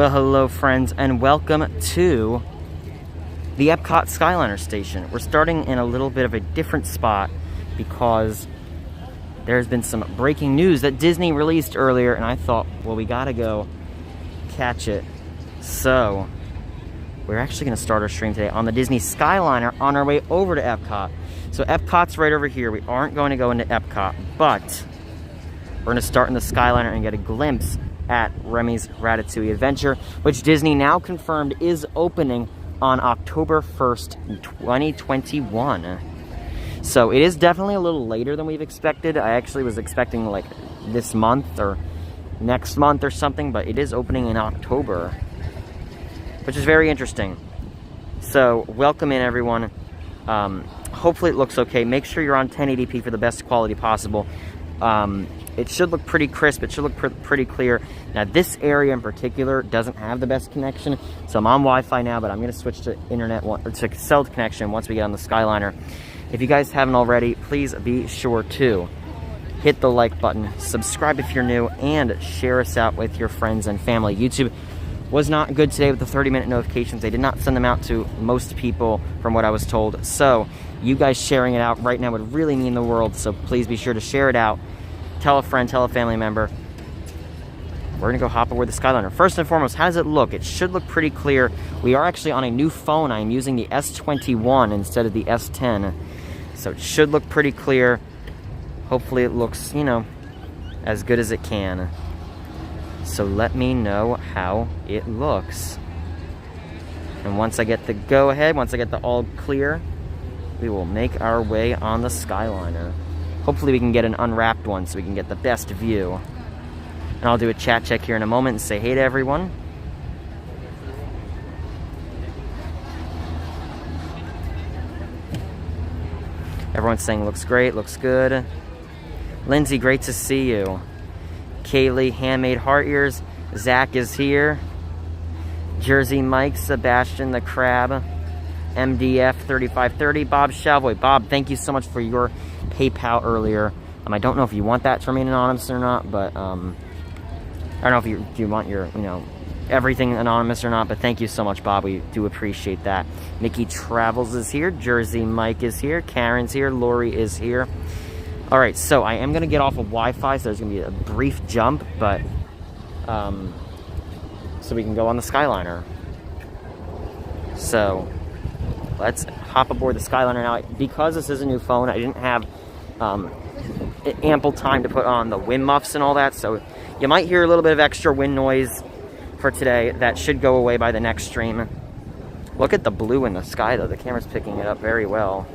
Well, hello friends, and welcome to the Epcot Skyliner station. We're starting in a little bit of a different spot because there's been some breaking news that Disney released earlier, and I thought, well, we gotta go catch it. So, we're actually gonna start our stream today on the Disney Skyliner on our way over to Epcot. So Epcot's right over here. We aren't going to go into Epcot, but we're gonna start in the Skyliner and get a glimpse at Remy's Ratatouille Adventure, which Disney now confirmed is opening on October 1st, 2021. So it is definitely a little later than we've expected. I actually was expecting like this month or next month or something, but it is opening in October, which is very interesting. So welcome in, everyone. Hopefully it looks okay. Make sure you're on 1080p for the best quality possible. It should look pretty crisp. It should look pretty clear. Now, this area in particular doesn't have the best connection, so I'm on Wi-Fi now, but I'm going to switch to to cell connection once we get on the Skyliner. If you guys haven't already, please be sure to hit the like button, subscribe if you're new, and share us out with your friends and family. YouTube was not good today with the 30-minute notifications. They did not send them out to most people from what I was told. So you guys sharing it out right now would really mean the world, so please be sure to share it out. Tell a friend, tell a family member. We're gonna go hop aboard the Skyliner. First and foremost, how does it look? It should look pretty clear. We are actually on a new phone. I'm using the S21 instead of the S10. So it should look pretty clear. Hopefully it looks, you know, as good as it can. So let me know how it looks. And once I get the go-ahead, once I get the all clear, we will make our way on the Skyliner. Hopefully we can get an unwrapped one so we can get the best view. And I'll do a chat check here in a moment and say hey to everyone. Everyone's saying looks great, looks good. Lindsay, great to see you. Kaylee, handmade heart ears. Zach is here. Jersey Mike, Sebastian the Crab. MDF 3530, Bob Shalvoy. Bob, thank you so much for your PayPal earlier. I don't know if you want that to remain anonymous or not, but I don't know if you want your, you know, everything anonymous or not, but thank you so much, Bob. We do appreciate that. Mickey Travels is here. Jersey Mike is here. Karen's here. Lori is here. All right, so I am going to get off of Wi-Fi, so there's going to be a brief jump, but so we can go on the Skyliner. So let's hop aboard the Skyliner now. Because this is a new phone, I didn't have ample time to put on the wind muffs and all that, so you might hear a little bit of extra wind noise for today. That should go away by the next stream. Look at the blue in the sky, though. The camera's picking it up very well.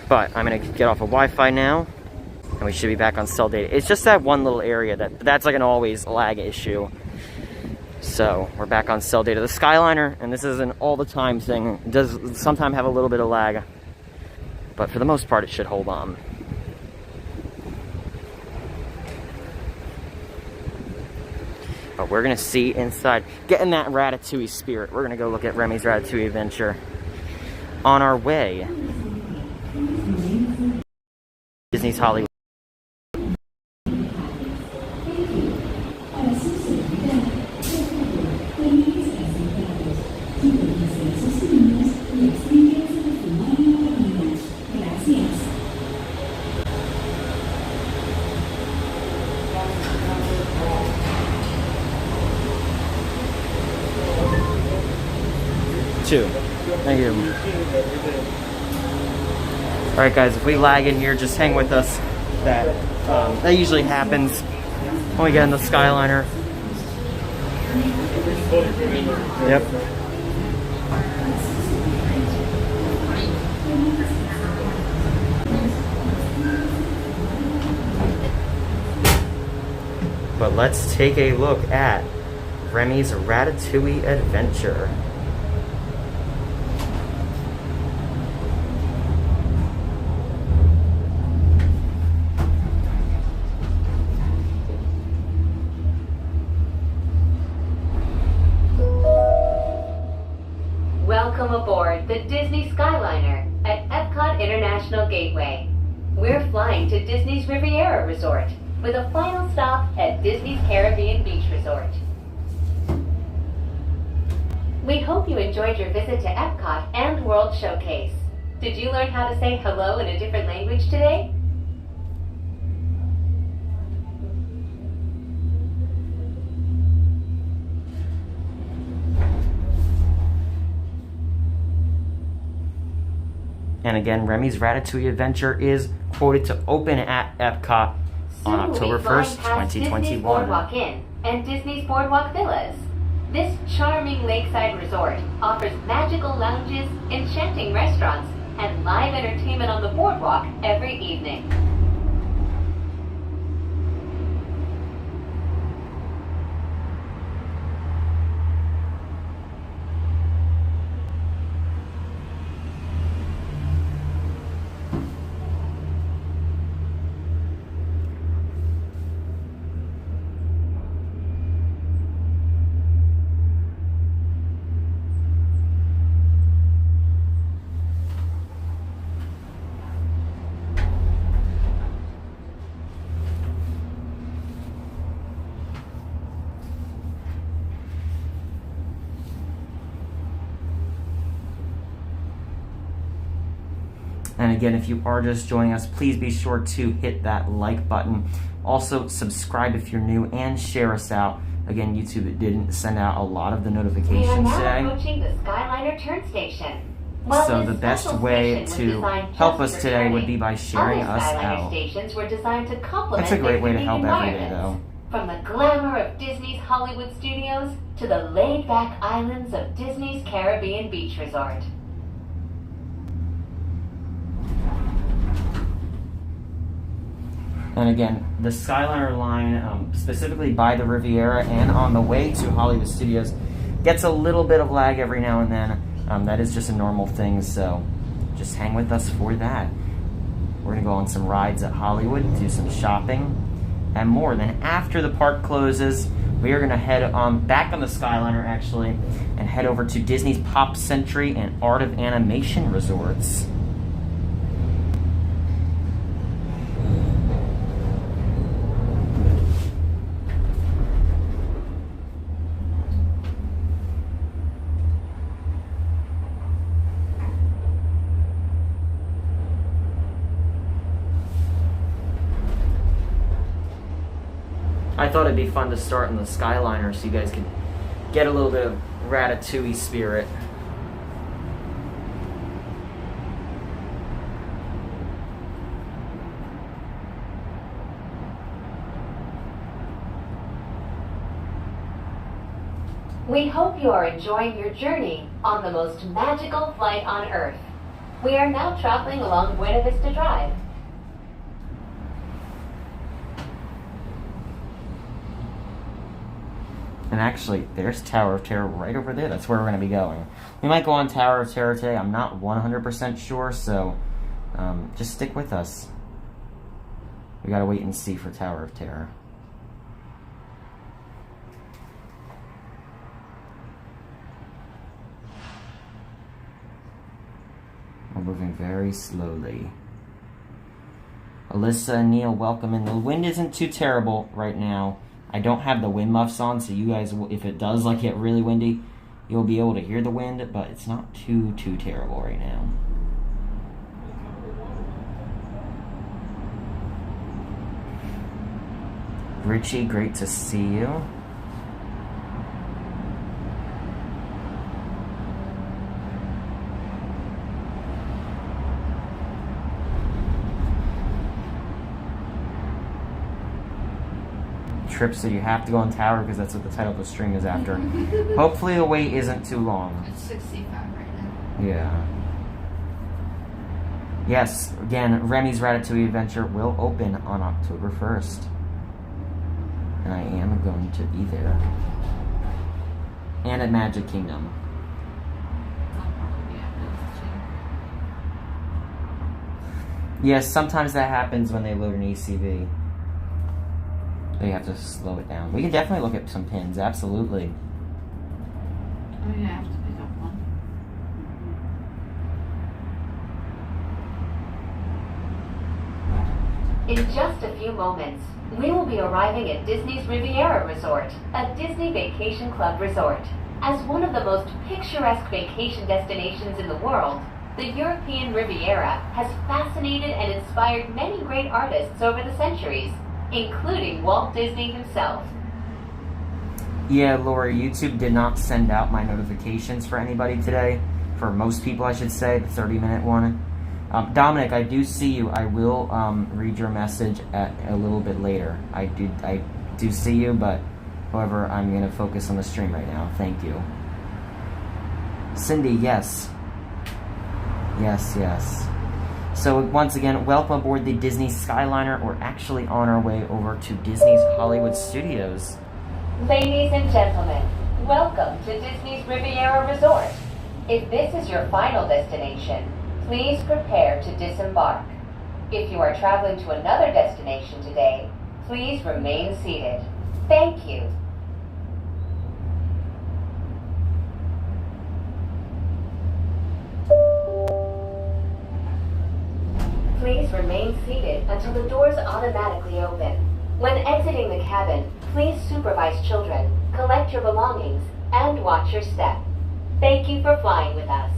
But I'm going to get off of Wi-Fi now, and we should be back on cell data. It's just that one little area that's like an always lag issue. So we're back on cell data. The Skyliner, and this is an all-the-time thing, does sometimes have a little bit of lag, but for the most part it should hold on. But we're gonna see inside, getting that Ratatouille spirit. We're gonna go look at Remy's Ratatouille Adventure on our way. Disney's Hollywood. Thank you. Alright guys, if we lag in here, just hang with us. That usually happens when we get in the Skyliner. Yep. But let's take a look at Remy's Ratatouille Adventure. Welcome aboard the Disney Skyliner at Epcot International Gateway. We're flying to Disney's Riviera Resort, with a final stop at Disney's Caribbean Beach Resort. We hope you enjoyed your visit to Epcot and World Showcase. Did you learn how to say hello in a different language today? And again, Remy's Ratatouille Adventure is quoted to open at Epcot on October 1st, 2021. Disney's Boardwalk Inn and Disney's Boardwalk Villas. This charming lakeside resort offers magical lounges, enchanting restaurants, and live entertainment on the boardwalk every evening. And again, if you are just joining us, please be sure to hit that like button. Also, subscribe if you're new and share us out. Again, YouTube didn't send out a lot of the We are notifications now today. approaching the Skyliner turn station. So the best way to help us today would be by sharing us Skyliner out. stations were designed to complement That's a great their way to unique help every day, environments. though. From the glamour of Disney's Hollywood studios to the laid-back islands of Disney's Caribbean Beach Resort. And again, the Skyliner line, specifically by the Riviera and on the way to Hollywood Studios, gets a little bit of lag every now and then. That is just a normal thing, so just hang with us for that. We're going to go on some rides at Hollywood, do some shopping, and more. Then after the park closes, we are going to head back on the Skyliner, actually, and head over to Disney's Pop Century and Art of Animation resorts. I thought it'd be fun to start in the Skyliner so you guys could get a little bit of Ratatouille spirit. We hope you are enjoying your journey on the most magical flight on Earth. We are now traveling along Buena Vista Drive. And actually, there's Tower of Terror right over there. That's where we're going to be going. We might go on Tower of Terror today. I'm not 100% sure, so just stick with us. We got to wait and see for Tower of Terror. We're moving very slowly. Alyssa and Neil, welcome in. The wind isn't too terrible right now. I don't have the wind muffs on, so you guys, if it does get really windy, you'll be able to hear the wind, but it's not too terrible right now. Richie, great to see you. Trip, so you have to go on Tower because that's what the title of the stream is after. Hopefully the wait isn't too long. It's 65 right now. Yeah. Yes, again, Remy's Ratatouille Adventure will open on October 1st. And I am going to be there. And at Magic Kingdom. I'll probably be at those Yes, sometimes that happens when they load an ECV. They have to slow it down. We can definitely look at some pins, absolutely. too. Oh yeah, I have to pick up one. In In just a few moments, we will be arriving at Disney's Riviera Resort, a Disney Vacation Club resort. As one of the most picturesque vacation destinations in the world, the European Riviera has fascinated and inspired many great artists over the centuries, including Walt Disney himself. Yeah, Lori, YouTube did not send out my notifications for anybody today. For most people, I should say, the 30-minute one. Dominic, I do see you. I will read your message at a little bit later. I do see you, but however, I'm going to focus on the stream right now. Thank you. Cindy, yes. Yes. So once again, welcome aboard the Disney Skyliner. We're actually on our way over to Disney's Hollywood Studios. Ladies and gentlemen, welcome to Disney's Riviera Resort. If this is your final destination, please prepare to disembark. If you are traveling to another destination today, please remain seated. Thank you. Please remain seated until the doors automatically open. When exiting the cabin, please supervise children, collect your belongings, and watch your step. Thank you for flying with us.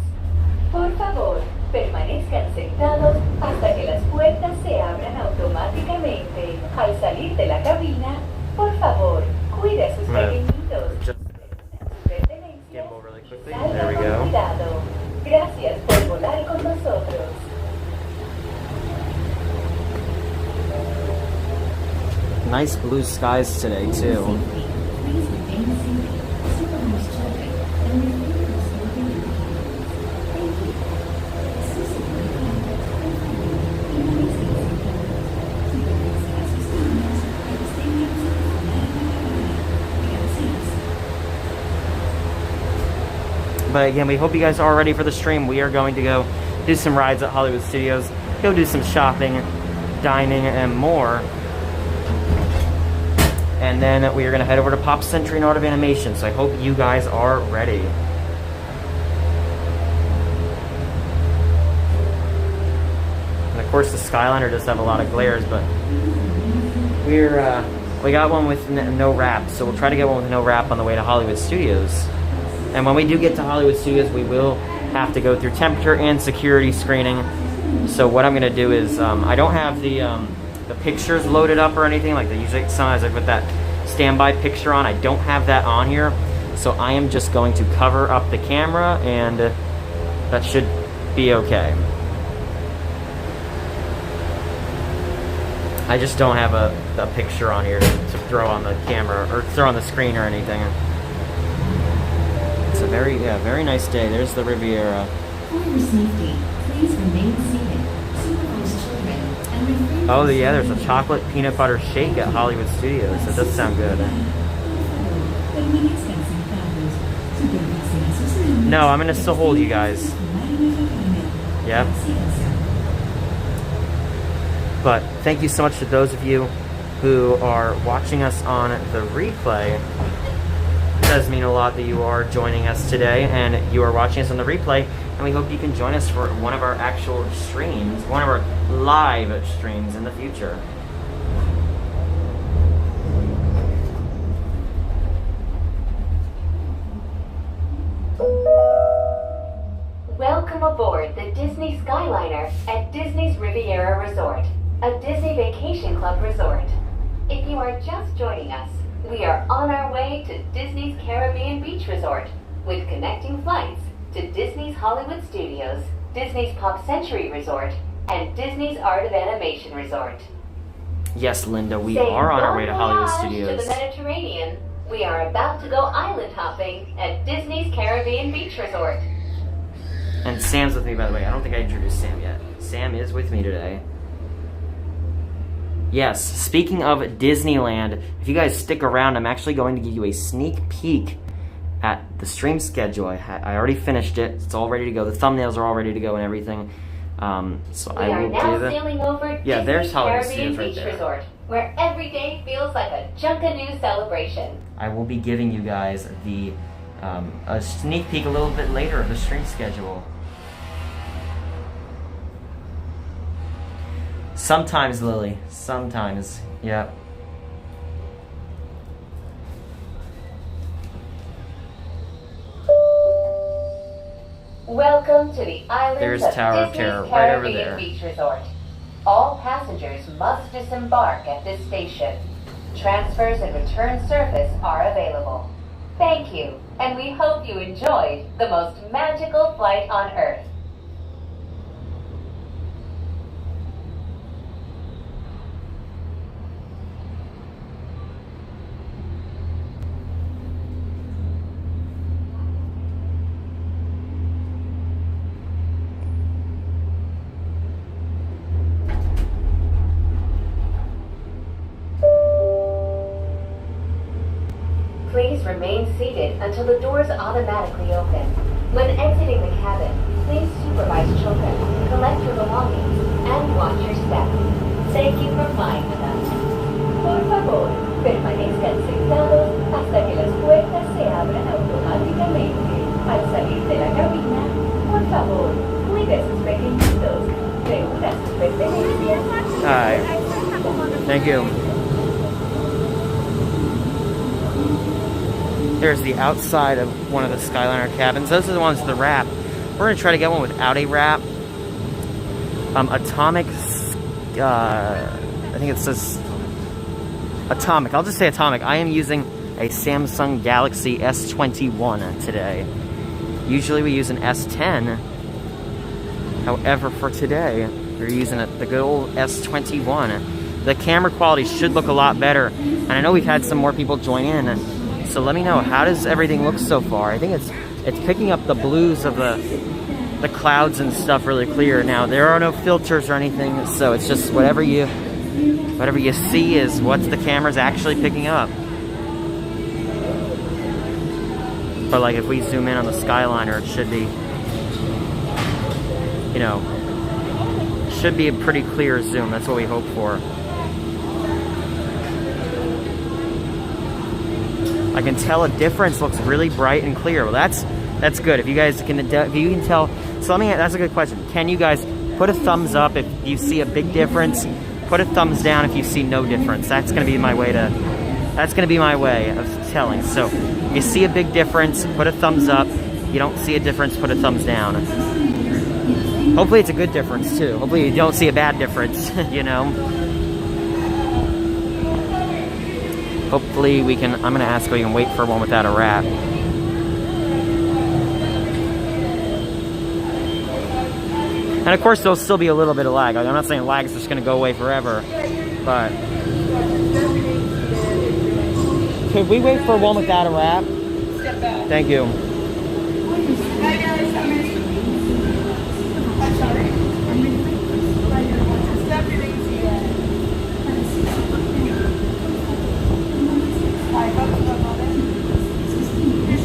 Por favor, permanezcan sentados hasta que las puertas se abran automáticamente. Al salir de la cabina, por favor, cuide a sus pequeñitos. Get over really quickly. There we go. Cuidado. Gracias por volar con nosotros. Nice blue skies today, too. But again, we hope you guys are ready for the stream. We are going to go do some rides at Hollywood Studios, go do some shopping, dining, and more. And then we are going to head over to Pop Century and Art of Animation. So I hope you guys are ready. And of course, the Skyliner does have a lot of glares, but we got one with no wrap. So we'll try to get one with no wrap on the way to Hollywood Studios. And when we do get to Hollywood Studios, we will have to go through temperature and security screening. So what I'm going to do is, I don't have the pictures loaded up or anything. Like they usually, sometimes I put that standby picture on. I don't have that on here. So I am just going to cover up the camera, and that should be okay. I just don't have a picture on here to throw on the camera or throw on the screen or anything. It's a very nice day. There's the Riviera. For your safety, please remain seated. Supervise children and refrain. Oh yeah, there's a chocolate peanut butter shake at Hollywood Studios. That does sound good. No, I'm gonna still hold you guys. Yep. But thank you so much to those of you who are watching us on the replay. It does mean a lot that you are joining us today and you are watching us on the replay, and we hope you can join us for one of our actual streams, one of our live streams in the future. Welcome aboard the Disney Skyliner at Disney's Riviera Resort, a Disney Vacation Club resort. If you are just joining us, we are on our way to Disney's Caribbean Beach Resort, with connecting flights to Disney's Hollywood Studios, Disney's Pop Century Resort, and Disney's Art of Animation Resort. Yes, Linda, we Saying are on our way to bon Hollywood voyage Studios. To the Mediterranean, we are about to go island hopping at Disney's Caribbean Beach Resort. And Sam's with me, by the way. I don't think I introduced Sam yet. Sam is with me today. Yes, speaking of Disneyland, if you guys stick around, I'm actually going to give you a sneak peek at the stream schedule. I already finished it. It's all ready to go. The thumbnails are all ready to go and everything. So I will We are now give it. sailing over Yeah, there's Disney's Hollywood Caribbean Studios right Beach there. Resort, where every day feels like a Junkanoo celebration. I will be giving you guys the a sneak peek a little bit later of the stream schedule. Sometimes, Lily. Sometimes. Yep. Welcome to the islands There's of Tower of Disney's Terror right over Caribbean there. Beach Resort. All passengers must disembark at this station. Transfers and return service are available. Thank you, and we hope you enjoyed the most magical flight on Earth. Please remain seated until the doors automatically open. When exiting the cabin, please supervise children, collect your belongings, and watch your step. Thank you for flying with us. Por favor, permanezcan sentados hasta que las puertas se abran automáticamente. Al salir de la cabina, por favor, cuide a sus pequeñitos, reúna sus pertenencias. Alright. Thank you. There's the outside of one of the Skyliner cabins. Those are the ones with the wrap. We're going to try to get one without a wrap. Atomic, I think it says Atomic. I'll just say Atomic. I am using a Samsung Galaxy S21 today. Usually we use an S10. However, for today, we're using the good old S21. The camera quality should look a lot better. And I know we've had some more people join in. So let me know, how does everything look so far? I think it's picking up the blues of the clouds and stuff really clear. Now there are no filters or anything, so it's just whatever you see is what the camera's actually picking up. But like if we zoom in on the Skyliner, it should be, you know, should be a pretty clear zoom. That's what we hope for. I can tell a difference. Looks really bright and clear. Well, that's good. If you guys can, if you can tell. So that's a good question. Can you guys put a thumbs up if you see a big difference? Put a thumbs down if you see no difference. That's gonna be my way of telling. So if you see a big difference, put a thumbs up. You don't see a difference, put a thumbs down. Hopefully it's a good difference too. Hopefully you don't see a bad difference. You know. Hopefully I'm gonna ask if we can wait for one without a wrap. And of course there'll still be a little bit of lag. I'm not saying lag is just gonna go away forever, but could we wait for one without a wrap? Thank you. Hi guys, how many? I'm sorry.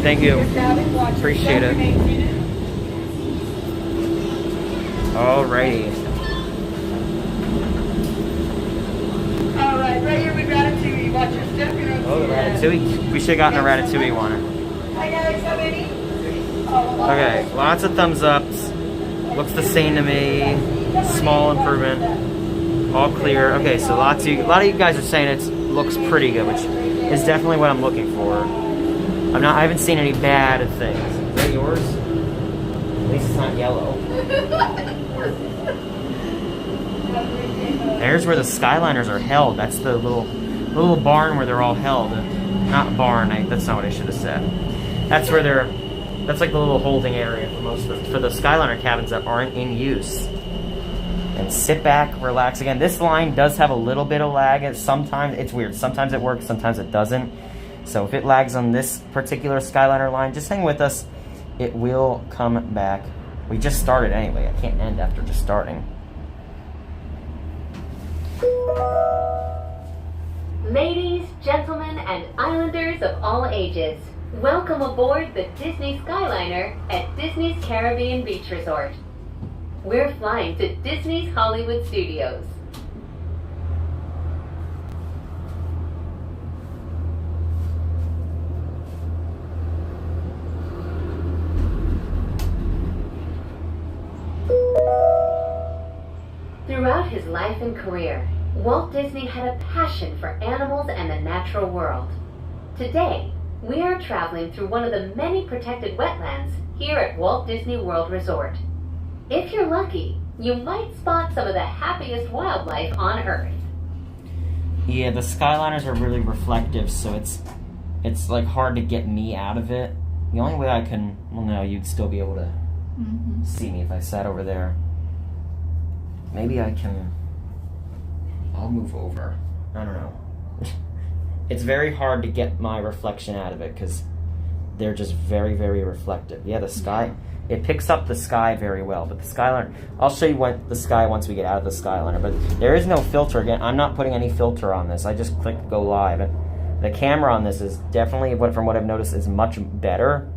Thank you. Appreciate it. Alrighty. Alright, right here with Ratatouille. Watch your step. Oh, the Ratatouille. We should have gotten a Ratatouille one. Hi guys, how many? Okay, lots of thumbs ups. Looks the same to me. Small improvement. All clear. Okay, so a lot of you guys are saying it looks pretty good, which is definitely what I'm looking for. I haven't seen any bad things. Is that yours? At least it's not yellow. There's where the Skyliners are held. That's the little barn where they're all held. Not barn. That's not what I should have said. That's where that's like the little holding area for the Skyliner cabins that aren't in use. And sit back, relax. Again, this line does have a little bit of lag. Sometimes it's weird. Sometimes it works, sometimes it doesn't. So if it lags on this particular Skyliner line, just hang with us. It will come back. We just started anyway. I can't end after just starting. Ladies, gentlemen, and islanders of all ages, welcome aboard the Disney Skyliner at Disney's Caribbean Beach Resort. We're flying to Disney's Hollywood Studios. Throughout his his life and career, Walt Disney had a passion for animals and the natural world. Today, we are traveling through one of the many protected wetlands here at Walt Disney World Resort. If you're lucky, you might spot some of the happiest wildlife on Earth. Yeah, the Skyliners are really reflective, so it's like hard to get me out of it. The only way I can, well, no, you'd still be able to see me if I sat over there. Maybe I can, I'll move over. I don't know. It's very hard to get my reflection out of it because they're just very, very reflective. Yeah, the sky, it picks up the sky very well, but the Skyliner, I'll show you the sky once we get out of the Skyliner, but there is no filter. Again, I'm not putting any filter on this. I just clicked go live. The camera on this is definitely, from what I've noticed, is much better.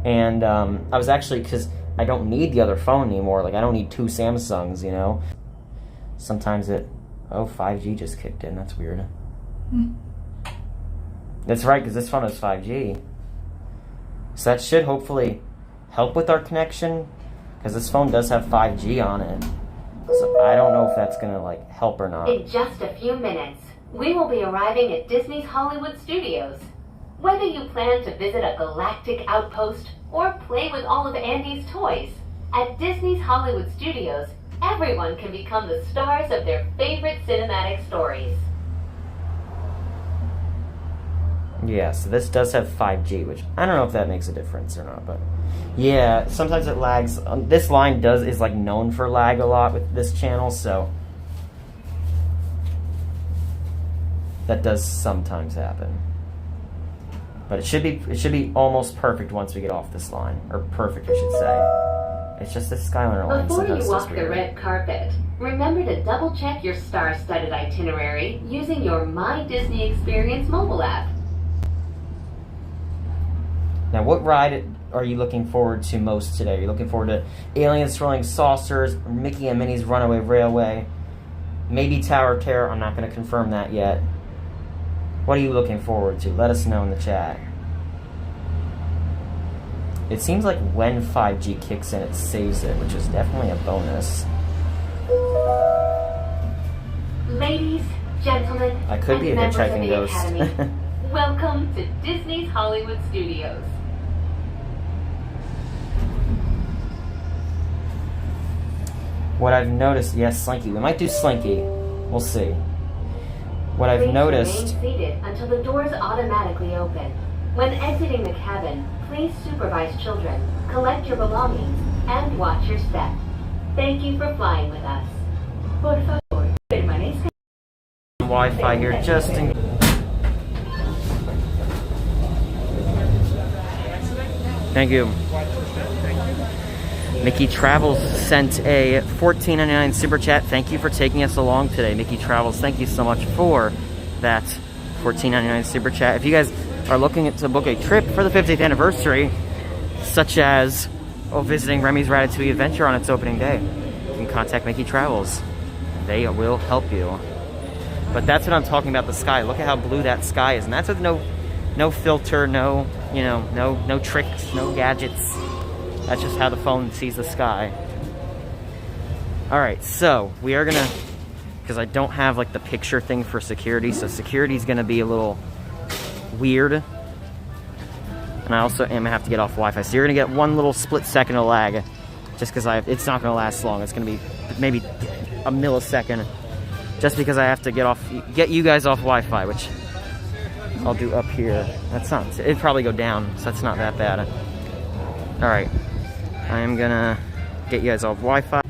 And I was actually, because I don't need the other phone anymore. Like, I don't need two Samsungs, you know? Sometimes 5G just kicked in. That's weird. That's right, because this phone has 5G. So that should hopefully help with our connection, because this phone does have 5G on it. So I don't know if that's going to, like, help or not. In just a few minutes, we will be arriving at Disney's Hollywood Studios. Whether you plan to visit a galactic outpost or play with all of Andy's toys, at Disney's Hollywood Studios, everyone can become the stars of their favorite cinematic stories. Yeah, so this does have 5G, which I don't know if that makes a difference or not, but yeah, sometimes it lags. This line is like known for lag a lot with this channel, so that does sometimes happen. But it should be almost perfect once we get off this line, or perfect, I should say. It's just this Skyliner line. Before you walk the red carpet, remember to double-check your star-studded itinerary using your My Disney Experience mobile app. Now, what ride are you looking forward to most today? Are you looking forward to Aliens, Swirling Saucers, Mickey and Minnie's Runaway Railway, maybe Tower of Terror? I'm not going to confirm that yet. What are you looking forward to? Let us know in the chat. It seems like when 5G kicks in, it saves it, which is definitely a bonus. Ladies, gentlemen, I could be a and members of hitchhiking the ghost. Academy, welcome to Disney's Hollywood Studios. What I've noticed, yes, Slinky. We might do Slinky. We'll see. What I've Please noticed... remain seated until the doors automatically open. When exiting the cabin, please supervise children, collect your belongings, and watch your step. Thank you for flying with us. Por favor, permanezca. Wi-Fi here just in... Thank you. Mickey Travels sent a $14.99 super chat. Thank you for taking us along today, Mickey Travels. Thank you so much for that $14.99 super chat. If you guys are looking to book a trip for the 50th anniversary, such as visiting Remy's Ratatouille Adventure on its opening day, you can contact Mickey Travels. They will help you. But that's what I'm talking about, the sky. Look at how blue that sky is. And that's with no filter, no tricks, no gadgets. That's just how the phone sees the sky. Alright, so we are gonna, because I don't have like the picture thing for security, so security's gonna be a little weird. And I also am gonna have to get off Wi-Fi. So you're gonna get one little split second of lag, just because it's not gonna last long. It's gonna be maybe a millisecond, just because I have to get you guys off Wi-Fi, which I'll do up here. It'd probably go down, so that's not that bad. Alright. I am gonna get you guys off Wi-Fi.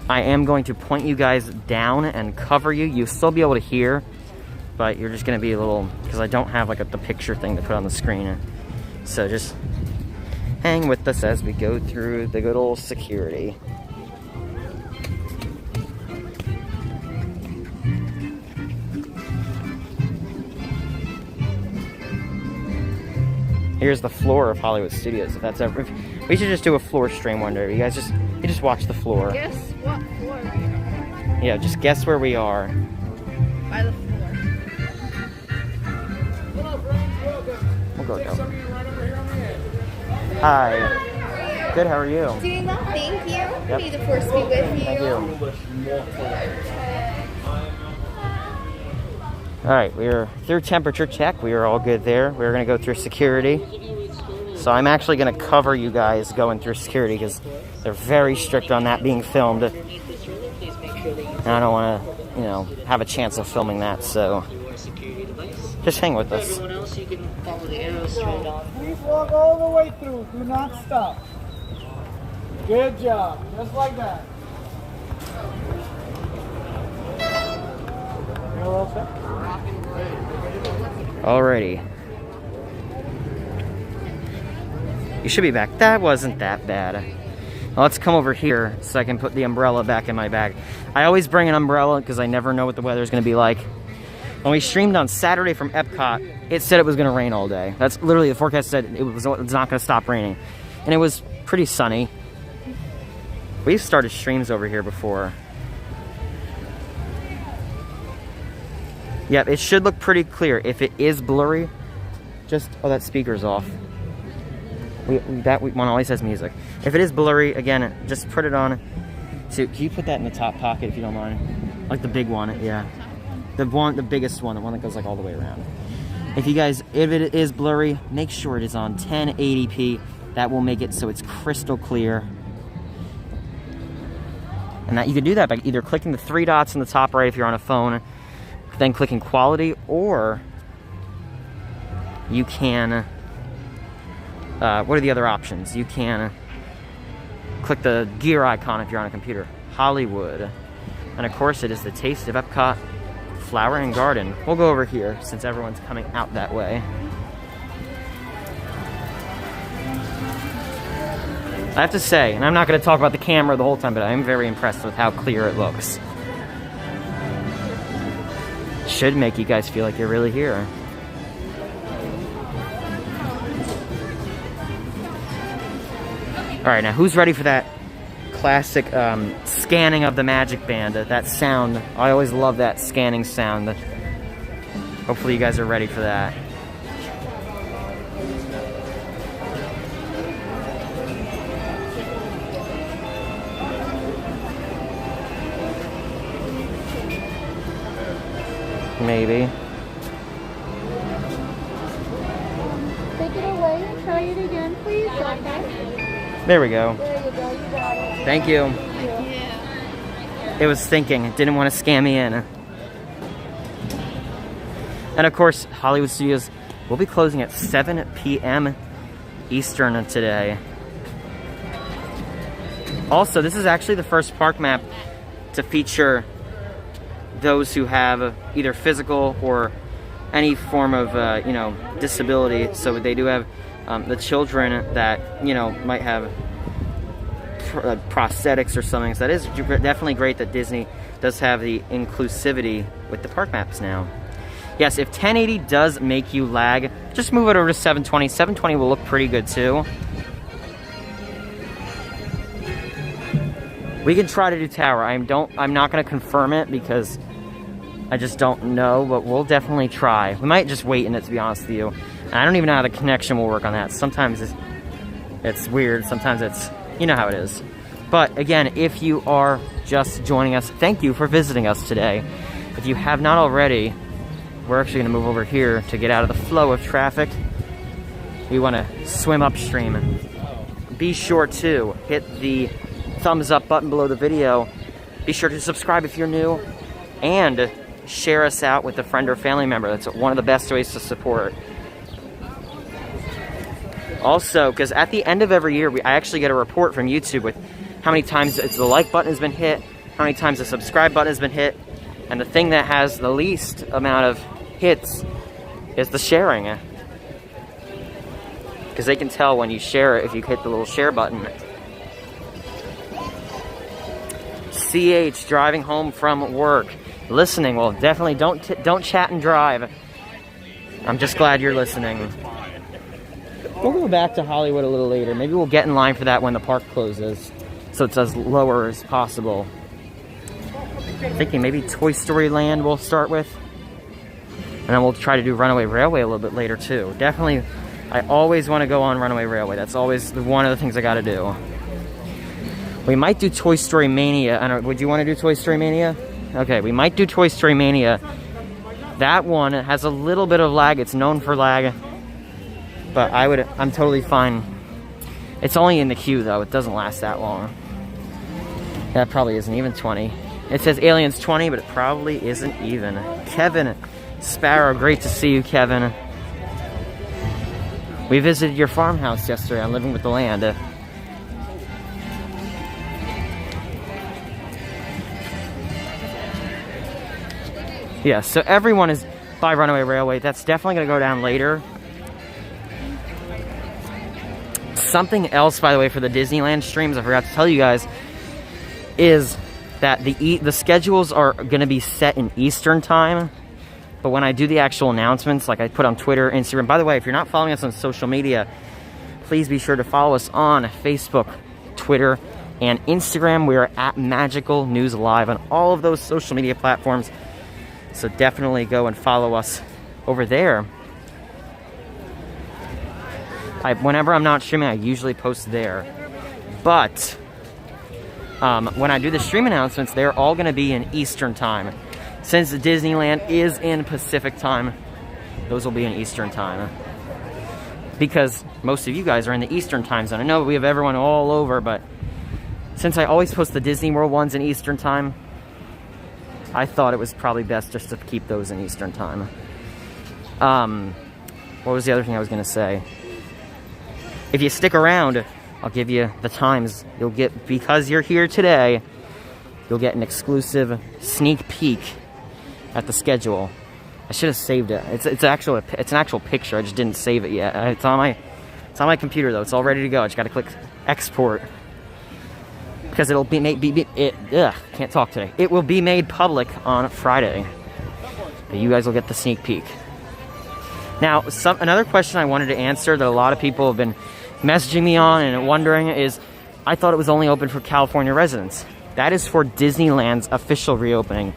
I am going to point you guys down and cover you. You'll still be able to hear, but you're just gonna be a little, because I don't have like the picture thing to put on the screen. So just hang with us as we go through the good old security. Here's the floor of Hollywood Studios. We should just do a floor stream one day. You guys just watch the floor. Guess what floor we are. Yeah, just guess where we are. By the floor. We'll go down. Hi. Good, how are you? Doing well, thank you. Yep. May the force be with you. Thank you. Alright, we are through temperature check. We are all good there. We're going to go through security. So I'm actually going to cover you guys going through security because they're very strict on that being filmed. And I don't want to, you know, have a chance of filming that, so just hang with us. Everyone else, you can follow the arrow straight on. Please walk all the way through. Do not stop. Good job. Just like that. You're all set? Alrighty. You should be back. That wasn't that bad. Well, let's come over here so I can put the umbrella back in my bag. I always bring an umbrella because I never know what the weather's going to be like. When we streamed on Saturday from Epcot, it said it was going to rain all day. That's literally the forecast said it's not going to stop raining. And it was pretty sunny. We've started streams over here before. Yep, it should look pretty clear. If it is blurry, just... Oh, that speaker's off. That one always has music. If it is blurry, again, just put it on. So, can you put that in the top pocket if you don't mind? Like the big one, yeah. The biggest one, the one that goes like all the way around. If it is blurry, make sure it is on 1080p. That will make it so it's crystal clear. And that you can do that by either clicking the three dots in the top right if you're on a phone, then clicking quality, or you can, what are the other options? You can click the gear icon if you're on a computer. Hollywood. And of course it is the Taste of Epcot Flower and Garden. We'll go over here since everyone's coming out that way. I have to say, and I'm not going to talk about the camera the whole time, but I am very impressed with how clear it looks. Should make you guys feel like you're really here. Alright, now who's ready for that classic scanning of the magic band? That sound. I always love that scanning sound. Hopefully you guys are ready for that. Maybe. Take it away and try it again, please. Okay. There we go. There you go. You got it. Thank you. It was thinking. It didn't want to scam me in. And of course, Hollywood Studios will be closing at 7 p.m. Eastern today. Also, this is actually the first park map to feature those who have either physical or any form of, disability. So they do have the children that, might have prosthetics or something. So that is definitely great that Disney does have the inclusivity with the park maps now. Yes, if 1080 does make you lag, just move it over to 720. 720 will look pretty good too. We can try to do tower. I'm not going to confirm it because I just don't know, but we'll definitely try. We might just wait in it, to be honest with you. And I don't even know how the connection will work on that. Sometimes it's weird. Sometimes it's, you know how it is. But again, if you are just joining us, thank you for visiting us today. If you have not already, we're actually going to move over here to get out of the flow of traffic. We want to swim upstream. Be sure to hit the thumbs up button below the video. Be sure to subscribe if you're new. And share us out with a friend or family member. That's one of the best ways to support. Also, because at the end of every year, I actually get a report from YouTube with how many times the like button has been hit, how many times the subscribe button has been hit, and the thing that has the least amount of hits is the sharing. Because they can tell when you share it if you hit the little share button. CH, driving home from work. Listening, well, definitely don't chat and drive. I'm just glad you're listening. We'll go back to Hollywood a little later. Maybe we'll get in line for that when the park closes, so it's as lower as possible. I'm thinking maybe Toy Story Land we'll start with, and then we'll try to do Runaway Railway a little bit later too. Definitely I always want to go on Runaway Railway. That's always one of the things I got to do. We might do Toy Story Mania. I don't, would you want to do Toy Story Mania? Okay, we might do Toy Story Mania. That one has a little bit of lag. It's known for lag. But I'm totally fine. It's only in the queue though. It doesn't last that long. That probably isn't even 20. It says Aliens 20, but it probably isn't even. Kevin Sparrow, great to see you, Kevin. We visited your farmhouse yesterday on Living with the Land. Yeah, so everyone is by Runaway Railway. That's definitely going to go down later. Something else, by the way, for the Disneyland streams, I forgot to tell you guys, is that the schedules are going to be set in Eastern time. But when I do the actual announcements, like I put on Twitter, Instagram. By the way, if you're not following us on social media, please be sure to follow us on Facebook, Twitter, and Instagram. We are at Magical News Live on all of those social media platforms. So definitely go and follow us over there. Whenever I'm not streaming, I usually post there. But when I do the stream announcements, they're all going to be in Eastern time. Since Disneyland is in Pacific time, those will be in Eastern time. Because most of you guys are in the Eastern time zone. I know we have everyone all over, but since I always post the Disney World ones in Eastern time, I thought it was probably best just to keep those in Eastern time. What was the other thing I was going to say? If you stick around, I'll give you the times. You'll get, because you're here today, you'll get an exclusive sneak peek at the schedule. I should have saved it. It's an actual picture. I just didn't save it yet. It's on my computer though. It's all ready to go. I just got to click export. Because it'll be can't talk today. It will be made public on Friday. But you guys will get the sneak peek. Now, another question I wanted to answer that a lot of people have been messaging me on and wondering is, I thought it was only open for California residents. That is for Disneyland's official reopening.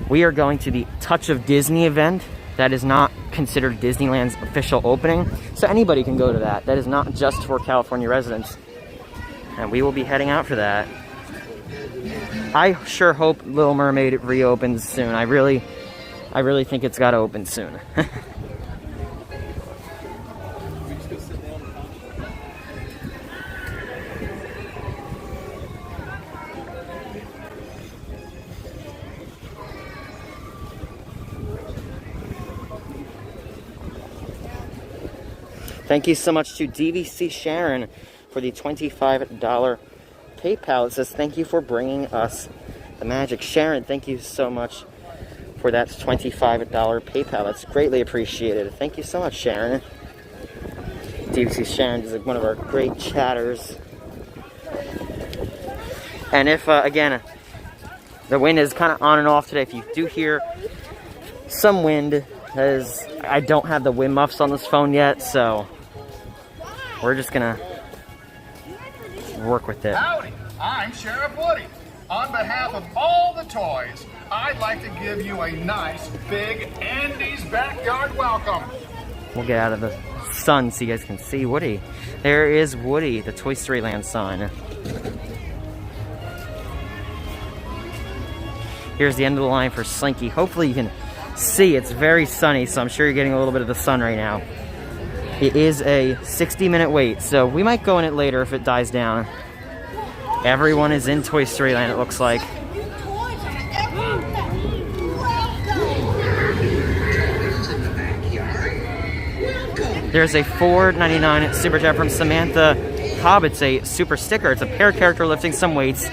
We are going to the Touch of Disney event. That is not considered Disneyland's official opening. So anybody can go to that. That is not just for California residents. And we will be heading out for that. I sure hope Little Mermaid reopens soon. I really think it's got to open soon. Thank you so much to DVC Sharon for the $25 PayPal. It says, thank you for bringing us the magic. Sharon, thank you so much for that $25 PayPal. That's greatly appreciated. Thank you so much, Sharon. DVC Sharon is one of our great chatters. And if, again, the wind is kind of on and off today, if you do hear some wind, as I don't have the wind muffs on this phone yet, so we're just gonna work with it. Howdy, I'm Sheriff Woody. On behalf of all the toys, I'd like to give you a nice, big Andy's Backyard welcome. We'll get out of the sun so you guys can see Woody. There is Woody, the Toy Story Land sign. Here's the end of the line for Slinky. Hopefully you can see it's very sunny, so I'm sure you're getting a little bit of the sun right now. It is a 60-minute wait, so we might go in it later if it dies down. Everyone is in Toy Story Land, it looks like. There's a $4.99 super chat from Samantha Cobb. It's a super sticker. It's a pair character lifting some weights,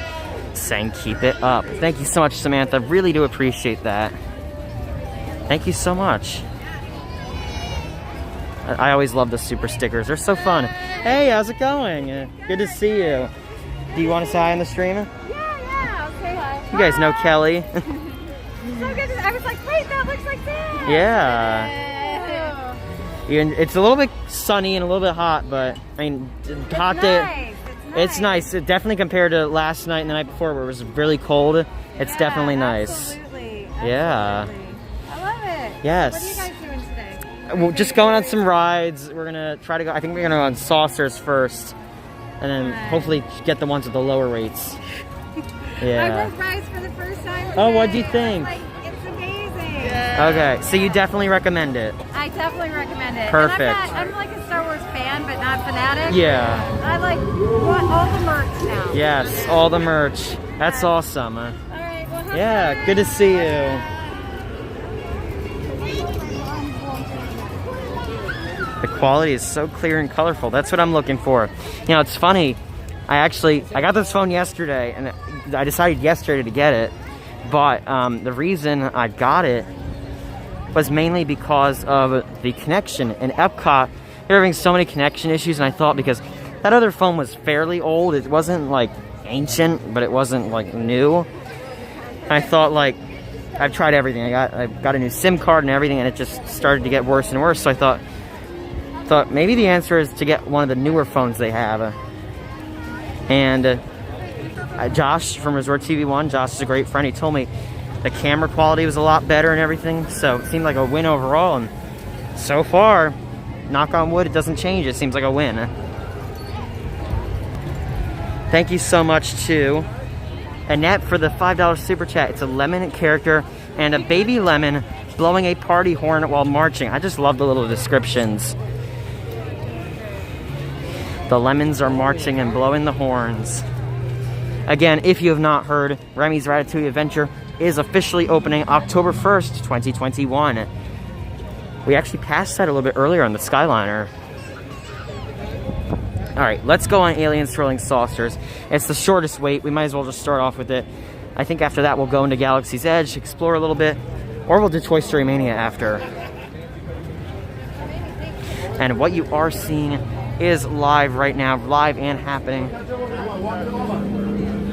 saying keep it up. Thank you so much, Samantha. Really do appreciate that. Thank you so much. I always love the super stickers. They're so fun. Hey, how's it going? Good to see you. Do you want to say hi on the stream? Yeah, I'll say hi. You guys know Kelly. So good. I was like, wait, that looks like Sam. Yeah. It's a little bit sunny and a little bit hot, but I mean, hot day. It's nice. It definitely compared to last night and the night before where it was really cold. It's definitely nice. Absolutely. Yeah. I love it. Yes. What are you guys doing today? we're just going on some rides. We're gonna try to go. I think we're gonna go on saucers first, and then hopefully get the ones with the lower rates. Yeah. I rode rides for the first time. Oh, what'd you think? It's amazing. Okay, so you definitely recommend it. I definitely recommend it. Perfect. And I'm like a Star Wars fan, but not fanatic. Yeah. I like all the merch now. Yes, all the merch. That's awesome. All right. Well, have Yeah, fun. good to see you. The quality is so clear and colorful. That's what I'm looking for. You know, it's funny. I got this phone yesterday, and I decided yesterday to get it. But the reason I got it was mainly because of the connection. In Epcot, they're having so many connection issues, and I thought because that other phone was fairly old, it wasn't like ancient, but it wasn't like new. I thought like I've tried everything. I got a new SIM card and everything, and it just started to get worse and worse. So I thought maybe the answer is to get one of the newer phones they have. And Josh from Resort TV 1, Josh is a great friend. He told me the camera quality was a lot better and everything, so it seemed like a win overall. And so far, knock on wood, it doesn't change. It seems like a win. Thank you so much to Annette for the $5 super chat. It's a lemon character and a baby lemon blowing a party horn while marching. I just love the little descriptions. The lemons are marching and blowing the horns. Again, if you have not heard, Remy's Ratatouille Adventure is officially opening October 1st, 2021. We actually passed that a little bit earlier on the Skyliner. Alright, let's go on Alien Swirling Saucers. It's the shortest wait. We might as well just start off with it. I think after that we'll go into Galaxy's Edge, explore a little bit, or we'll do Toy Story Mania after. And what you are seeing is live right now, live and happening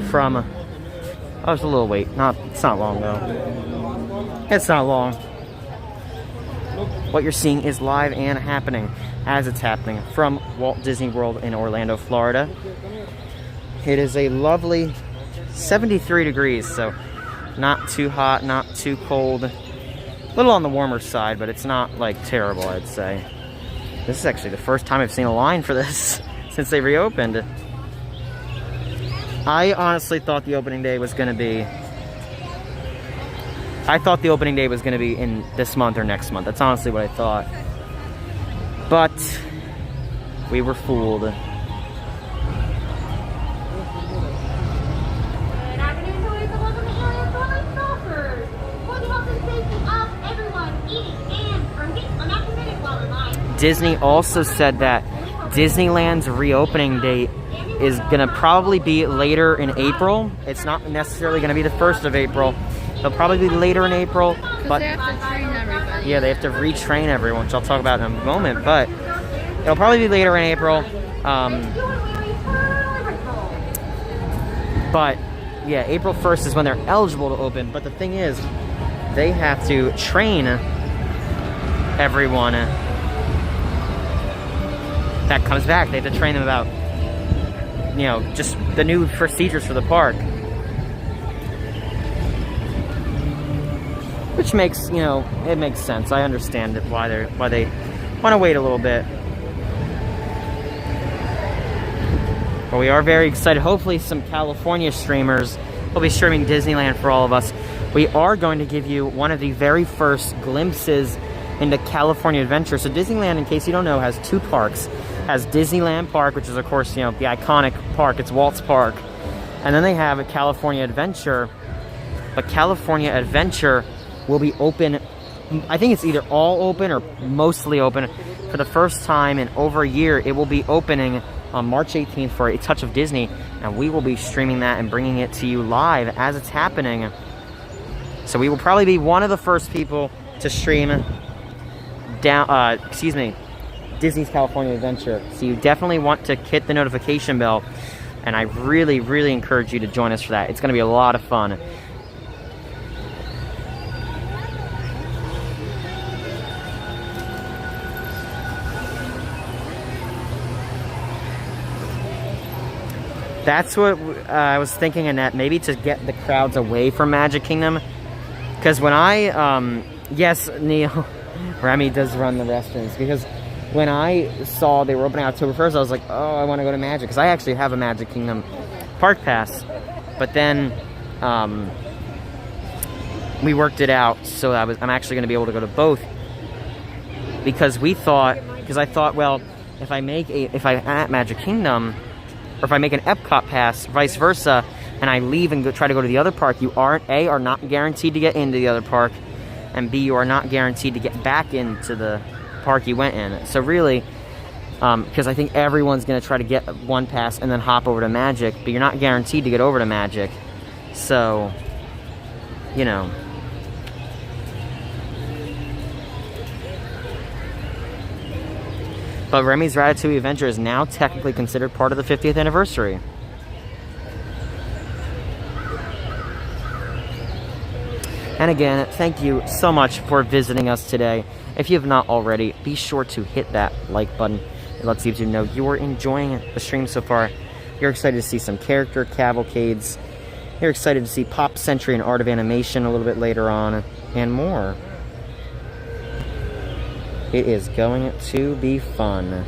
from, oh, it's a little wait. It's not long though. It's not long. What you're seeing is live and happening as it's happening from Walt Disney World in Orlando, Florida. It is a lovely 73 degrees, so not too hot, not too cold. A little on the warmer side, but it's not like terrible, I'd say. This is actually the first time I've seen a line for this since they reopened. I honestly thought the opening day was going to be... in this month or next month. That's honestly what I thought. But we were fooled. Good afternoon, toys, and welcome to Alien Swirling Saucers. For the health and safety of everyone eating and drinking, are not permitted while in line. Disney also said that Disneyland's reopening date is going to probably be later in April. It's not necessarily going to be the 1st of April. It'll probably be later in April. But they have to train everybody. yeah, they have to retrain everyone, which I'll talk about in a moment. But it'll probably be later in April. But yeah, April 1st is when they're eligible to open. But the thing is, they have to train everyone that comes back. They have to train them about, you know, just the new procedures for the park. Which makes, you know, it makes sense. I understand it, why they want to wait a little bit. But we are very excited. Hopefully some California streamers will be streaming Disneyland for all of us. We are going to give you one of the very first glimpses into California Adventure. So Disneyland, in case you don't know, has two parks. It has Disneyland Park, which is of course, you know, the iconic park. It's Walt's park. And then they have a California Adventure. But California Adventure will be open, I think it's either all open or mostly open. For the first time in over a year, it will be opening on March 18th for A Touch of Disney, and we will be streaming that and bringing it to you live as it's happening. So we will probably be one of the first people to stream Disney's California Adventure. So you definitely want to hit the notification bell, and I really, really encourage you to join us for that. It's going to be a lot of fun. That's what I was thinking, Annette, maybe to get the crowds away from Magic Kingdom. Because when I, yes, Neil, Remy does run the restrooms, because when I saw they were opening October 1st, I was like, oh, I want to go to Magic, because I actually have a Magic Kingdom Park Pass. But then we worked it out so I'm actually going to be able to go to both, because I thought, well, if I'm at Magic Kingdom, or if I make an Epcot pass, vice versa, and I leave and try to go to the other park, you are not guaranteed to get into the other park, and B, you are not guaranteed to get back into the park you went in. So really, because I think everyone's going to try to get one pass and then hop over to Magic, but you're not guaranteed to get over to Magic. So, you know. But Remy's Ratatouille Adventure is now technically considered part of the 50th anniversary. And again, thank you so much for visiting us today. If you have not already, be sure to hit that like button. It lets YouTube know you're enjoying the stream so far. You're excited to see some character cavalcades. You're excited to see Pop Century and Art of Animation a little bit later on, and more. It is going to be fun.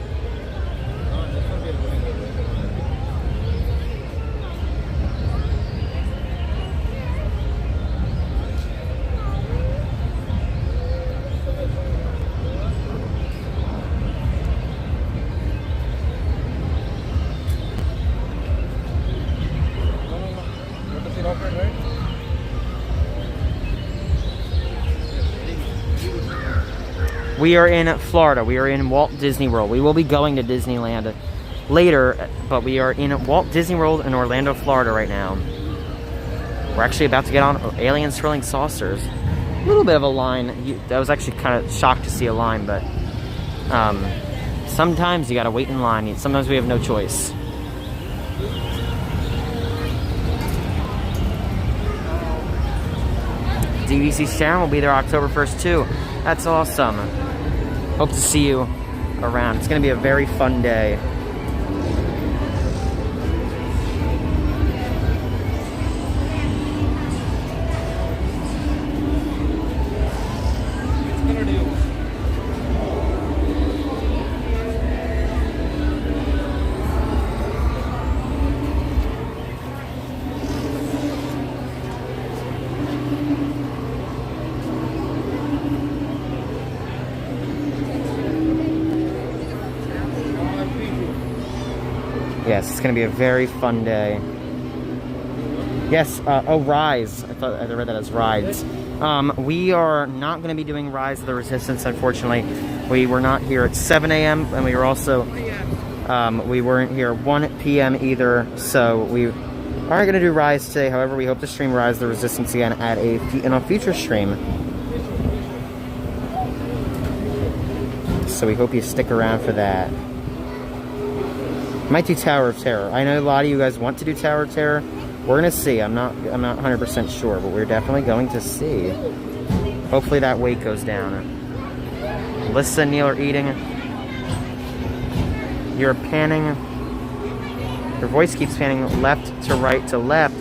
We are in Florida. We are in Walt Disney World. We will be going to Disneyland later, but we are in Walt Disney World in Orlando, Florida right now. We're actually about to get on Alien Swirling Saucers. A little bit of a line. I was actually kind of shocked to see a line, but sometimes you gotta wait in line. Sometimes we have no choice. DVC Sharon will be there October 1st too. That's awesome. Hope to see you around. It's going to be a very fun day. Yes, it's going to be a very fun day. Yes, Rise. I read that as Rides. We are not going to be doing Rise of the Resistance, unfortunately. We were not here at 7 a.m. and we were also, we weren't here 1 p.m. either, so we aren't going to do Rise today. However, we hope to stream Rise of the Resistance again in a future stream. So we hope you stick around for that. Might do Tower of Terror. I know a lot of you guys want to do Tower of Terror. We're gonna see. I'm not 100% sure, but we're definitely going to see. Hopefully that weight goes down. Alyssa and Neil are eating. You're panning. Your voice keeps panning left to right to left.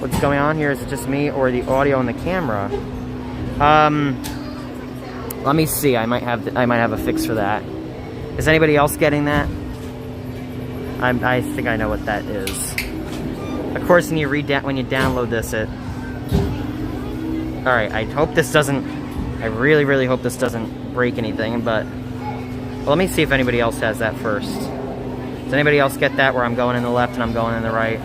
What's going on here? Is it just me or the audio on the camera? Let me see. I might have a fix for that. Is anybody else getting that? I think I know what that is. Of course, when you download this, Alright, I hope this doesn't... I really, really hope this doesn't break anything, but... Well, let me see if anybody else has that first. Does anybody else get that, where I'm going in the left and I'm going in the right?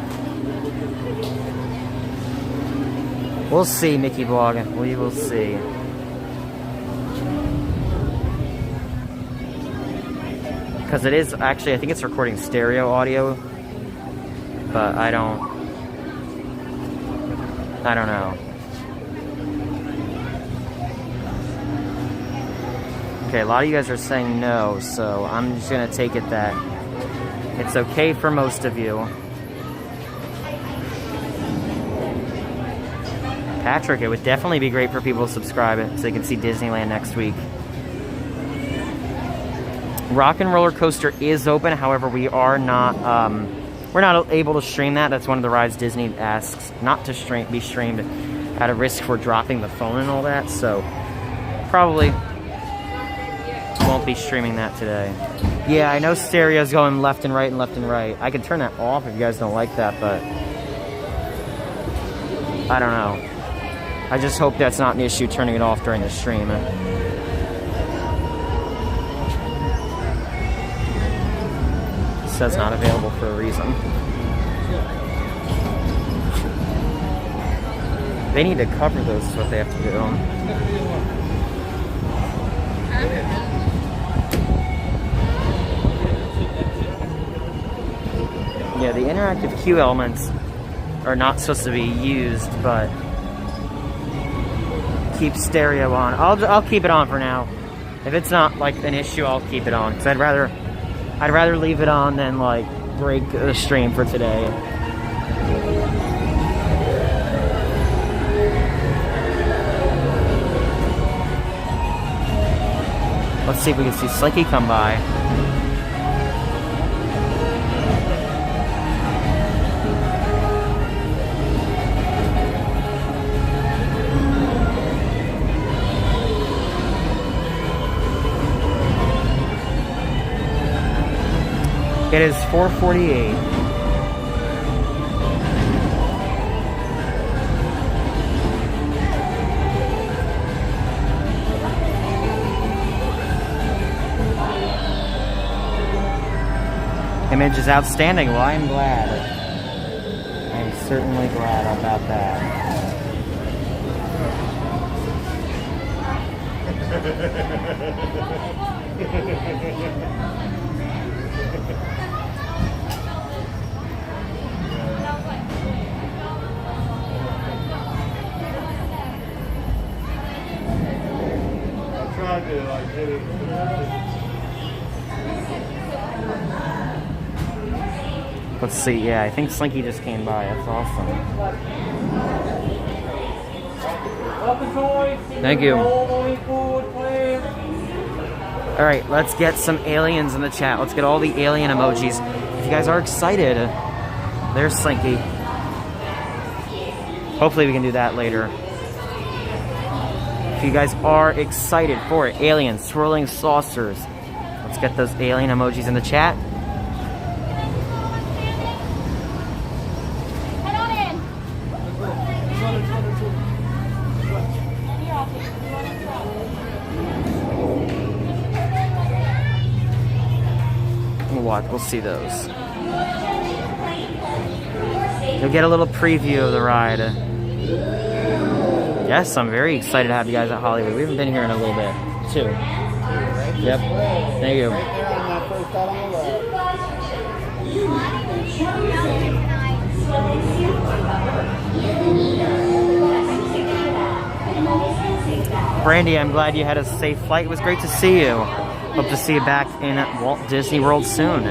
We'll see, Mickey Blog. We will see. Because it is, actually, I think it's recording stereo audio, but I don't know. Okay, a lot of you guys are saying no, so I'm just going to take it that it's okay for most of you. Patrick, it would definitely be great for people to subscribe so they can see Disneyland next week. Rock and Roller Coaster is open, however, we are not, we're not able to stream that. That's one of the rides Disney asks not to be streamed at a risk for dropping the phone and all that, so probably be streaming that today. Yeah, I know stereo's going left and right and left and right. I can turn that off if you guys don't like that, but I don't know. I just hope that's not an issue turning it off during the stream. It says not available for a reason. They need to cover those, is what they have to do. Yeah, the interactive queue elements are not supposed to be used, but keep stereo on. I'll keep it on for now. If it's not like an issue, I'll keep it on, because I'd rather leave it on than like break the stream for today. Let's see if we can see Slinky come by. It is 4:48. Image is outstanding. Well, I am glad. I am certainly glad about that. Let's see, yeah, I think Slinky just came by. That's awesome. Thank you. Alright, let's get some aliens in the chat. Let's get all the alien emojis. If you guys are excited, there's Slinky. Hopefully we can do that later. If you guys are excited for it, aliens, swirling saucers. Let's get those alien emojis in the chat. We'll see those. You'll get a little preview of the ride. Yes, I'm very excited to have you guys at Hollywood. We haven't been here in a little bit, too. Yep. Thank you. Brandy, I'm glad you had a safe flight. It was great to see you. Hope to see you back in Walt Disney World soon.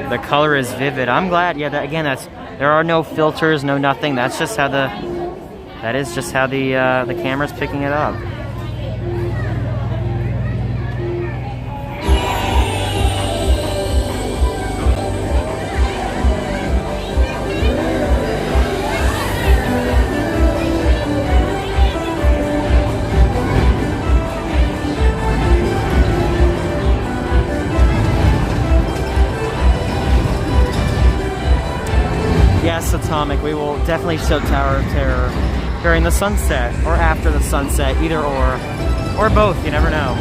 The color is vivid. I'm glad. Yeah, there are no filters, no nothing. That's just how the camera's picking it up. Yes, Atomic, we will definitely show Tower of Terror during the sunset or after the sunset, either or both, you never know.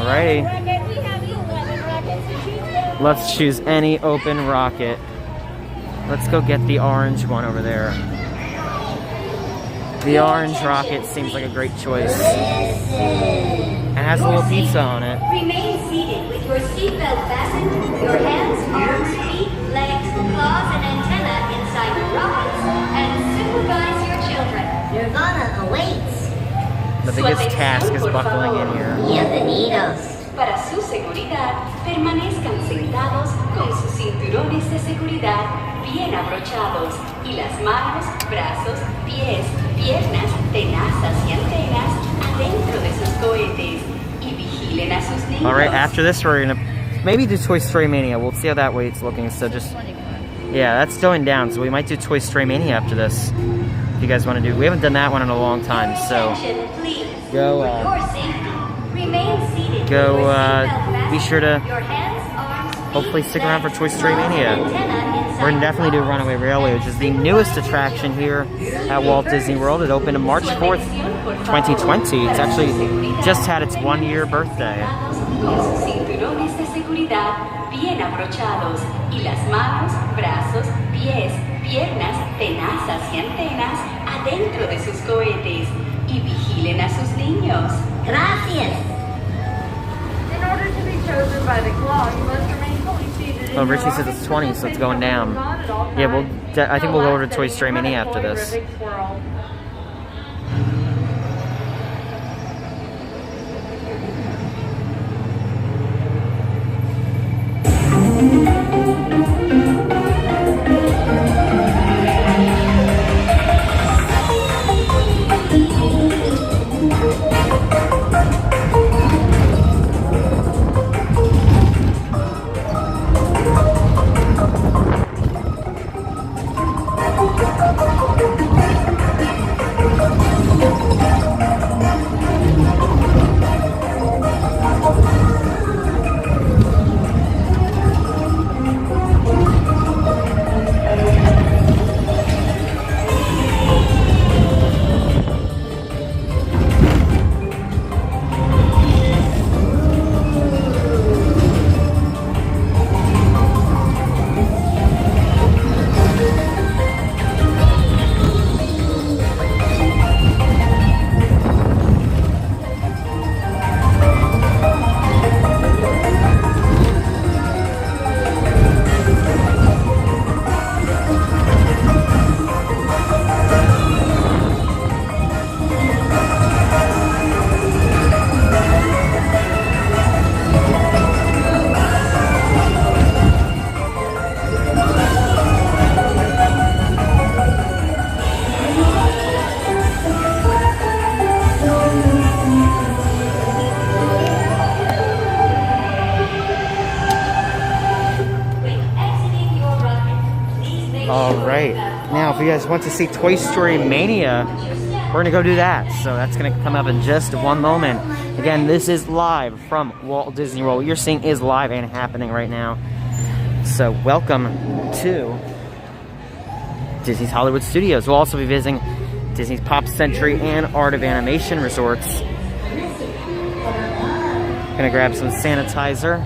Alrighty. Rocket, we have 11 rockets to choose from. Let's choose any open rocket. Let's go get the orange one over there. The orange rocket seems like a great choice. It has a little pizza on it. Remain seated with your seatbelt fastened, your hands, arms, feet, legs, claws, and antenna inside your rockets, and supervise your children. Nirvana awaits. The biggest task is buckling in here. Bienvenidos. Para su seguridad, permanezcan sentados con sus cinturones de seguridad bien abrochados y las manos, brazos, pies, piernas, tenazas y antenas adentro de sus cohetes y vigilen a sus niños. Alright, after this we're gonna maybe do Toy Story Mania. We'll see how that wait's looking, so just... Yeah, that's going down, so we might do Toy Story Mania after this. If you guys want to do... We haven't done that one in a long time, so... Attention, please. Go, For your safety, remain seated. Go, with your seatbelt be fastened, sure to your hands, arms, feet, hopefully stick around for legs, Toy Story claws, Mania. and antenna inside We're gonna definitely do your Runaway Railway, which is the newest attraction here at Walt Disney World. It opened on March 4th, 2020. It's actually just had its 1-year birthday. Con sus cinturones de seguridad bien abrochados y las manos, brazos, pies, piernas, tenazas y antenas adentro de sus cohetes y vigilen a sus niños. Gracias. In order to be chosen by the claw, you must remain fully seated in Oh, your Richie says rocket it's 20, so it's going down. on at all Yeah, times. I think we'll go over to No Toy Story Mania lapsing, after or this. a big swirl. Alright, now if you guys want to see Toy Story Mania, we're gonna go do that. So that's gonna come up in just one moment. Again, this is live from Walt Disney World. What you're seeing is live and happening right now. So welcome to Disney's Hollywood Studios. We'll also be visiting Disney's Pop Century and Art of Animation resorts. Gonna grab some sanitizer.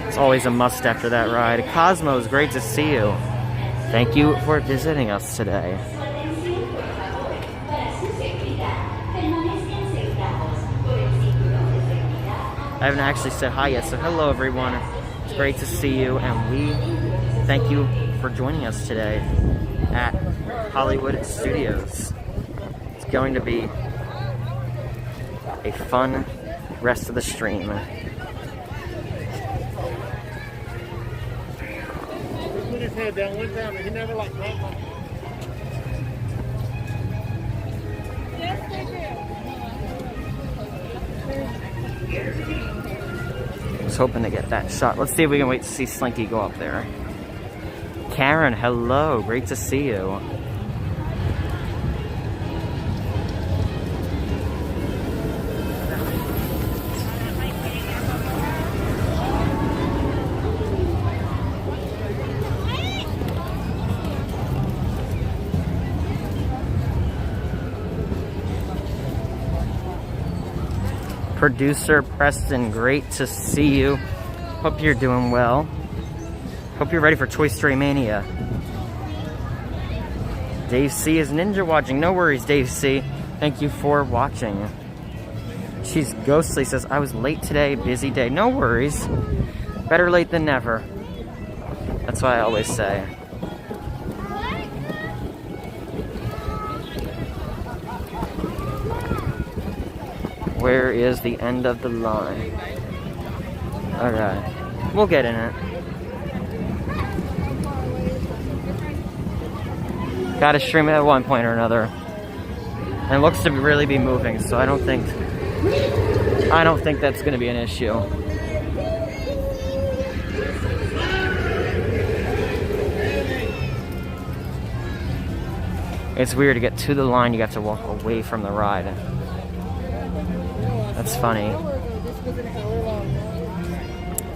It's always a must after that ride. Cosmo, it's great to see you. Thank you for visiting us today. I haven't actually said hi yet, so hello everyone. It's great to see you, and we thank you for joining us today at Hollywood Studios. It's going to be a fun rest of the stream. Put his head down one time and he never liked that. I was hoping to get that shot. Let's see if we can wait to see Slinky go up there. Karen, hello. Great to see you. Producer Preston, great to see you. Hope you're doing well. Hope you're ready for Toy Story Mania. Dave C is ninja watching. No worries, Dave C. Thank you for watching. She's ghostly, says, I was late today, busy day. No worries. Better late than never. That's what I always say. Where is the end of the line? Okay. We'll get in it. Gotta stream it at one point or another. And it looks to really be moving, so I don't think that's gonna be an issue. It's weird to get to the line, you have to walk away from the ride. That's funny.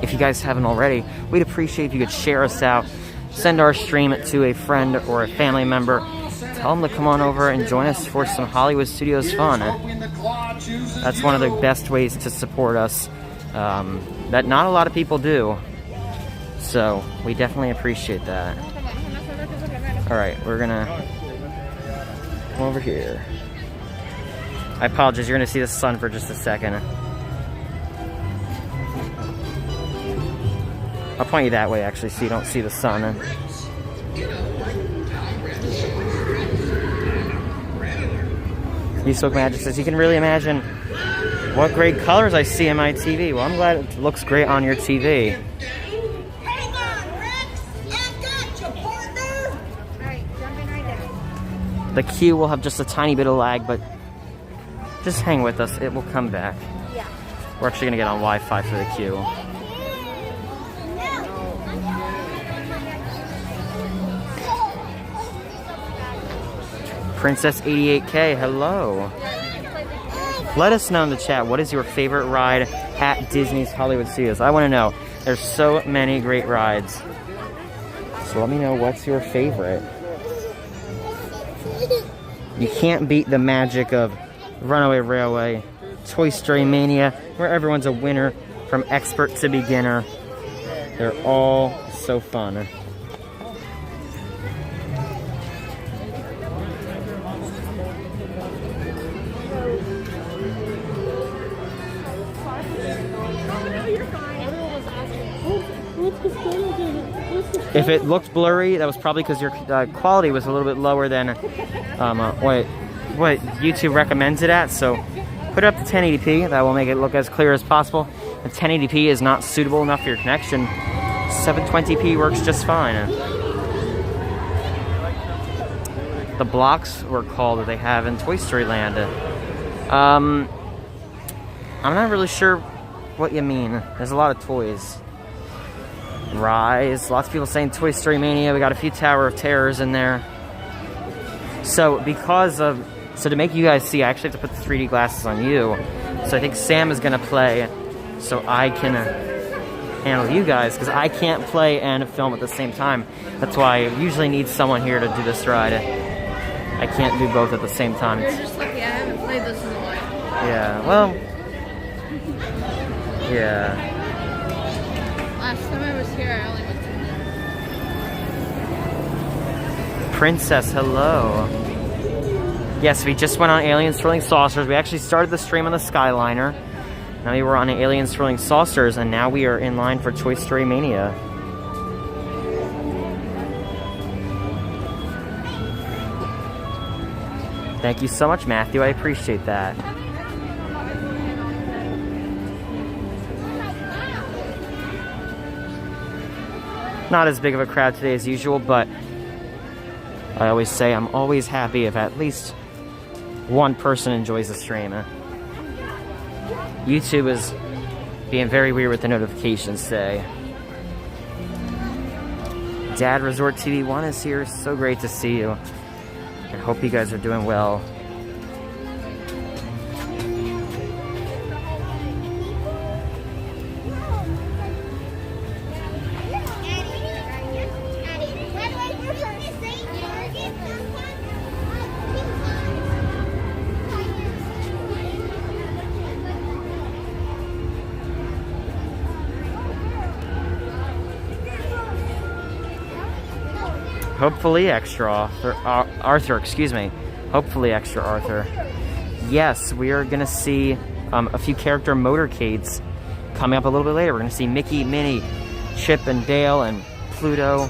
If you guys haven't already, we'd appreciate if you could share us out. Send our stream to a friend or a family member. Tell them to come on over and join us for some Hollywood Studios fun. That's one of the best ways to support us that not a lot of people do. So we definitely appreciate that. Alright, we're gonna come over here. I apologize, you're gonna see the sun for just a second. I'll point you that way actually so you don't see the sun. Spoke Magic says, you can really imagine what great colors I see in my TV. Well, I'm glad it looks great on your TV. Hang on, Rex! I got you, partner! Alright, jumping right there. The queue will have just a tiny bit of lag, but just hang with us. It will come back. Yeah. We're actually going to get on Wi-Fi for the queue. Princess 88K, hello. Let us know in the chat, what is your favorite ride at Disney's Hollywood Studios? I want to know. There's so many great rides. So let me know what's your favorite. You can't beat the magic of Runaway Railway, Toy Story Mania, where everyone's a winner from expert to beginner. They're all so fun. If it looked blurry, that was probably because your quality was a little bit lower than what YouTube recommends it at. So put it up to 1080p. That will make it look as clear as possible. If 1080p is not suitable enough for your connection, 720p works just fine. The blocks were called that they have in Toy Story Land. I'm not really sure what you mean. There's a lot of toys. Rise. Lots of people saying Toy Story Mania. We got a few Tower of Terrors in there. So to make you guys see, I actually have to put the 3D glasses on you. So I think Sam is gonna play, so I can handle you guys, because I can't play and film at the same time. That's why I usually need someone here to do this ride. I can't do both at the same time. You're just lucky I haven't played this in a while. Yeah. Well. Yeah. Last time I was here, I only went to Princess, hello. Yes, we just went on Aliens Swirling Saucers. We actually started the stream on the Skyliner. Now we were on Aliens Swirling Saucers, and now we are in line for Toy Story Mania. Thank you so much, Matthew. I appreciate that. Not as big of a crowd today as usual, but I always say I'm always happy if at least one person enjoys the stream. YouTube is being very weird with the notifications today. Dad Resort TV 1 is here. So great to see you. I hope you guys are doing well. Hopefully extra Arthur, excuse me. Hopefully extra Arthur. Yes, we are going to see a few character motorcades coming up a little bit later. We're going to see Mickey, Minnie, Chip and Dale, and Pluto,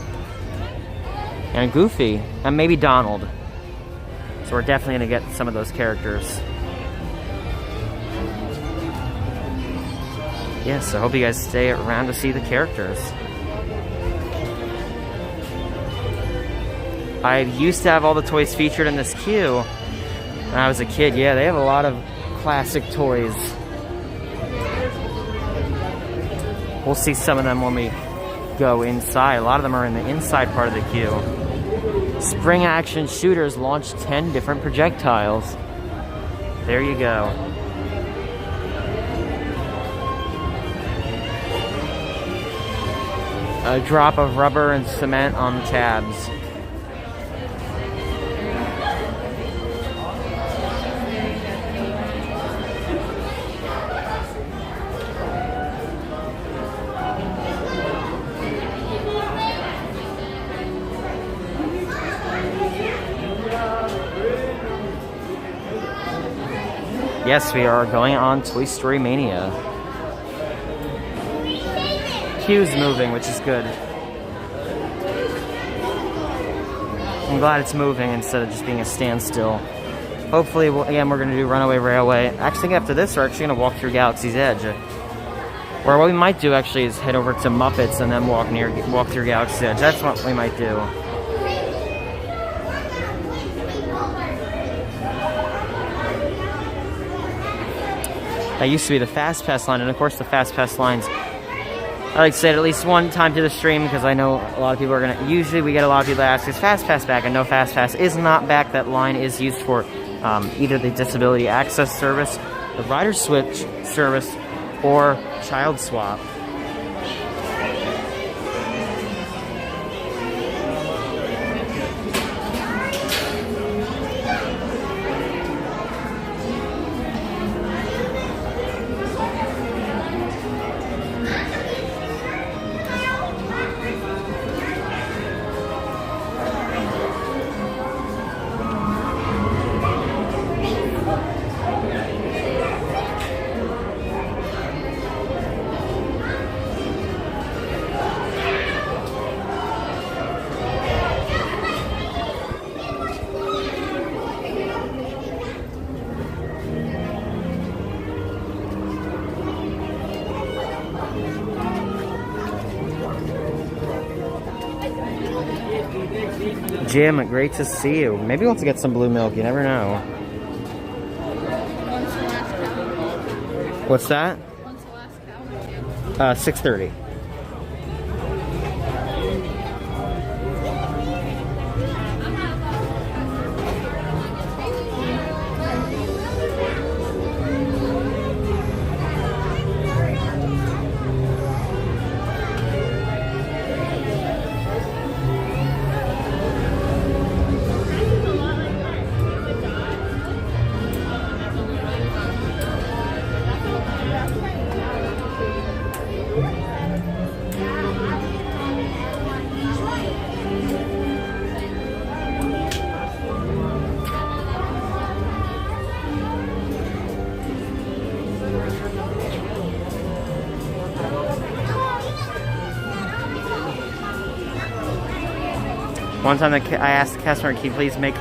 and Goofy, and maybe Donald. So we're definitely going to get some of those characters. Yes, I hope you guys stay around to see the characters. I used to have all the toys featured in this queue when I was a kid. Yeah, they have a lot of classic toys. We'll see some of them when we go inside. A lot of them are in the inside part of the queue. Spring action shooters launch 10 different projectiles. There you go. A drop of rubber and cement on the tabs. Yes, we are going on Toy Story Mania. Queue's moving, which is good. I'm glad it's moving instead of just being a standstill. Hopefully, again, we're going to do Runaway Railway. Actually, after this, we're actually going to walk through Galaxy's Edge. Or what we might do, actually, is head over to Muppets and then walk through Galaxy's Edge. That's what we might do. That used to be the Fast Pass line, and of course the Fast Pass lines, I like to say it at least one time to the stream, because I know a lot of people are going to, usually we get a lot of people that ask, is Fast Pass back? And no, Fast Pass is not back. That line is used for either the Disability Access Service, the Rider Switch Service, or Child Swap. Jim, great to see you. Maybe we'll have to get some blue milk. You never know. What's that? 6:30. One time I asked the cast member, can you please make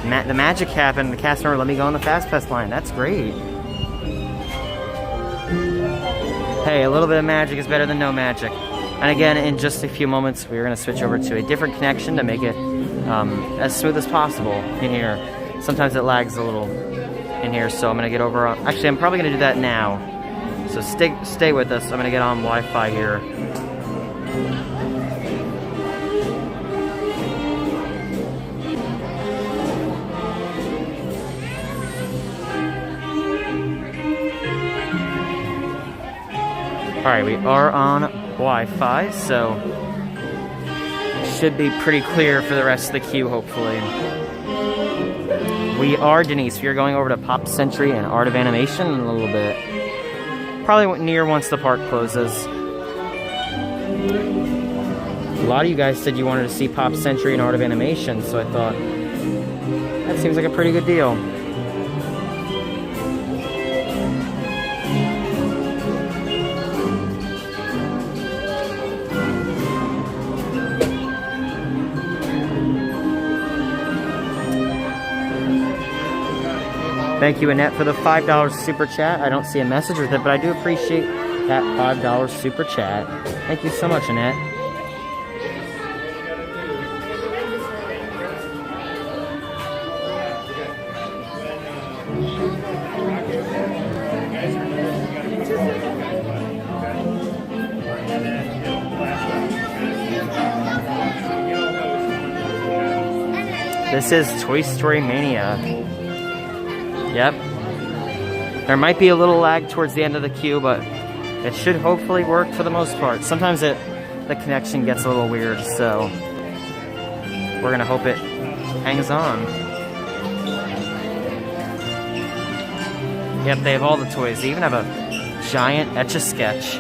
the magic happen? And the cast member let me go on the Fast Pass line. That's great. Hey, a little bit of magic is better than no magic. And again, in just a few moments, we're going to switch over to a different connection to make it as smooth as possible in here. Sometimes it lags a little in here, so I'm going to get over on... Actually, I'm probably going to do that now. So stay with us. I'm going to get on Wi-Fi here. Alright, we are on Wi-Fi, so should be pretty clear for the rest of the queue, hopefully. We are, Denise, we are going over to Pop Century and Art of Animation in a little bit. Probably near once the park closes. lot of you guys said you wanted to see Pop Century and Art of Animation, so I thought that seems like a pretty good deal. Thank you, Annette, for the $5 super chat. I don't see a message with it, but I do appreciate that $5 super chat. Thank you so much, Annette. This is Toy Story Mania. Yep. There might be a little lag towards the end of the queue, but it should hopefully work for the most part. Sometimes the connection gets a little weird, so we're gonna hope it hangs on. Yep, they have all the toys. They even have a giant Etch-a-Sketch.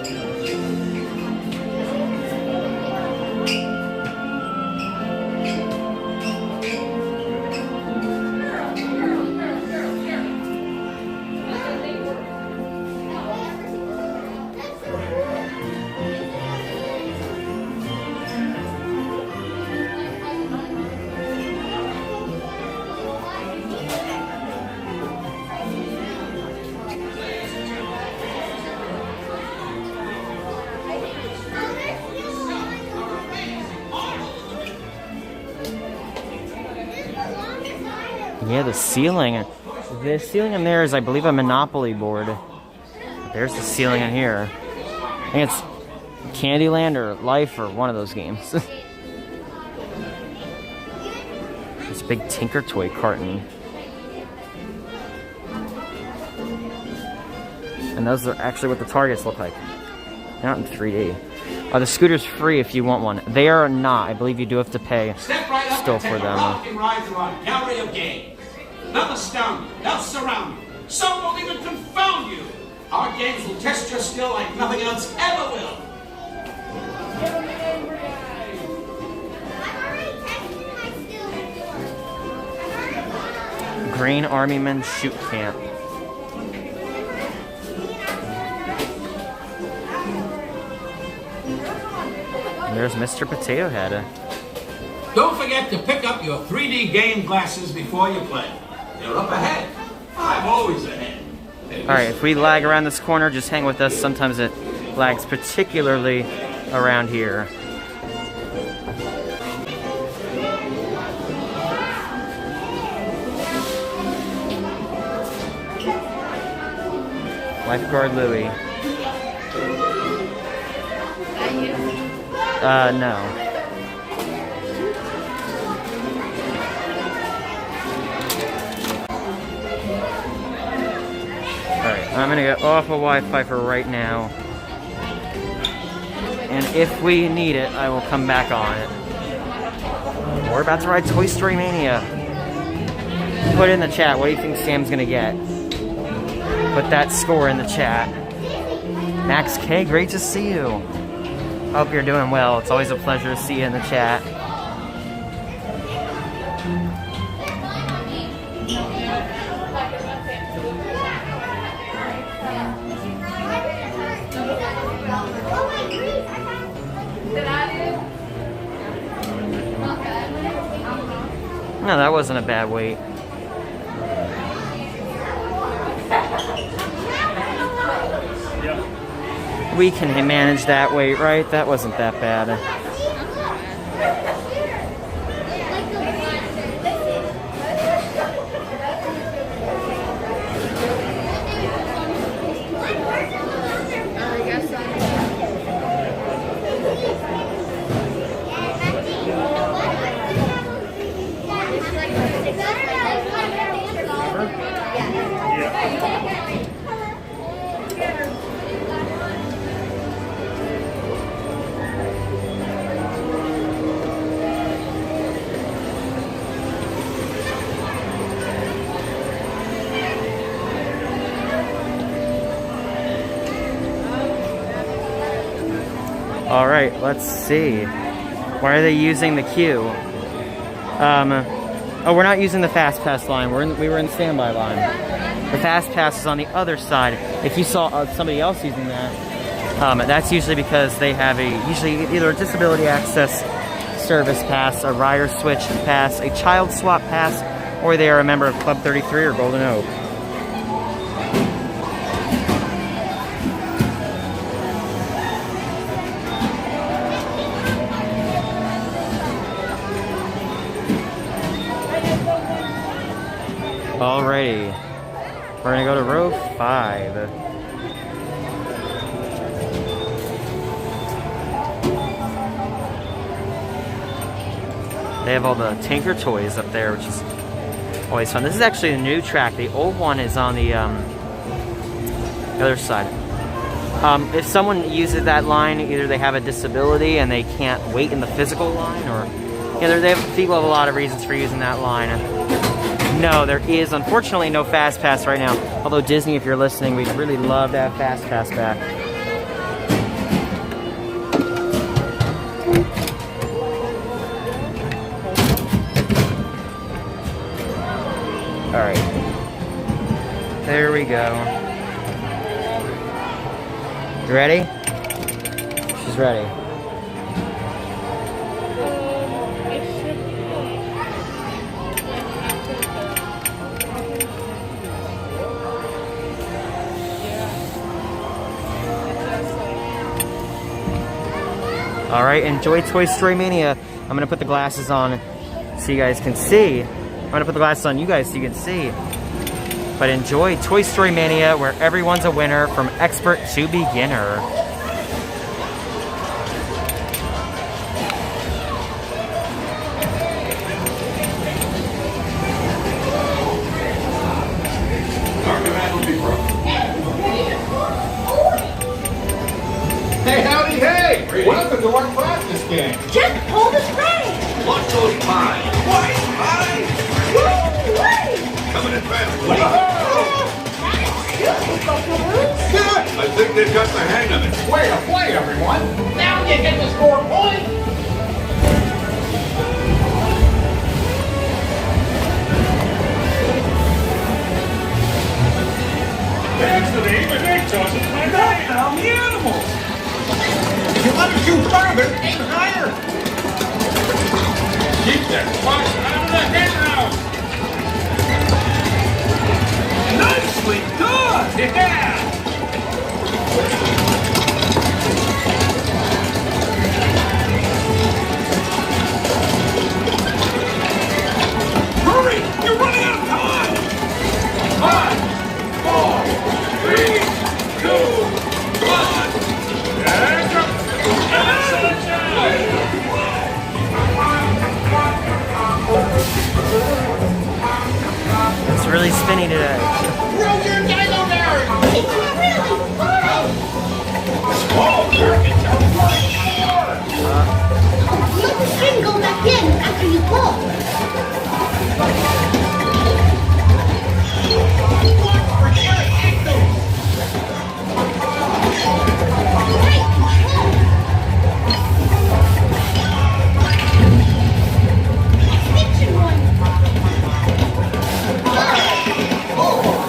Yeah, the ceiling. The ceiling in there is, I believe, a Monopoly board. There's the ceiling in here. I think it's Candyland or Life or one of those games. This big Tinker Toy carton. And those are actually what the targets look like. They're not in 3D. The scooter's free if you want one. They are not. I believe you do have to pay still for them. Gallery of games. They'll astound you. They'll surround you. Some will even confound you. Our games will test your skill like nothing else ever will. Green Armyman Shoot Camp. And there's Mr. Potato Head. Don't forget to pick up your 3D game glasses before you play. You're up ahead. I'm always ahead. Alright, if we lag around this corner, just hang with us. Sometimes it lags, particularly around here. Lifeguard Louie. No. Alright, I'm gonna get off of Wi-Fi for right now. And if we need it, I will come back on it. We're about to ride Toy Story Mania. Put in the chat, what do you think Sam's gonna get? Put that score in the chat. Max K, great to see you. Hope you're doing well. It's always a pleasure to see you in the chat. No, that wasn't a bad wait. We can manage that wait, right? That wasn't that bad. All right, let's see. Why are they using the queue? Oh, we're not using the Fast Pass line. We were in standby line. The Fast Pass is on the other side. If you saw somebody else using that, that's usually because they have usually either a disability access service pass, a rider switch pass, a child swap pass, or they are a member of Club 33 or Golden Oak. Alrighty, we're gonna go to row 5. They have all the Tinker toys up there, which is always fun. This is actually a new track. The old one is on the other side. If someone uses that line, either they have a disability and they can't wait in the physical line, or people have a lot of reasons for using that line. No, there is unfortunately no Fast Pass right now. Although Disney, if you're listening, we'd really love to have Fast Pass back. All right, there we go. You ready? She's ready. All right, enjoy Toy Story Mania. I'm gonna put the glasses on so you guys can see. I'm gonna put the glasses on you guys so you can see. But enjoy Toy Story Mania, where everyone's a winner from expert to beginner. Hey, howdy, hey! Welcome to our practice game. Just pull the string. What goes by? What? Hi! Coming in fast, Woody. I think they've got the hang of it. Way to play, everyone. Now you get to score a point. Actually, even they chose it by night on the animals. If you want to shoot farther, aim higher. Keep that squash out of the head now. Nicely done! Yeah! Hurry! You're running out of time! 5, 4, 3, 2, 1. And go! It's really spinny today. Roll your dino there. It's really fun. Oh, it's a Let the string go back in after you pull. Extension one. 5, 4,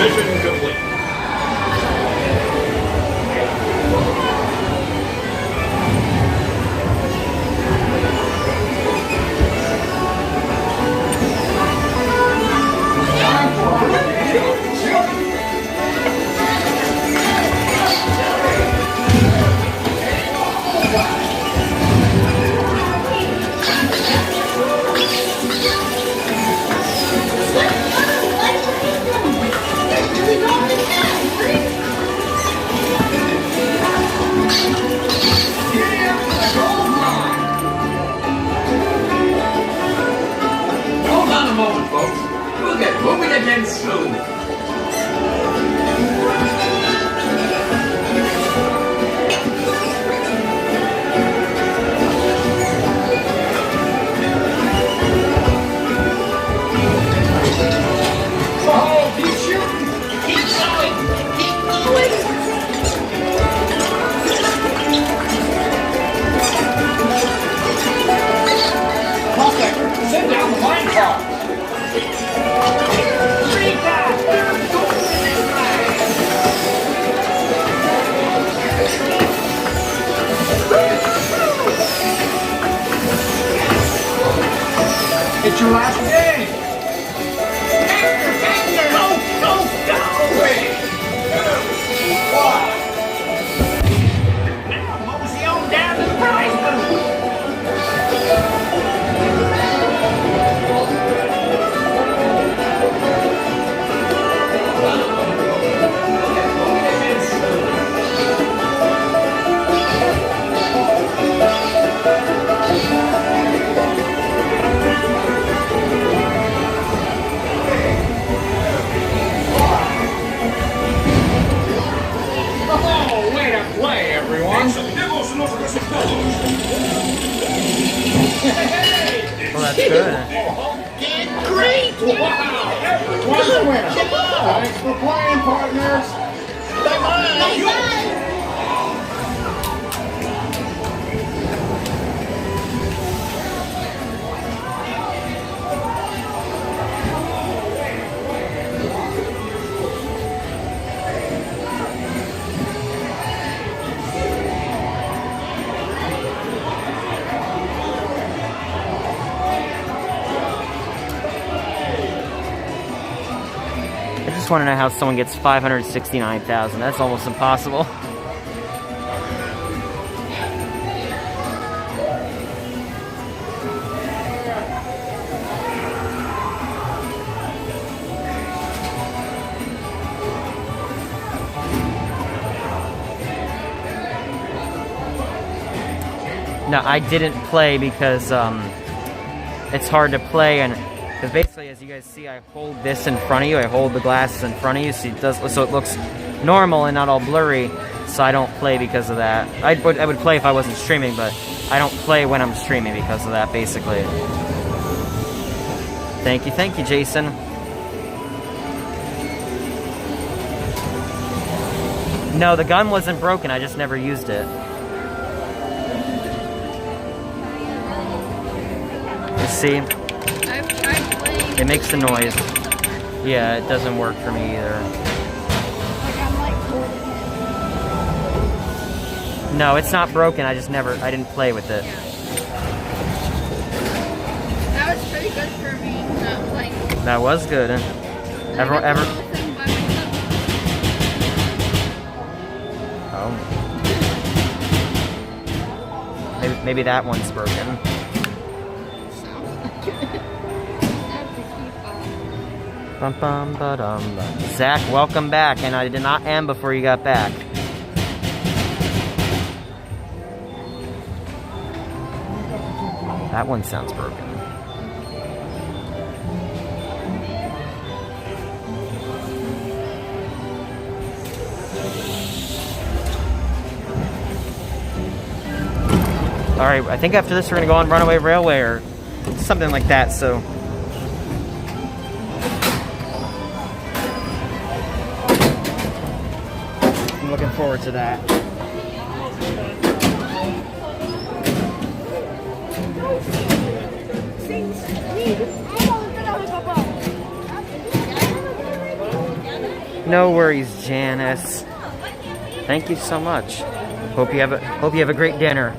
Mission complete. Hold on a moment, folks. We'll get moving again soon. Oh, keep shooting. Keep going. Keep going. Prospector, send down the mine car. It's your last game. Go, go, go! 3, 2, 1. Now mosey on down to the prize booth. Oh, way to play, everyone. Well, that's good. Did great! Wow! Everyone's a winner. Thanks for playing, partners. Bye-bye. I just want to know how someone gets 569,000. That's almost impossible. No, I didn't play because it's hard to play, and because basically, as you guys see, I hold this in front of you. I hold the glasses in front of you, so it looks normal and not all blurry. So I don't play because of that. I would play if I wasn't streaming, but I don't play when I'm streaming because of that, basically. Thank you, Jason. No, the gun wasn't broken. I just never used it. You see? It makes the noise. Yeah, it doesn't work for me either. No, it's not broken. I didn't play with it. That was pretty good for me. That was good. Oh. Maybe that one's broken. Bum, bum, ba-dum, bum. Zach, welcome back, and I did not end before you got back. That one sounds broken. Alright, I think after this we're gonna go on Runaway Railway or something like that, so. I'm looking forward to that. No worries, Janice. Thank you so much. Hope you have a great dinner.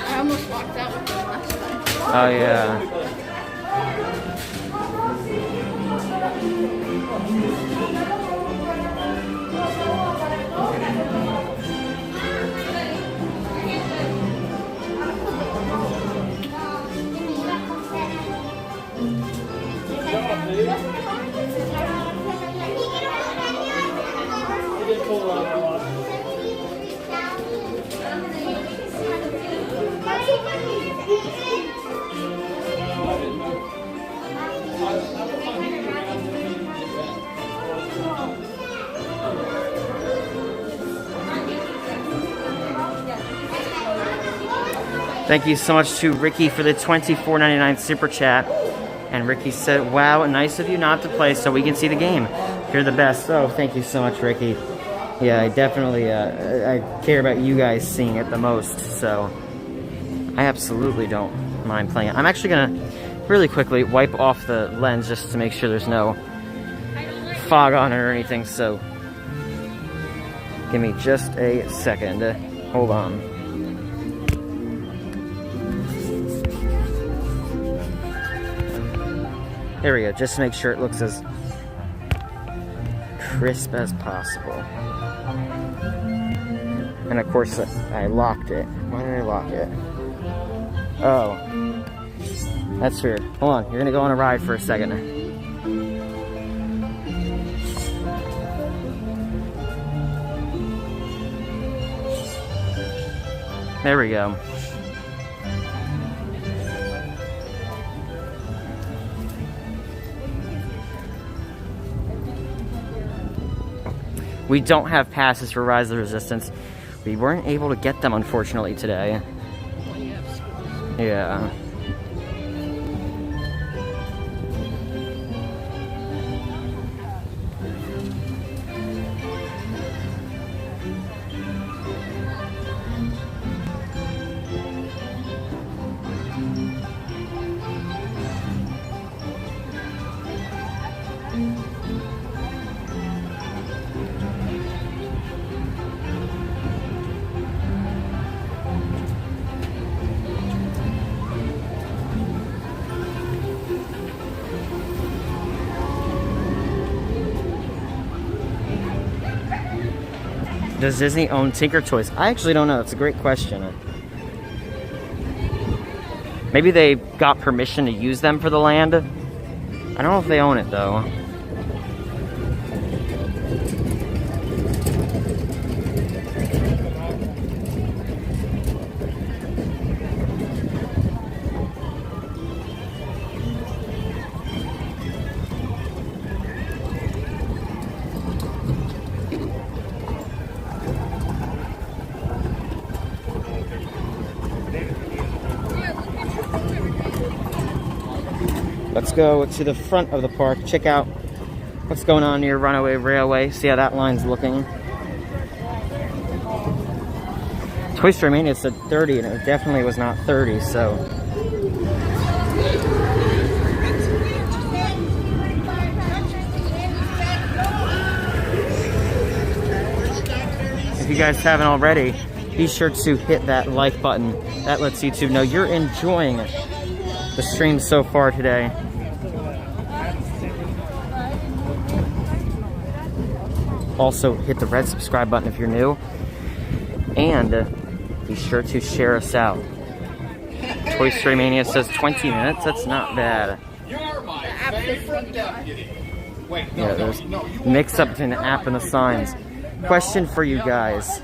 I almost walked out with them last time. Oh yeah. Thank you so much to Ricky for the $24.99 super chat. And Ricky said, wow, nice of you not to play so we can see the game. You're the best. Oh, thank you so much, Ricky. Yeah, I definitely I care about you guys seeing it the most, so I absolutely don't mind playing it. I'm actually going to really quickly wipe off the lens just to make sure there's no fog on it or anything, so give me just a second. Hold on. There we go, just to make sure it looks as crisp as possible. And of course, I locked it. Why did I lock it? Oh. That's weird. Hold on, you're gonna go on a ride for a second. There we go. We don't have passes for Rise of the Resistance. We weren't able to get them, unfortunately, today. Yeah. Does Disney own Tinker Toys? I actually don't know. It's a great question. Maybe they got permission to use them for the land. I don't know if they own it, though. Let's go to the front of the park, check out what's going on near Runaway Railway, see how that line's looking. Toy Story Mania said 30, and it definitely was not 30, so. If you guys haven't already, be sure to hit that like button. That lets YouTube know you're enjoying the stream so far today. Also, hit the red subscribe button if you're new. And be sure to share us out. Toy Story Mania says 20 minutes. That's not bad. You're my favorite deputy. Wait, Yeah, there's mix up between the app and the signs. Question for you guys.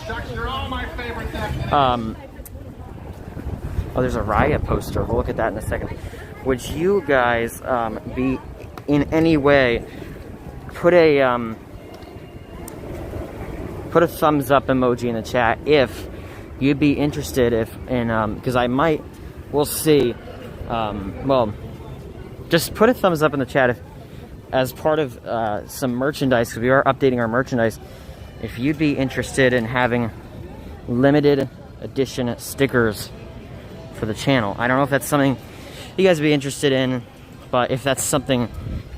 Shucks, you're all my favorite deputy. Oh, there's a Riot poster. We'll look at that in a second. Would you guys be in any way put a thumbs up emoji in the chat if you'd be interested in because I might, we'll see. Well, just put a thumbs up in the chat if, as part of some merchandise, because we are updating our merchandise. If you'd be interested in having limited edition stickers for the channel. I don't know if that's something you guys would be interested in, but if that's something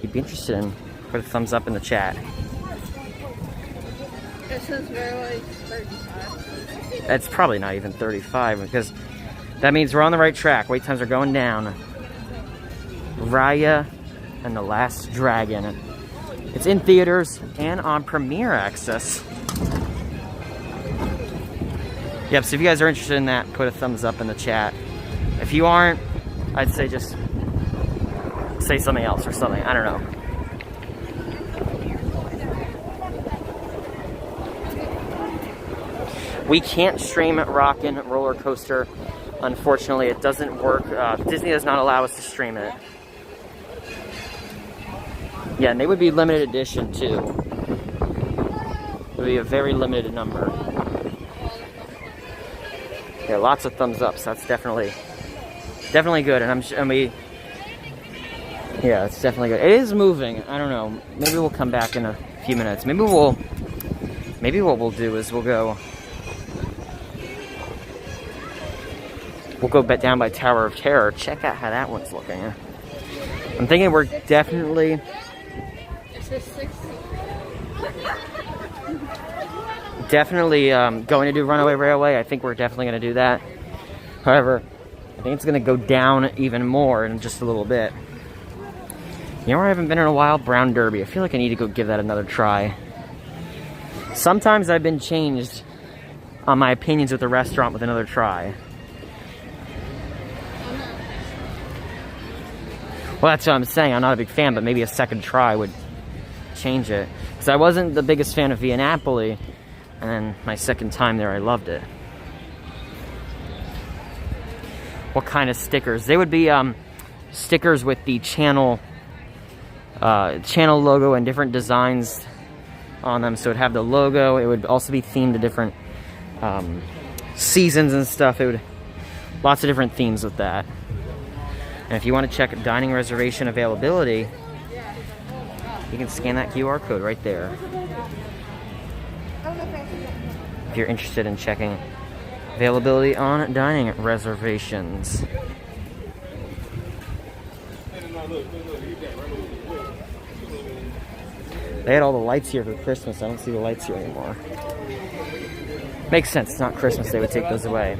you'd be interested in, put a thumbs up in the chat. It says Railway 35. It's probably not even 35, because that means we're on the right track. Wait times are going down. Raya and the Last Dragon. It's in theaters and on Premiere Access. Yep, so if you guys are interested in that, put a thumbs up in the chat. If you aren't, I'd say just say something else or something. I don't know. We can't stream Rockin' Roller Coaster. Unfortunately, it doesn't work. Disney does not allow us to stream it. Yeah, and they would be limited edition too. It would be a very limited number. Yeah, lots of thumbs up. So that's definitely good. And yeah, it's definitely good. It is moving. I don't know. Maybe we'll come back in a few minutes. Maybe what we'll do is we'll go down by Tower of Terror. Check out how that one's looking. I'm thinking we're definitely. Definitely going to do Runaway Railway. I think we're definitely going to do that. However, I think it's going to go down even more in just a little bit. You know where I haven't been in a while? Brown Derby. I feel like I need to go give that another try. Sometimes I've been changed on my opinions with the restaurant with another try. Well, that's what I'm saying. I'm not a big fan, but maybe a second try would change it. Because I wasn't the biggest fan of Via Napoli, and then my second time there, I loved it. What kind of stickers? They would be stickers with the channel logo and different designs on them. So it'd have the logo. It would also be themed to different seasons and stuff. It would lots of different themes with that. And if you want to check dining reservation availability, you can scan that QR code right there. If you're interested in checking availability on dining reservations. They had all the lights here for Christmas. I don't see the lights here anymore. Makes sense. It's not Christmas. They would take those away.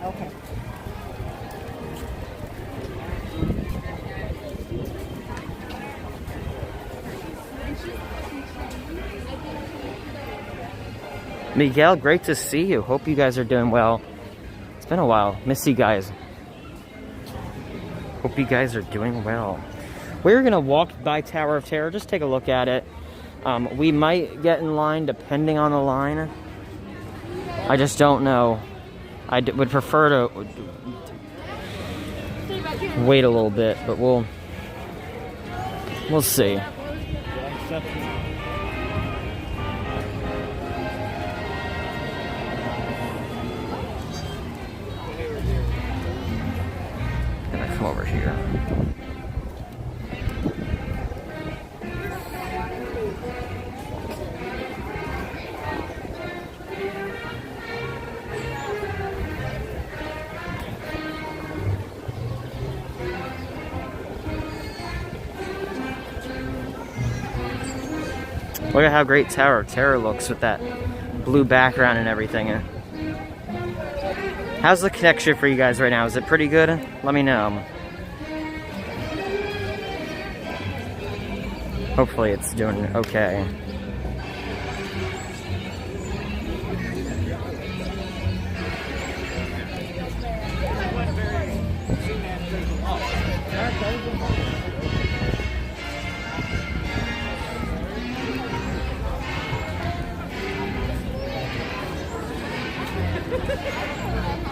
Okay. Miguel, great to see you. Hope you guys are doing well. It's been a while. Miss you guys. Hope you guys are doing well. We're going to walk by Tower of Terror. Just take a look at it. We might get in line depending on the line. I just don't know. I would prefer to wait a little bit, but we'll see. Come over here. Look at how great Tower of Terror looks with that blue background and everything. How's the connection for you guys right now? Is it pretty good? Let me know. Hopefully it's doing okay.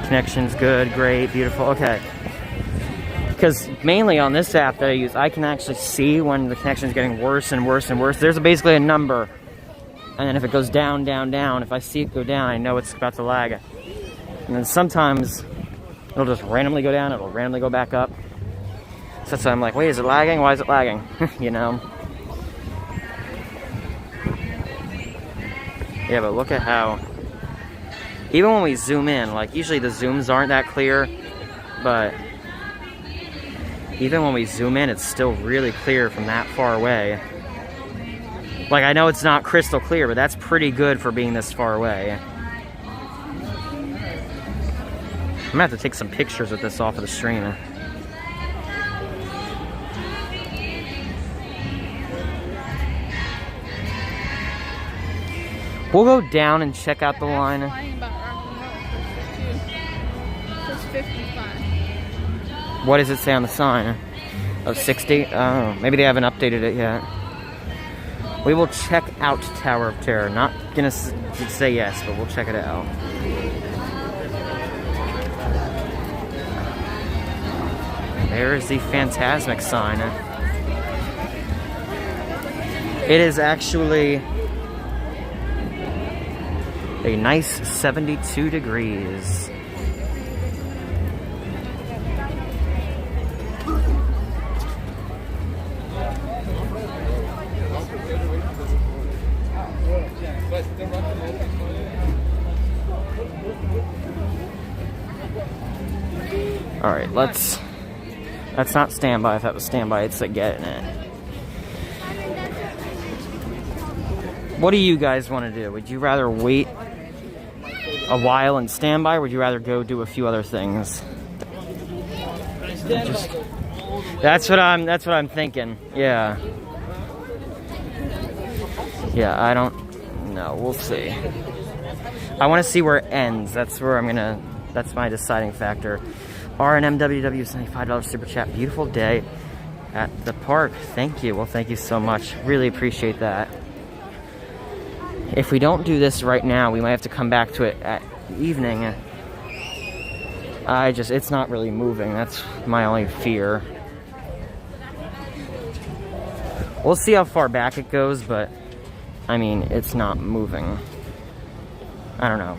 Connection's good, great, beautiful. Okay. Because mainly on this app that I use, I can actually see when the connection's getting worse and worse and worse. There's basically a number. And then if it goes down, down, down, if I see it go down, I know it's about to lag. And then sometimes it'll just randomly go down, it'll randomly go back up. So that's why I'm like, wait, is it lagging? Why is it lagging? You know? Yeah, but look at how, even when we zoom in, like usually the zooms aren't that clear, but even when we zoom in, it's still really clear from that far away. Like, I know it's not crystal clear, but that's pretty good for being this far away. I'm gonna have to take some pictures with this off of the stream. We'll go down and check out the line. What does it say on the sign? Oh, 60? Oh, maybe they haven't updated it yet. We will check out Tower of Terror. Not gonna say yes, but we'll check it out. There is the Phantasmic sign. It is actually a nice 72 degrees. All right, that's not standby. If that was standby, it's like getting it. What do you guys want to do? Would you rather wait a while and standby, or would you rather go do a few other things? That's what I'm thinking. Yeah. Yeah, I don't know. We'll see. I want to see where it ends. That's my deciding factor. RNMWW $75 super chat. Beautiful day at the park. Thank you. Well, thank you so much. Really appreciate that. If we don't do this right now, we might have to come back to it at evening. It's not really moving. That's my only fear. We'll see how far back it goes, but I mean, it's not moving. I don't know.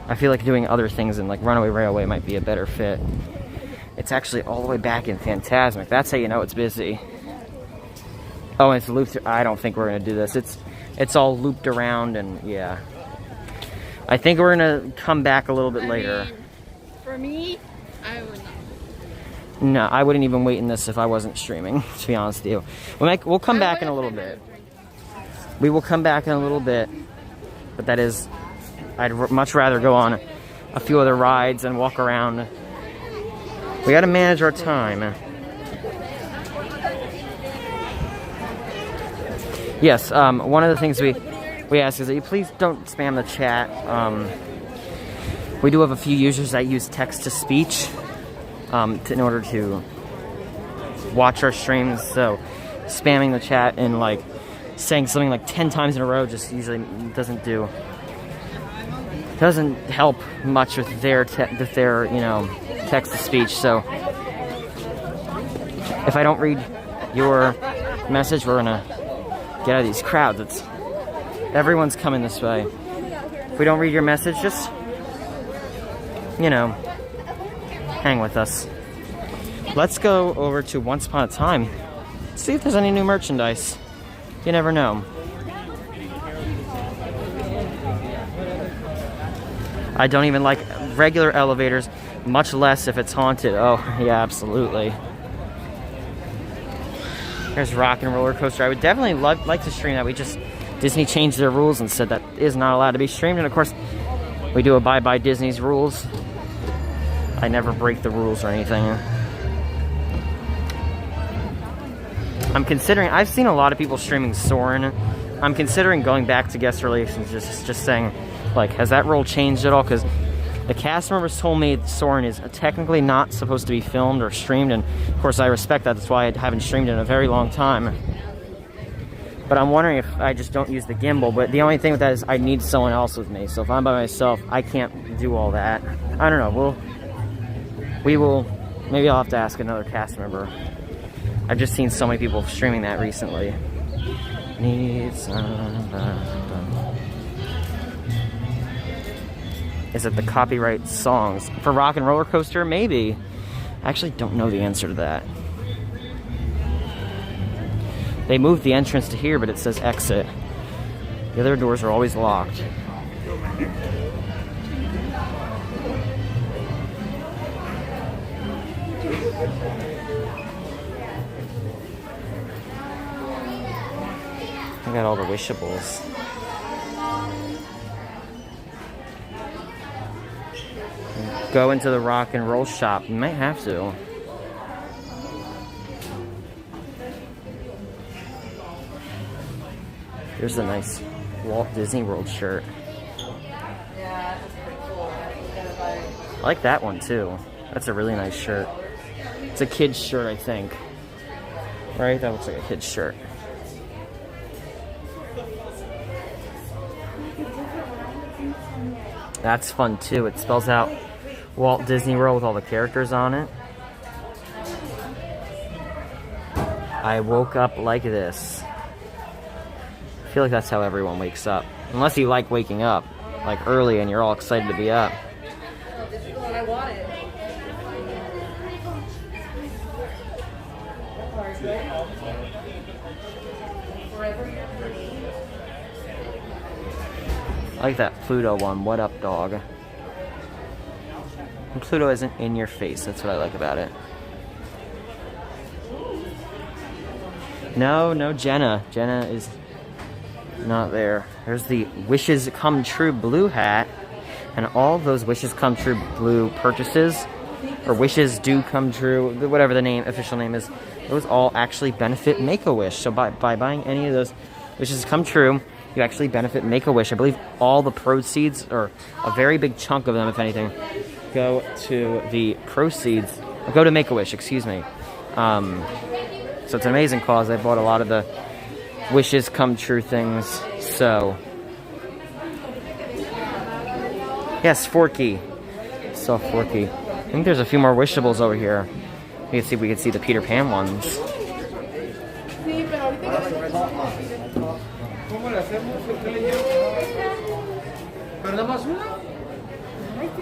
I feel like doing other things in like Runaway Railway might be a better fit. It's actually all the way back in Phantasmic. That's how you know it's busy. Oh, and it's looped. I don't think we're gonna do this. It's all looped around, and yeah. I think we're gonna come back a little bit later. For me, I would not. No, I wouldn't even wait in this if I wasn't streaming, to be honest with you. We'll come back in a little bit. We will come back in a little bit, but that is, I'd much rather go on a few other rides and walk around. We gotta manage our time. Yes, one of the things we ask is that you please don't spam the chat. We do have a few users that use text-to-speech in order to watch our streams, so spamming the chat and like saying something like 10 times in a row just usually doesn't help much with their text-to-speech. So if I don't read your message, we're gonna get out of these crowds. Everyone's coming this way. If we don't read your message, just hang with us. Let's go over to Once Upon a Time. See if there's any new merchandise. You never know. I don't even like regular elevators, much less if it's haunted. Oh, yeah, absolutely. There's Rock and Roller Coaster. I would definitely like to stream that. Disney changed their rules and said that is not allowed to be streamed. And of course, we do abide by Disney's rules. I never break the rules or anything. I've seen a lot of people streaming Soarin'. I'm considering going back to guest relations, just saying, like, has that rule changed at all? Because the cast members told me Soarin' is technically not supposed to be filmed or streamed, and of course I respect that. That's why I haven't streamed in a very long time. But I'm wondering if I just don't use the gimbal. But the only thing with that is I need someone else with me. So if I'm by myself, I can't do all that. I don't know. Maybe I'll have to ask another cast member. I've just seen so many people streaming that recently. Is it the copyright songs? For Rock and Roller Coaster? Maybe. I actually don't know the answer to that. They moved the entrance to here, but it says exit. The other doors are always locked. I got all the wishables. Go into the rock and roll shop. You might have to. Here's a nice Walt Disney World shirt. Yeah, that's pretty cool. I like that one too. That's a really nice shirt. It's a kid's shirt, I think. Right? That looks like a kid's shirt. That's fun too. It spells out Walt Disney World with all the characters on it. I woke up like this. I feel like that's how everyone wakes up. Unless you like waking up, like early and you're all excited to be up. This is the one I wanted. I like that Pluto one. What up, dog? And Pluto isn't in your face. That's what I like about it. No, Jenna. Jenna is not there. There's the Wishes Come True blue hat. And all those Wishes Come True blue purchases, or Wishes Do Come True, whatever the official name is, those all actually benefit Make-A-Wish. So by buying any of those Wishes Come True, you actually benefit Make-A-Wish. I believe all the proceeds, or a very big chunk of them, if anything, go to the proceeds, go to Make-A-Wish, excuse me. So it's an amazing cause. I bought a lot of the Wishes Come True things. So, yes, Forky. Saw Forky. I think there's a few more wishables over here. We can see if we can see the Peter Pan ones.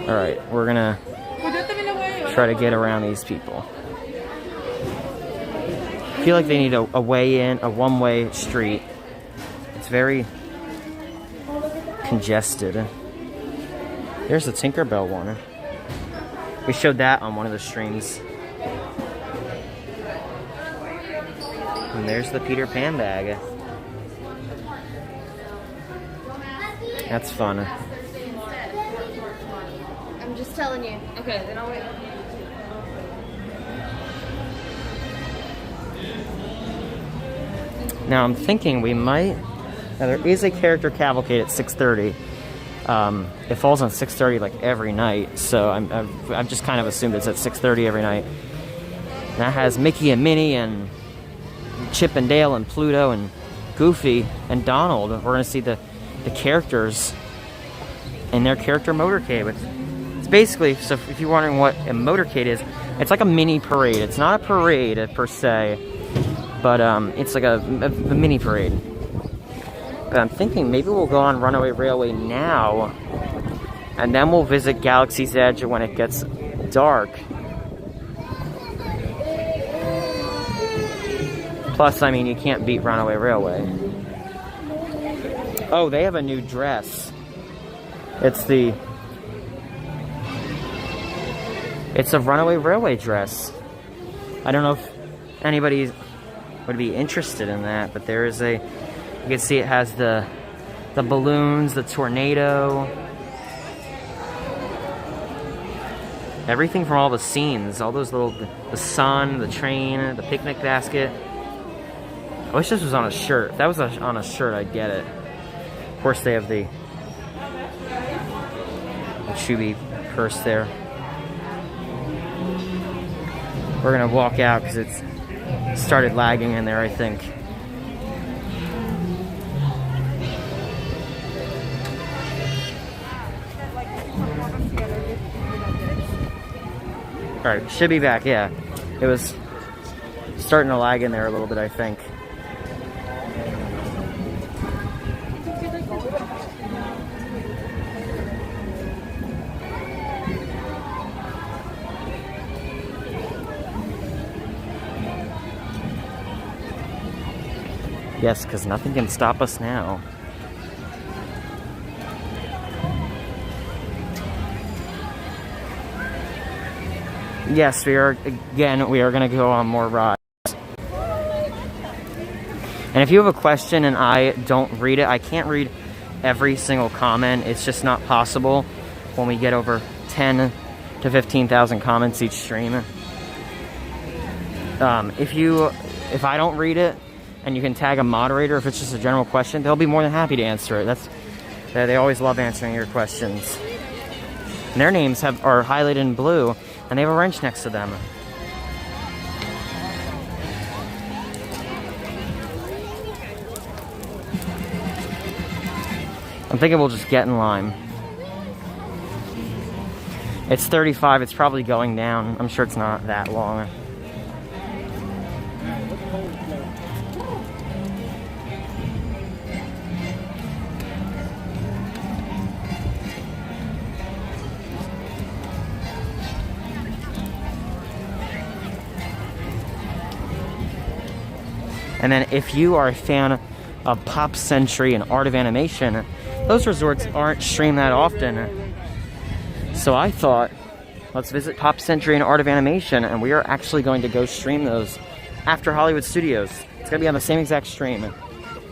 Alright, we're gonna try to get around these people. I feel like they need a way in, a one-way street. It's very congested. There's the Tinkerbell one. We showed that on one of the streams. And there's the Peter Pan bag. That's fun. I'm just telling you. Okay, then I'll wait. Now I'm thinking we might. Now there is a character cavalcade at 6:30. It falls on 6:30 like every night, so I've just kind of assumed it's at 6:30 every night. And that has Mickey and Minnie and Chip and Dale and Pluto and Goofy and Donald. We're gonna see the characters in their character motorcade. It's basically, so if you're wondering what a motorcade is, it's like a mini parade. It's not a parade per se, but it's like a mini parade. But I'm thinking maybe we'll go on Runaway Railway now, and then we'll visit Galaxy's Edge when it gets dark. Plus, I mean, you can't beat Runaway Railway. Oh, they have a new dress. It's a Runaway Railway dress. I don't know if anybody would be interested in that, but there is a, you can see it has the balloons, the tornado, everything from all the scenes, all those little, the sun, the train, the picnic basket. I wish this was on a shirt. If that was on a shirt, I'd get it. Of course, they have the Chewy purse there. We're gonna walk out because it's started lagging in there, I think. Alright, should be back, yeah. It was starting to lag in there a little bit, I think. Yes, because nothing can stop us now. Yes, we are going to go on more rides. And if you have a question and I don't read it, I can't read every single comment. It's just not possible when we get over 10 to 15,000 comments each stream. If I don't read it and you can tag a moderator if it's just a general question, they'll be more than happy to answer it. They always love answering your questions. And their names are highlighted in blue, and they have a wrench next to them. I'm thinking we'll just get in line. It's 35, it's probably going down. I'm sure it's not that long. And then if you are a fan of Pop Century and Art of Animation, those resorts aren't streamed that often. So I thought, let's visit Pop Century and Art of Animation, and we are actually going to go stream those after Hollywood Studios. It's going to be on the same exact stream.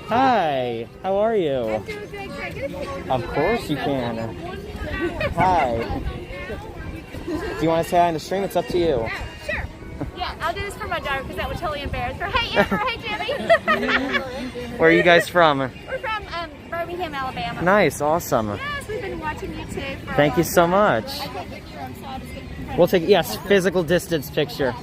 Hi, how are you? Of course you can. Hi. Do you want to say hi on the stream? It's up to you. Sure. Yeah, I'll do this for my daughter because that would totally embarrass her. Hey, Amber. Hey, Jimmy. Where are you guys from? We're from Birmingham, Alabama. Nice, awesome. Yes, we've been watching you too. Thank you so much. I take a picture on so I'll just get We'll take, yes, physical distance picture.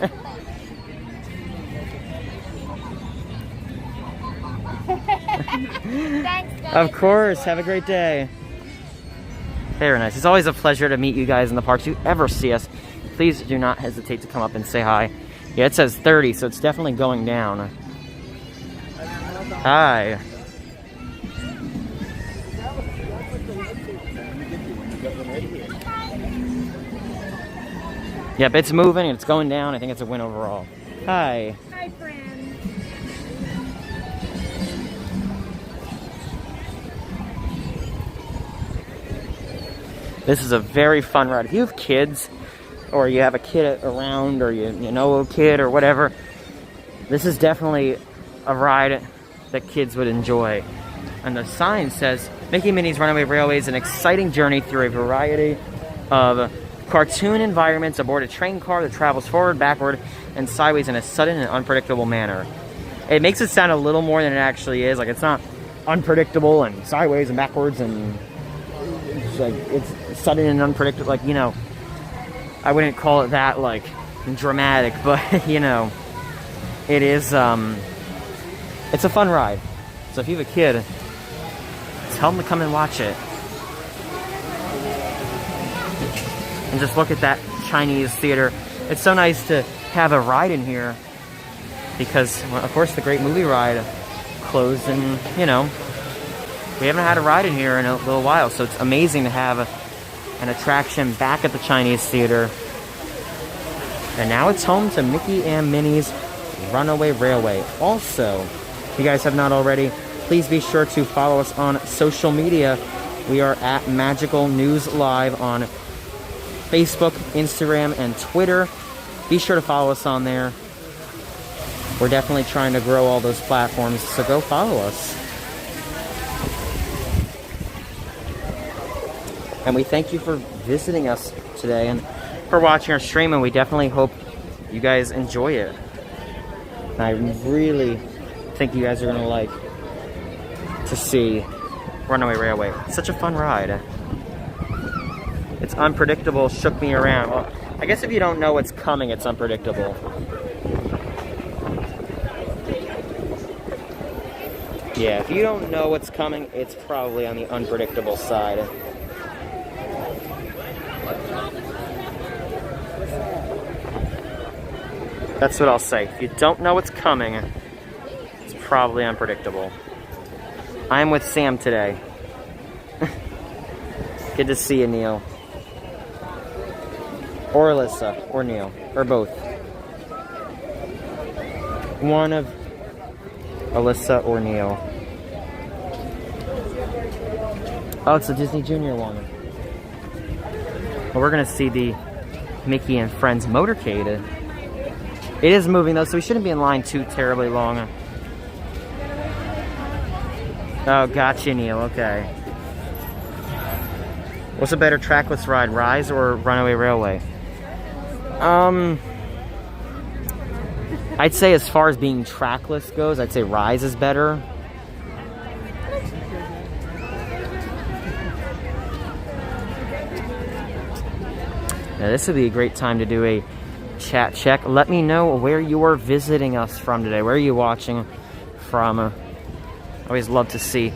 Thanks, guys. Of course, have a great day. Very nice. It's always a pleasure to meet you guys in the parks. If you ever see us, please do not hesitate to come up and say hi. Yeah, it says 30, so it's definitely going down. Hi. Yep, it's moving, it's going down. I think it's a win overall. Hi. Hi, friend. This is a very fun ride. If you have kids, or you have a kid around, or you know a kid or whatever, this is definitely a ride that kids would enjoy. And the sign says, Mickey Minnie's Runaway Railway is an exciting journey through a variety of cartoon environments aboard a train car that travels forward, backward, and sideways in a sudden and unpredictable manner. It makes it sound a little more than it actually is. Like, it's not unpredictable and sideways and backwards and it's sudden and unpredictable. Like, you know, I wouldn't call it that, like, dramatic, but, you know, it is, it's a fun ride. So if you have a kid, tell them to come and watch it. And just look at that Chinese theater. It's so nice to have a ride in here because, well, of course, the Great Movie Ride closed and, you know, we haven't had a ride in here in a little while, so it's amazing to have an attraction back at the Chinese theater. And now it's home to Mickey and Minnie's Runaway Railway. Also, if you guys have not already, please be sure to follow us on social media. We are at Magical News Live on Facebook, Instagram, and Twitter. Be sure to follow us on there. We're definitely trying to grow all those platforms, so go follow us. And we thank you for visiting us today and for watching our stream, and we definitely hope you guys enjoy it. And I really think you guys are going to like to see Runaway Railway. It's such a fun ride. It's unpredictable, shook me around. Well, I guess if you don't know what's coming, it's unpredictable. Yeah, if you don't know what's coming, it's probably on the unpredictable side. That's what I'll say. If you don't know what's coming, it's probably unpredictable. I'm with Sam today. Good to see you, Neil. Or Alyssa, or Neil, or both. One of Alyssa or Neil. Oh, it's the Disney Junior one. Well, we're gonna see the Mickey and Friends motorcade. It is moving though, so we shouldn't be in line too terribly long. Oh, gotcha, Neil. Okay. What's a better trackless ride, Rise or Runaway Railway? I'd say as far as being trackless goes, I'd say Rise is better. Now this would be a great time to do a chat check. Let me know where you are visiting us from today. Where are you watching from? I always love to see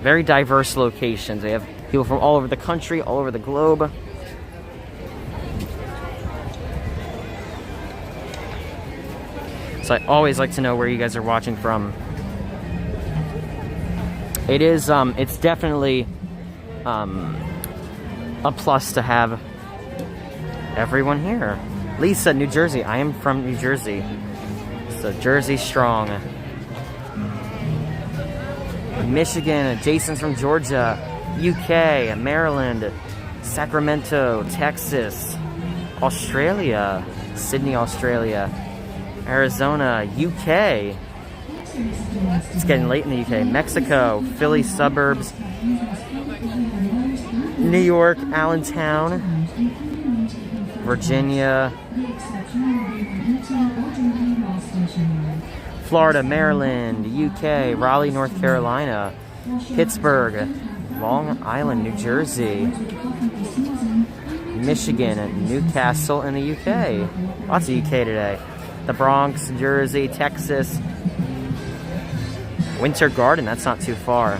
very diverse locations. We have people from all over the country, all over the globe. So I always like to know where you guys are watching from. It is, it's definitely a plus to have everyone here. Lisa, New Jersey. I am from New Jersey. So Jersey strong. Michigan. Jason's from Georgia. UK. Maryland. Sacramento. Texas. Australia. Sydney, Australia. Arizona. UK. It's getting late in the UK. Mexico. Philly suburbs. New York. Allentown. Virginia. Florida, Maryland, UK, Raleigh, North Carolina, Pittsburgh, Long Island, New Jersey, Michigan, Newcastle in the UK. Lots of UK today. The Bronx, Jersey, Texas, Winter Garden, that's not too far.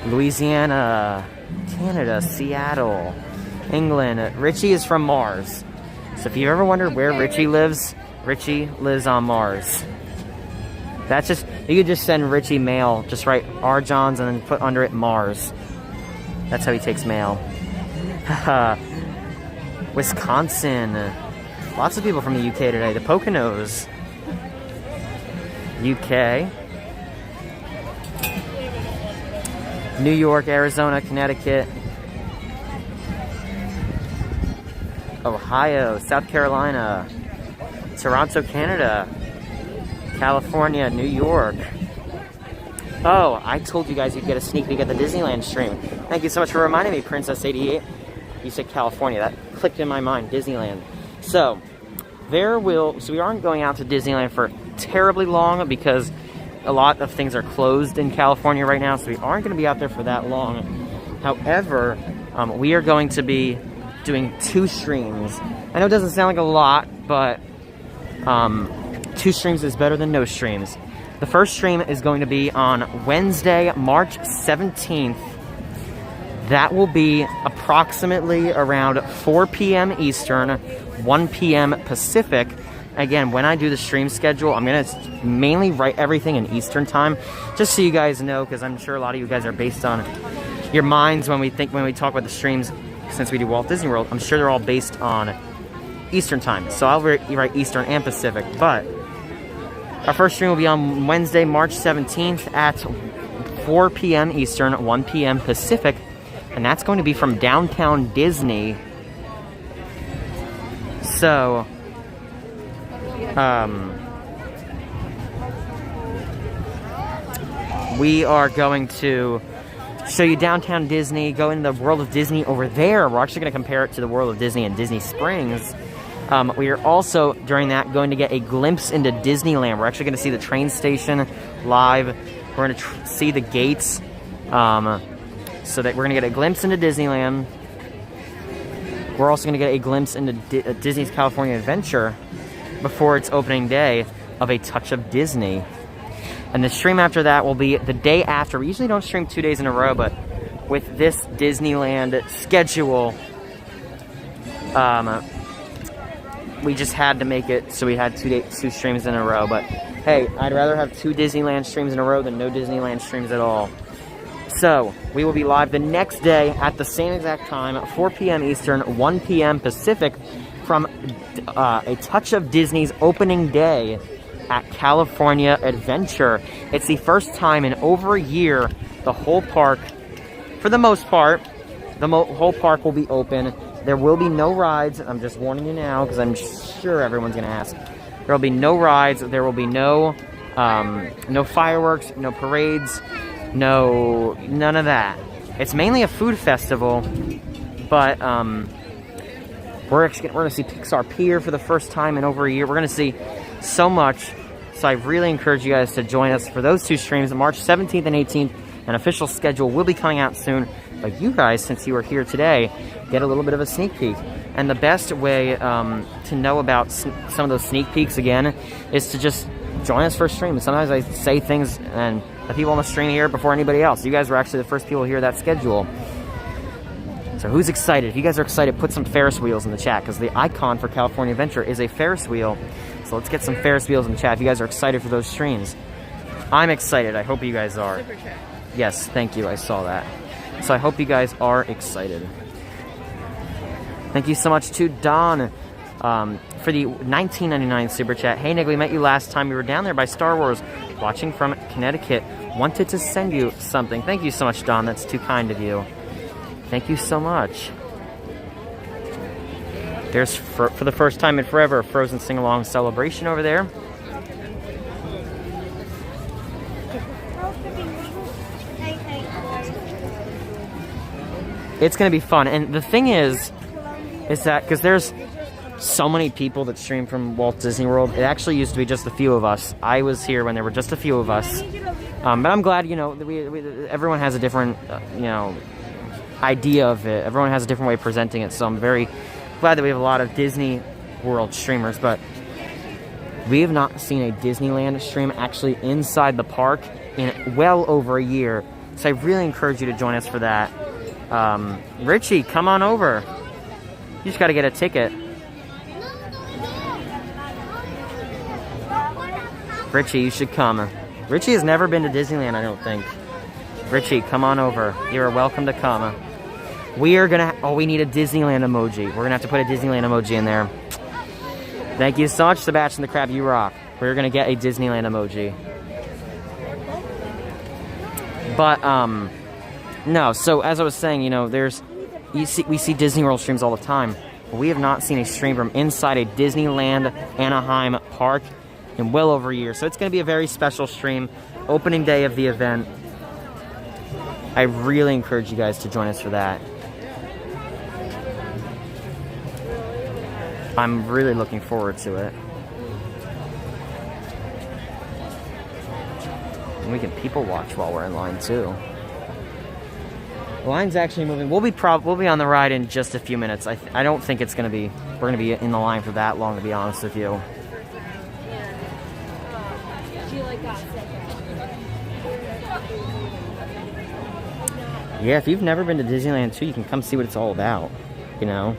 Louisiana, Canada, Seattle, England. Richie is from Mars. So if you ever wondered where Richie lives on Mars. That's just, you could just send Richie mail. Just write R. Johns and then put under it Mars. That's how he takes mail. Wisconsin. Lots of people from the UK today. The Poconos. UK. New York, Arizona, Connecticut. Ohio, South Carolina, Toronto, Canada, California, New York. Oh, I told you guys you'd get a sneak peek at the Disneyland stream. Thank you so much for reminding me, Princess88. You said California. That clicked in my mind, Disneyland. So, we aren't going out to Disneyland for terribly long because a lot of things are closed in California right now, so we aren't going to be out there for that long. However, we are going to be doing 2 streams. I know it doesn't sound like a lot, but 2 streams is better than no streams. The first stream is going to be on Wednesday, March 17th. That will be approximately around 4 p.m. Eastern, 1 p.m. Pacific. Again, when I do the stream schedule, I'm going to mainly write everything in Eastern time, just so you guys know, because I'm sure a lot of you guys are based on your minds when we talk about the streams. Since we do Walt Disney World, I'm sure they're all based on Eastern time. So I'll write Eastern and Pacific. But our first stream will be on Wednesday, March 17th at 4 p.m. Eastern, 1 p.m. Pacific. And that's going to be from Downtown Disney. So, we are going to show you Downtown Disney, go into the World of Disney over there. We're actually going to compare it to the World of Disney in Disney Springs. We are also, during that, going to get a glimpse into Disneyland. We're actually going to see the train station live. We're going to see the gates. So that we're going to get a glimpse into Disneyland. We're also going to get a glimpse into Disney's California Adventure before its opening day of A Touch of Disney. And the stream after that will be the day after. We usually don't stream 2 days in a row, but with this Disneyland schedule, we just had to make it so we had 2 streams in a row. But hey, I'd rather have 2 Disneyland streams in a row than no Disneyland streams at all. So, we will be live the next day at the same exact time, 4 p.m. Eastern, 1 p.m. Pacific, from A Touch of Disney's opening day at California Adventure. It's the first time in over a year the whole park, for the most part, the whole park will be open. There will be no rides. I'm just warning you now because I'm sure everyone's going to ask. There will be no rides. There will be no fireworks, no parades, none of that. It's mainly a food festival, but we're going to see Pixar Pier for the first time in over a year. We're going to see so much. So I really encourage you guys to join us for those 2 streams, March 17th and 18th. An official schedule will be coming out soon. But you guys, since you are here today, get a little bit of a sneak peek. And the best way to know about some of those sneak peeks, again, is to just join us for a stream. Sometimes I say things and the people on the stream hear it before anybody else. You guys were actually the first people to hear that schedule. So who's excited? If you guys are excited, put some Ferris wheels in the chat, because the icon for California Adventure is a Ferris wheel. So let's get some Ferris wheels in the chat if you guys are excited for those streams. I'm excited. I hope you guys are. Yes, thank you. I saw that. So I hope you guys are excited. Thank you so much to Don for the $19.99 super chat. Hey Nick, we met you last time we were down there by Star Wars, watching from Connecticut. Wanted to send you something. Thank you so much, Don. That's too kind of you. Thank you so much. There's, for the first time in forever, a Frozen sing-along celebration over there. It's going to be fun. And the thing is that, because there's so many people that stream from Walt Disney World, it actually used to be just a few of us. I was here when there were just a few of us. But I'm glad, you know, everyone has a different, you know, idea of it. Everyone has a different way of presenting it. So I'm very glad that we have a lot of Disney World streamers. But we have not seen a Disneyland stream actually inside the park in well over a year. So I really encourage you to join us for that. Richie, come on over. You just got to get a ticket. Richie, you should come. Richie has never been to Disneyland, I don't think. Richie, come on over. You're welcome to come. We are gonna... Oh, we need a Disneyland emoji. We're gonna have to put a Disneyland emoji in there. Thank you so much, Sebastian the Crab. You rock. We're gonna get a Disneyland emoji. But, no, so as I was saying, you know, we see Disney World streams all the time. But we have not seen a stream from inside a Disneyland Anaheim park in well over a year. So it's going to be a very special stream. Opening day of the event. I really encourage you guys to join us for that. I'm really looking forward to it. And we can people watch while we're in line too. The line's actually moving. We'll be on the ride in just a few minutes. I don't think it's gonna be. We're gonna be in the line for that long, to be honest with you. Yeah, if you've never been to Disneyland too, you can come see what it's all about. You know.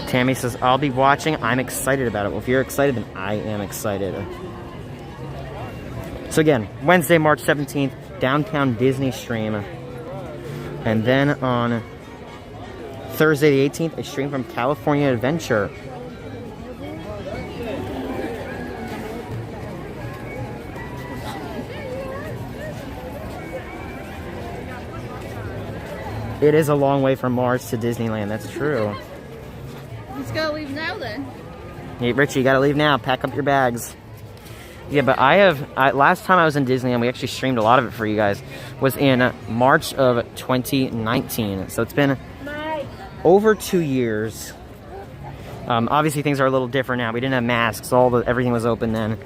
Tammy says, I'll be watching. I'm excited about it. Well, if you're excited, then I am excited. So again, Wednesday, March 17th, Downtown Disney stream. And then on Thursday the 18th, a stream from California Adventure. It is a long way from Mars to Disneyland, that's true. Let's go leave now then. Hey, Richie, you gotta leave now. Pack up your bags. Yeah, but last time I was in Disneyland, we actually streamed a lot of it for you guys, was in March of 2019. So it's been over 2 years. Obviously, things are a little different now. We didn't have masks. Everything was open then.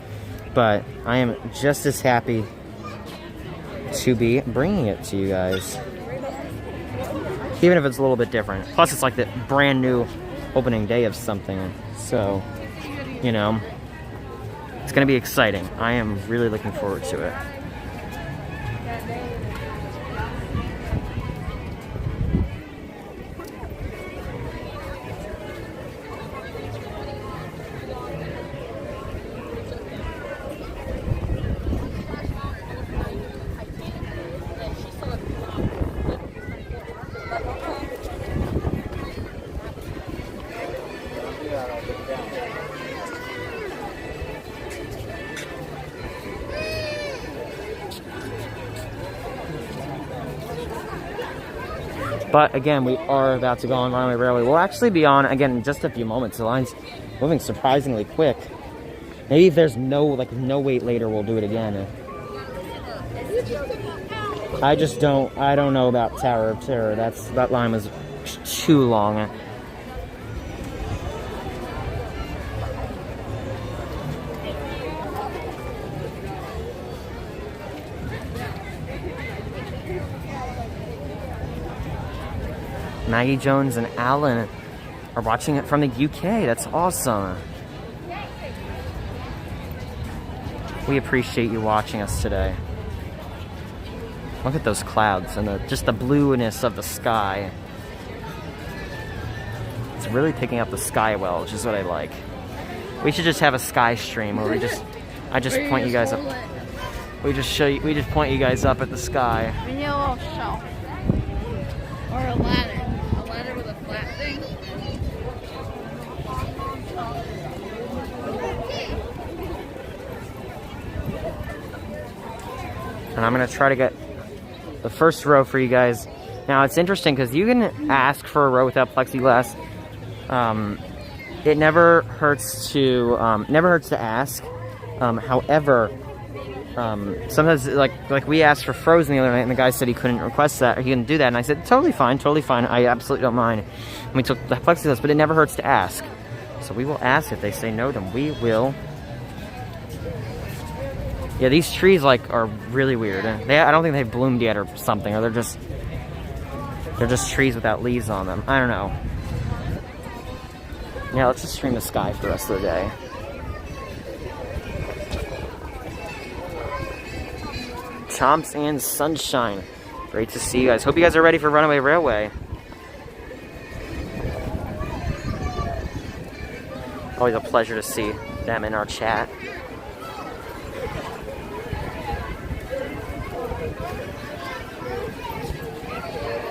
But I am just as happy to be bringing it to you guys. Even if it's a little bit different. Plus, it's like the brand new opening day of something. So, you know, it's going to be exciting. I am really looking forward to it. But again, we are about to go on Runaway Railway. We'll actually be on again in just a few moments. The line's moving surprisingly quick. Maybe if there's no wait later, we'll do it again. I don't know about Tower of Terror. That line was too long. Maggie Jones and Alan are watching it from the UK. That's awesome. We appreciate you watching us today. Look at those clouds and just the blueness of the sky. It's really picking up the sky well, which is what I like. We should just have a sky stream where I just point you guys up. We just point you guys up at the sky. We need a little shelf. Or a ladder. A ladder with a flat thing. And I'm gonna try to get the first row for you guys. Now it's interesting because you can ask for a row without plexiglass. It never hurts to ask. However, sometimes like we asked for Frozen the other night, and the guy said he couldn't request that, or he couldn't do that, and I said totally fine. I absolutely don't mind. And we took the plexiglass, but it never hurts to ask. So we will ask. If they say no, then we will. Yeah, these trees are really weird. I don't think they've bloomed yet or something, or they're just trees without leaves on them. I don't know. Yeah, let's just stream the sky for the rest of the day. Chomps and sunshine. Great to see you guys. Hope you guys are ready for Runaway Railway. Always a pleasure to see them in our chat.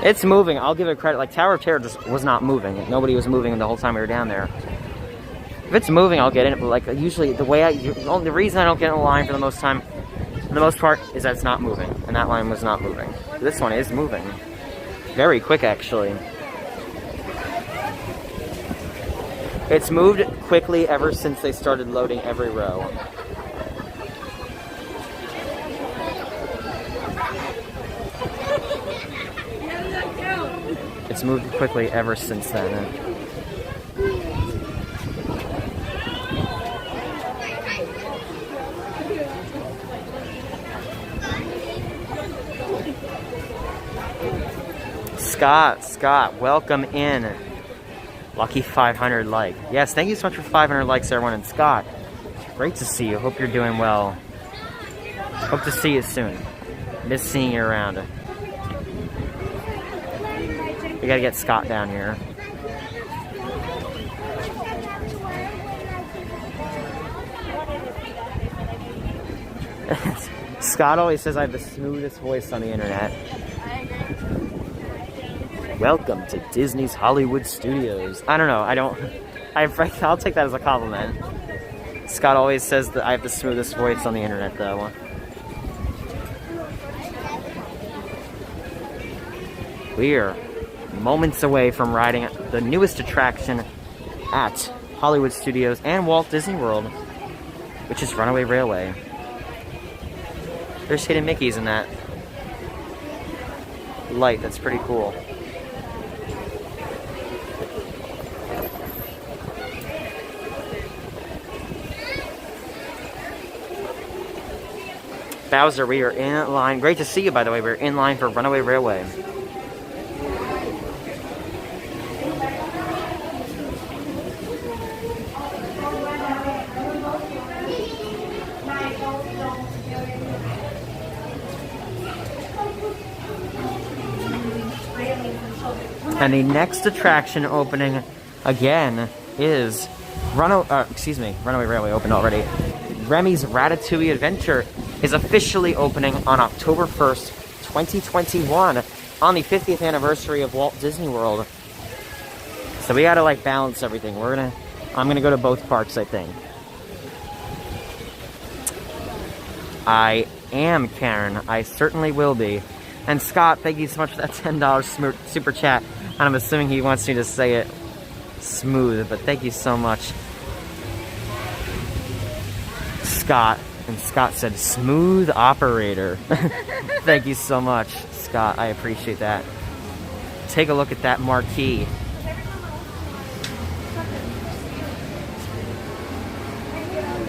It's moving. I'll give it credit. Like, Tower of Terror just was not moving. Nobody was moving the whole time we were down there. If it's moving, I'll get in it. But like, usually the reason I don't get in a line for the most part is that it's not moving, and that line was not moving. This one is moving. Very quick, actually. It's moved quickly ever since they started loading every row. It's moved quickly ever since then. Scott, welcome in. Lucky 500 like. Yes, thank you so much for 500 likes, everyone. And Scott, great to see you. Hope you're doing well. Hope to see you soon. Miss seeing you around. We gotta get Scott down here. Scott always says I have the smoothest voice on the internet. Welcome to Disney's Hollywood Studios. I don't know, I'll take that as a compliment. Scott always says that I have the smoothest voice on the internet, though. We're moments away from riding the newest attraction at Hollywood Studios and Walt Disney World, which is Runaway Railway. There's hidden Mickeys in that light. That's pretty cool. Bowser, we are in line. Great to see you, by the way. We're in line for Runaway Railway. And the next attraction opening again is Runaway Railway opened already. Remy's Ratatouille Adventure is officially opening on October 1st, 2021, on the 50th anniversary of Walt Disney World. So we gotta balance everything. I'm gonna go to both parks, I think. I am, Karen. I certainly will be. And Scott, thank you so much for that $10 super chat. And I'm assuming he wants me to say it smooth, but thank you so much, Scott. And Scott said, smooth operator. Thank you so much, Scott. I appreciate that. Take a look at that marquee.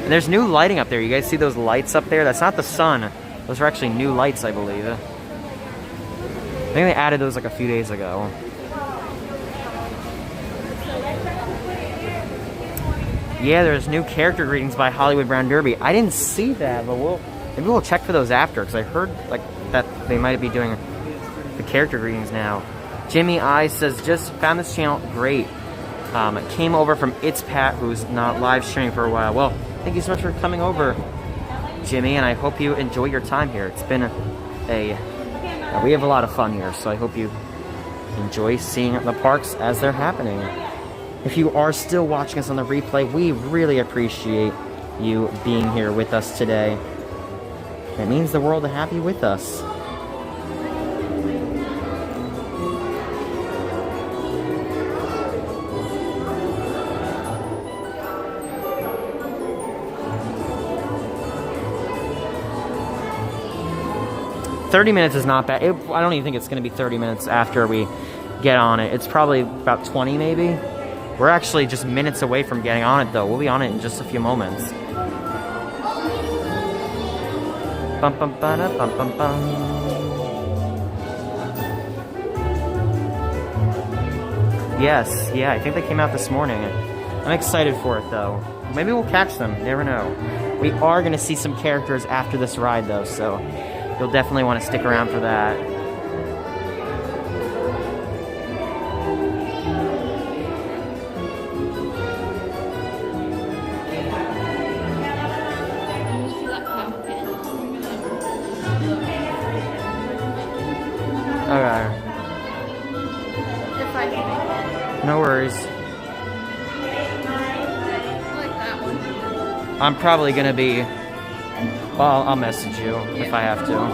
And there's new lighting up there. You guys see those lights up there? That's not the sun. Those are actually new lights, I believe. I think they added those like a few days ago. Yeah, there's new character greetings by Hollywood Brown Derby. I didn't see that, but maybe we'll check for those after, because I heard like that they might be doing the character greetings now. Jimmy I says, just found this channel, great. Came over from It's Pat, who's not live streaming for a while. Well, thank you so much for coming over, Jimmy, and I hope you enjoy your time here. It's been we have a lot of fun here, so I hope you enjoy seeing the parks as they're happening. If you are still watching us on the replay, we really appreciate you being here with us today. It means the world to have you with us. "30 minutes is not bad." I don't even think it's going to be 30 minutes after we get on it. It's probably about 20 maybe. We're actually just minutes away from getting on it, though. We'll be on it in just a few moments. Bum, bum, ba-da, bum, bum, bum. Yes, yeah, I think they came out this morning. I'm excited for it, though. Maybe we'll catch them. You never know. We are going to see some characters after this ride, though, so you'll definitely want to stick around for that. Okay. If I can make it. No worries. I like that one. I'm probably going to be... Well, I'll message you if I have to.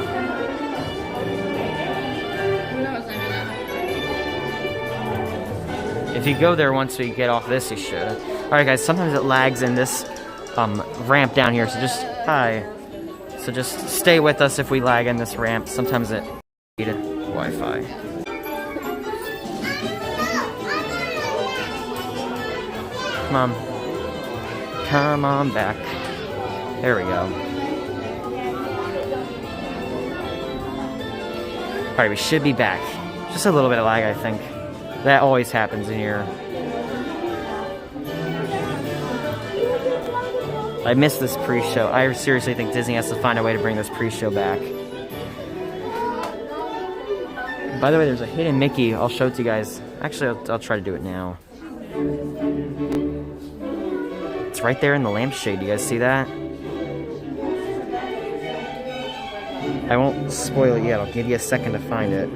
If you go there once we get off this, you should. Alright guys, sometimes it lags in this ramp down here, so just... Hi. So just stay with us if we lag in this ramp. Sometimes it... Wi-Fi. Come on back. There we go. Alright, we should be back. Just a little bit of lag, I think. That always happens in here. I missed this pre-show. I seriously think Disney has to find a way to bring this pre-show back. By the way, there's a hidden Mickey. I'll show it to you guys. Actually, I'll try to do it now. It's right there in the lampshade. You guys see that? I won't spoil it yet. I'll give you a second to find it.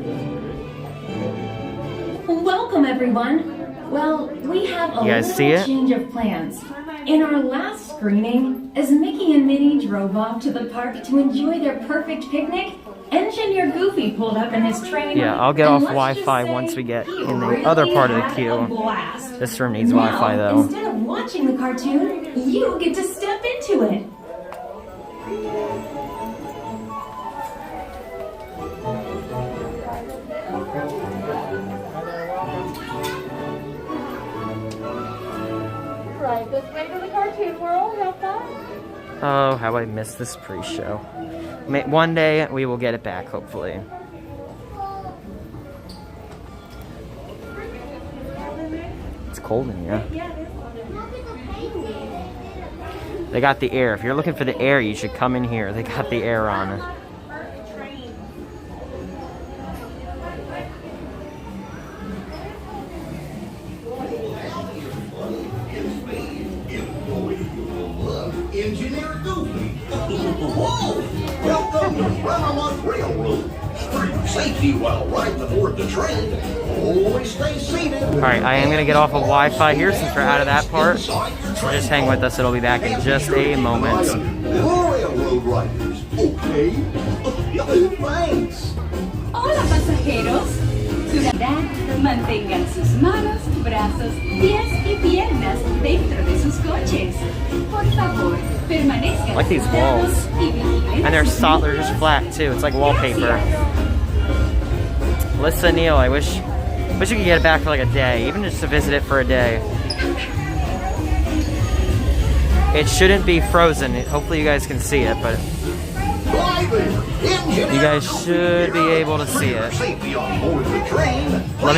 Welcome, everyone. Well, we have a little change of plans. In our last screening, as Mickey and Minnie drove off to the park to enjoy their perfect picnic, Engineer Goofy pulled up in his train. Yeah, I'll get off Wi-Fi once we get in the other part of the queue. This room needs Wi-Fi, though. Instead of watching the cartoon, you get to step into it. Right this way to the cartoon world. How fun! Oh, how I missed this pre-show. One day we will get it back, hopefully. It's cold in here. They got the air. If you're looking for the air, you should come in here. They got the air on. Engineer Goofy. Whoa! Welcome to Runaway Railway. Street safety while riding aboard the train. Always stay seated. Alright, I am going to get off of Wi-Fi here since we're out of that part. So just hang with us. It'll be back in just a moment. Railroad riders. Okay. Thanks. pasajeros. Mantengan sus manos, brazos, pies y piernas dentro de sus coches. Por favor, permanezcan. I like these walls. And they're soft, they're just flat too. It's like wallpaper. Listen, Neil, I wish you could get it back for like a day, even just to visit it for a day. It shouldn't be frozen. Hopefully you guys can see it, but you guys should be able to see it. Let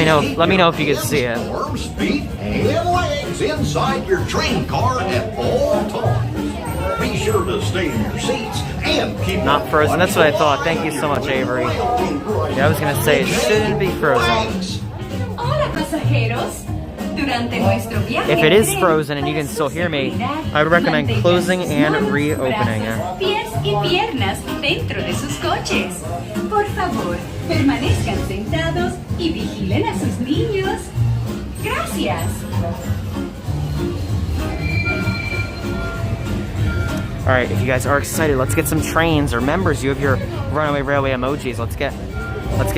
me know if you can see it. Arms, feet, and legs inside your train car at all times. Be sure to stay in your seats and keep not frozen. That's what I thought. Thank you so much, Avery. Yeah, I was gonna say it shouldn't be frozen. Hola, pasajeros. If it is frozen and you can still hear me, I would recommend closing and reopening it. Pies y piernas dentro de sus coches. Por favor, permanezcan sentados y vigilen a sus niños. Gracias. All right, if you guys are excited, let's get some trains. Or members, you have your Runaway Railway emojis. Let's get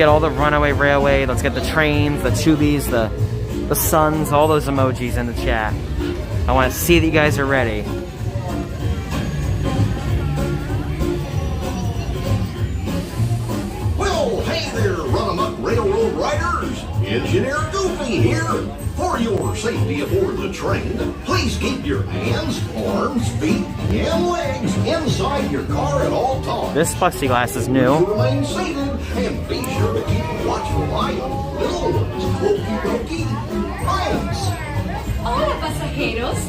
all the Runaway Railway. Let's get the trains, the tubies, the suns, all those emojis in the chat. I want to see that you guys are ready. Well, hey there, Run-a-Muck Railroad Riders! Engineer Goofy here! For your safety aboard the train, please keep your hands, arms, feet, and legs inside your car at all times. This plexiglass is new. Remain seated and be sure to keep a watchful eye on little ones. Okie dokie. Thanks. Hola, pasajeros.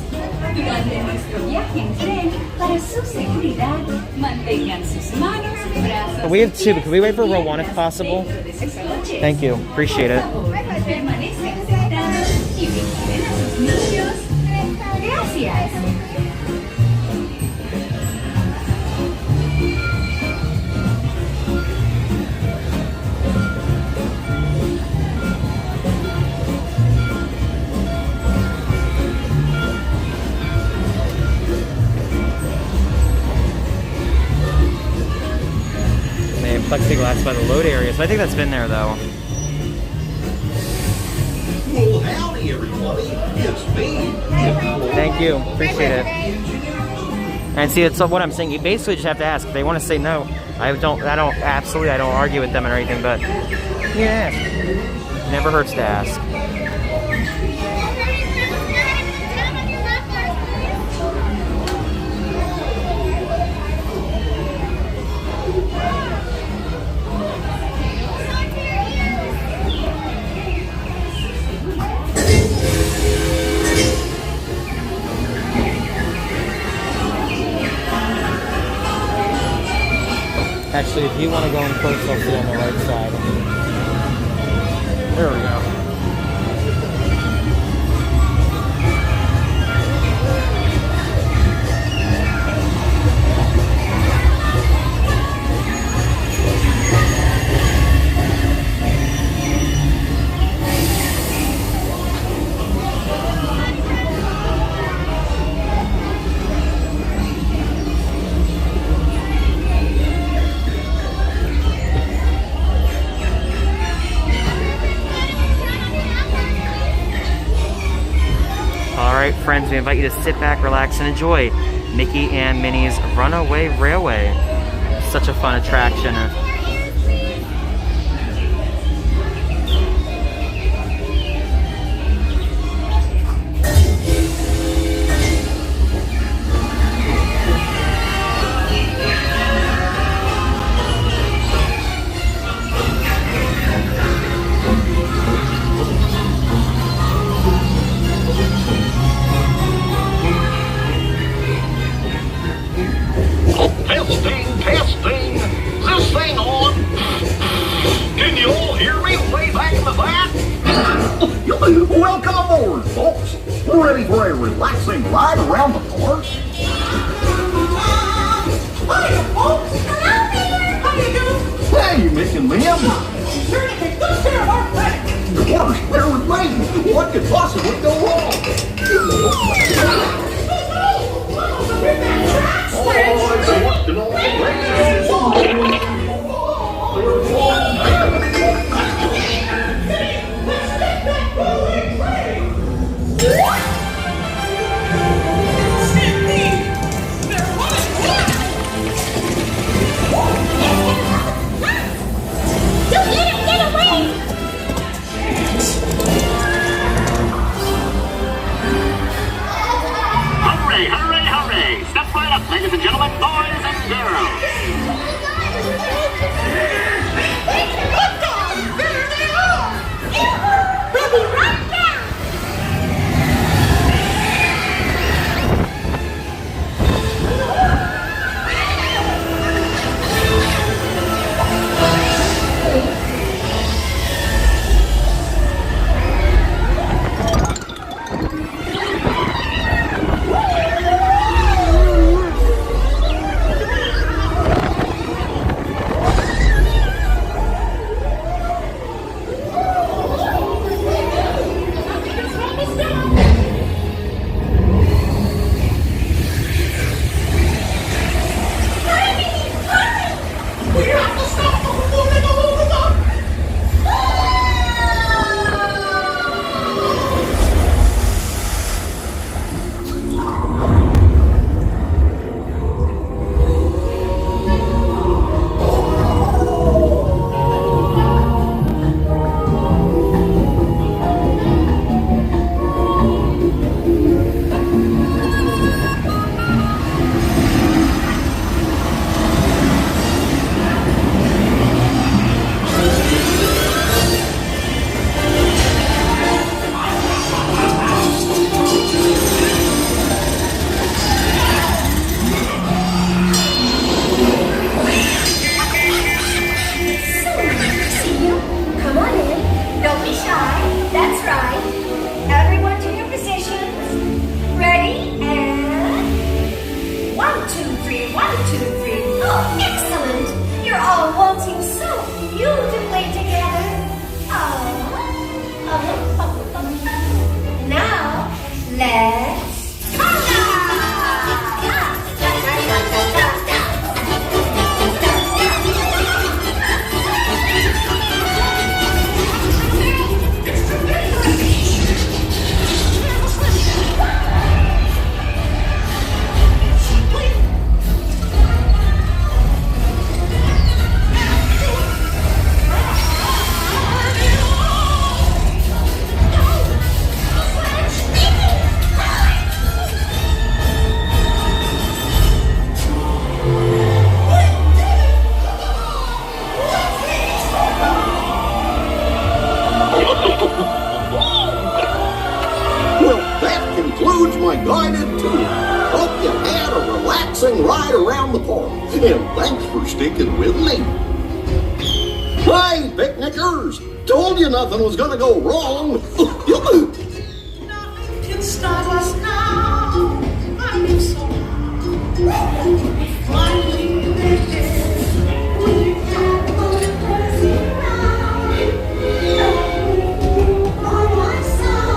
Durante nuestro viaje en tren, para su seguridad, mantengan sus manos, brazos. We have two, but can we wait for row one if possible? Thank you. Appreciate it. Permanezcan sentados y vigilen a sus niños. Gracias. They have plexiglass by the load area, so I think that's been there though. Well, howdy, everybody. It's me. Thank you. Appreciate it. And see, it's what I'm saying. You basically just have to ask. If they want to say no, I don't argue with them or anything, but yeah, never hurts to ask. Actually, if you want to go in first, I'll sit on the right side. There we go. Alright friends, we invite you to sit back, relax, and enjoy Mickey and Minnie's Runaway Railway. Such a fun attraction. Testing. Is this thing on? Can you all hear me way back in the back? Welcome aboard, folks. We're ready for a relaxing ride around the park. Hiya, folks. Hello there. How you doing? Hey, Mick and Mim. Sure to take good care of our planet. Of course, bear with me. What could possibly go wrong? seem so beautifully together. Now, let's conga! My guided tour. Hope you had a relaxing ride around the park, and thanks for sticking with me. Hey, picnickers! Told you nothing was gonna go wrong. Nothing can stop us now. I'm so finally there. We have a crazy ride. On my side.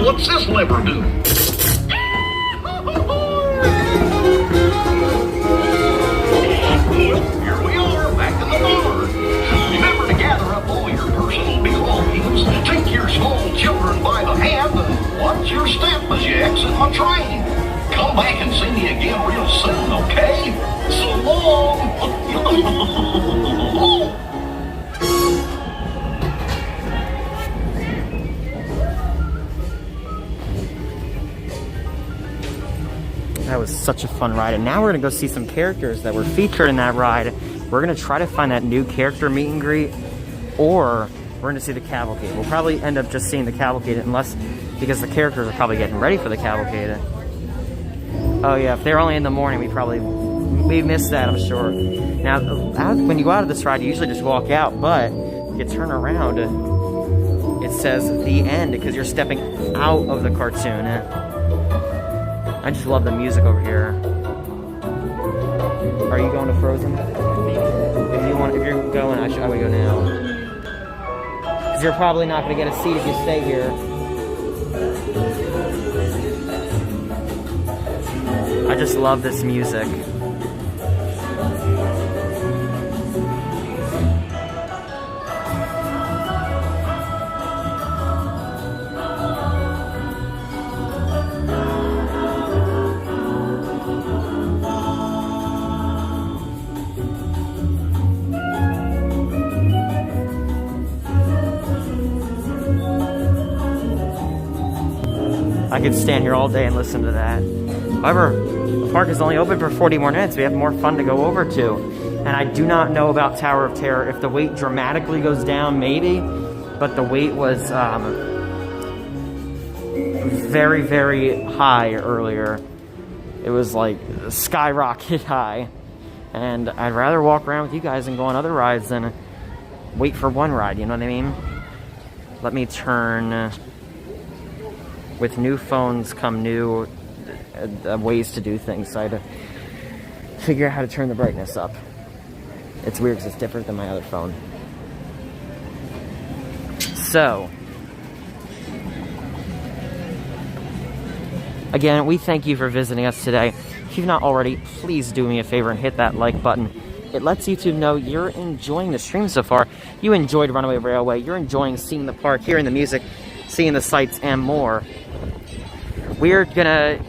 What's this lever do? Well, here we are, back in the barn. Remember to gather up all your personal belongings, take your small children by the hand, and watch your step as you exit my train. Come back and see me again real soon, okay? So long! That was such a fun ride. And now we're going to go see some characters that were featured in that ride. We're going to try to find that new character meet and greet, or we're going to see the cavalcade. We'll probably end up just seeing the cavalcade, unless, because the characters are probably getting ready for the cavalcade. Oh yeah, if they're only in the morning, we missed that, I'm sure. Now, when you go out of this ride, you usually just walk out, but if you turn around, it says the end, because you're stepping out of the cartoon. I just love the music over here. Are you going to Frozen? If you're going, I would go now. Because you're probably not going to get a seat if you stay here. I just love this music. I could stand here all day and listen to that. However, the park is only open for 40 more minutes. We have more fun to go over to. And I do not know about Tower of Terror. If the wait dramatically goes down, maybe. But the wait was very, very high earlier. It was like skyrocket high. And I'd rather walk around with you guys and go on other rides than wait for one ride, you know what I mean? Let me turn... With new phones come new ways to do things, so I had to figure out how to turn the brightness up. It's weird because it's different than my other phone. So, again, we thank you for visiting us today. If you've not already, please do me a favor and hit that like button. It lets YouTube know you're enjoying the stream so far. You enjoyed Runaway Railway. You're enjoying seeing the park, hearing the music, seeing the sights, and more. We're gonna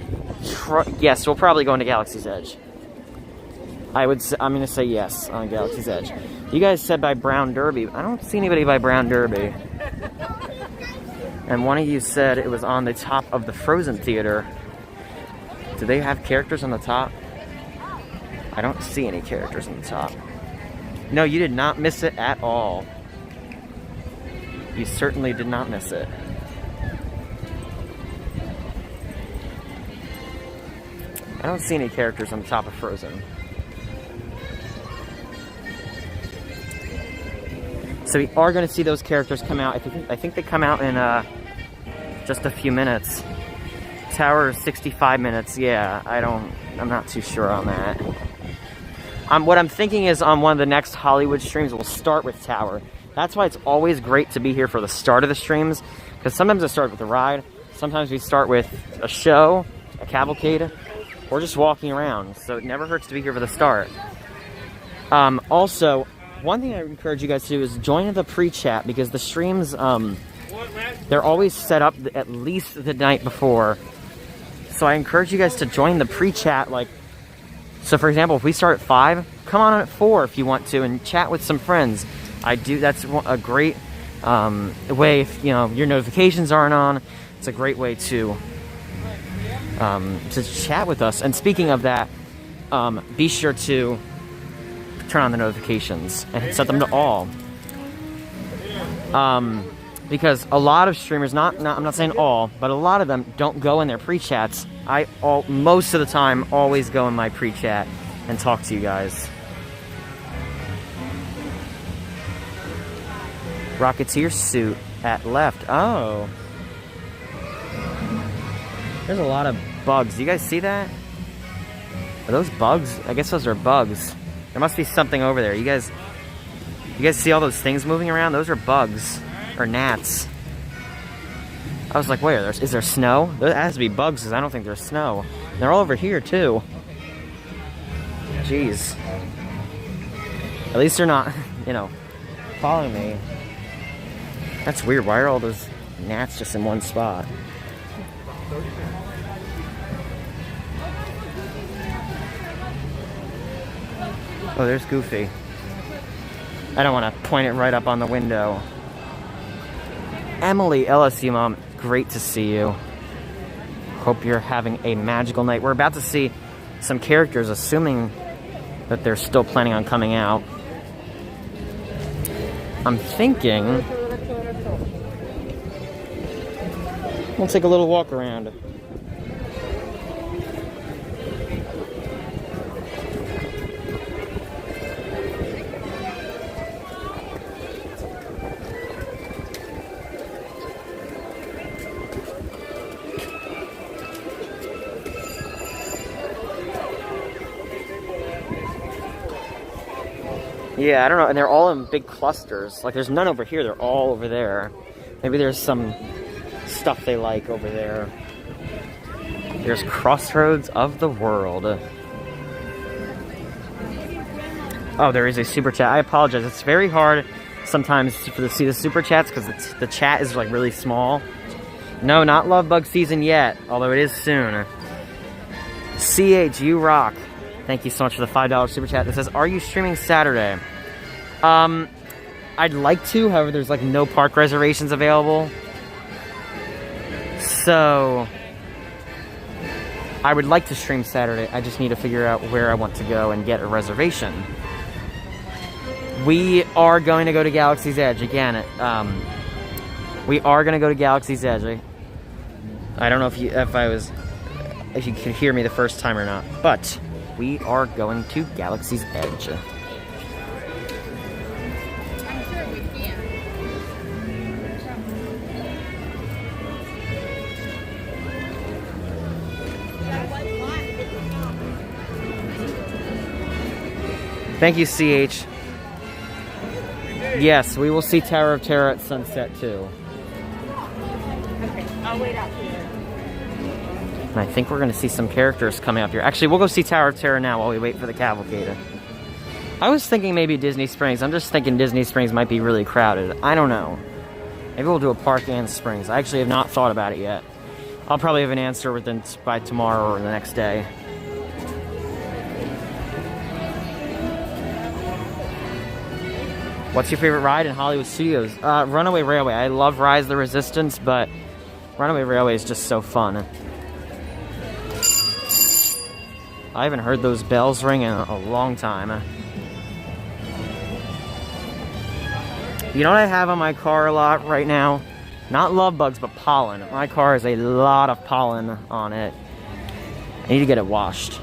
Yes, we'll probably go into Galaxy's Edge. I'm gonna say yes on Galaxy's Edge. You guys said by Brown Derby. I don't see anybody by Brown Derby. And one of you said it was on the top of the Frozen Theater. Do they have characters on the top? I don't see any characters on the top. No, you did not miss it at all. You certainly did not miss it. I don't see any characters on the top of Frozen. So we are going to see those characters come out. I think they come out in just a few minutes. Tower is 65 minutes. Yeah, I'm not too sure on that. What I'm thinking is on one of the next Hollywood streams, we'll start with Tower. That's why it's always great to be here for the start of the streams, because sometimes I start with a ride, sometimes we start with a show, a cavalcade, or just walking around. So it never hurts to be here for the start. Also, one thing I encourage you guys to do is join the pre-chat, because the streams, they're always set up at least the night before. So I encourage you guys to join the pre-chat, so for example, if we start at 5, come on at 4 if you want to, and chat with some friends. That's a great way, if your notifications aren't on, it's a great way to chat with us. And speaking of that, be sure to turn on the notifications and set them to all. Because a lot of streamers, I'm not saying all, but a lot of them don't go in their pre-chats. Most of the time, always go in my pre-chat and talk to you guys. Rocketeer suit at left. Oh. There's a lot of bugs. You guys see that? Are those bugs? I guess those are bugs. There must be something over there. You guys see all those things moving around? Those are bugs. Or gnats. I was like, where? Is there snow? There has to be bugs, because I don't think there's snow. They're all over here, too. Jeez. At least they're not, following me. That's weird. Why are all those gnats just in one spot? Oh, there's Goofy. I don't want to point it right up on the window. Emily, LSU Mom, great to see you. Hope you're having a magical night. We're about to see some characters, assuming that they're still planning on coming out. I'm thinking we'll take a little walk around. Yeah, I don't know, and they're all in big clusters. There's none over here, they're all over there. Maybe there's some stuff they like over there. There's Crossroads of the World. Oh, there is a super chat. I apologize. It's very hard sometimes to see the super chats, because the chat is really small. No, not Love Bug season yet, although it is soon. CH, you rock. Thank you so much for the $5 super chat that says, are you streaming Saturday? I'd like to, however, there's no park reservations available. So, I would like to stream Saturday. I just need to figure out where I want to go and get a reservation. We are going to go to Galaxy's Edge again. We are going to go to Galaxy's Edge. I don't know if you could hear me the first time or not, but we are going to Galaxy's Edge. Thank you, CH. Yes, we will see Tower of Terror at sunset, too. Okay, I'll wait out here. And I think we're going to see some characters coming up here. Actually, we'll go see Tower of Terror now while we wait for the cavalcade. I was thinking maybe Disney Springs. I'm just thinking Disney Springs might be really crowded. I don't know. Maybe we'll do a park and Springs. I actually have not thought about it yet. I'll probably have an answer by tomorrow or the next day. What's your favorite ride in Hollywood Studios? Runaway Railway. I love Rise of the Resistance, but Runaway Railway is just so fun. I haven't heard those bells ring in a long time. You know what I have on my car a lot right now? Not love bugs, but pollen. My car has a lot of pollen on it. I need to get it washed.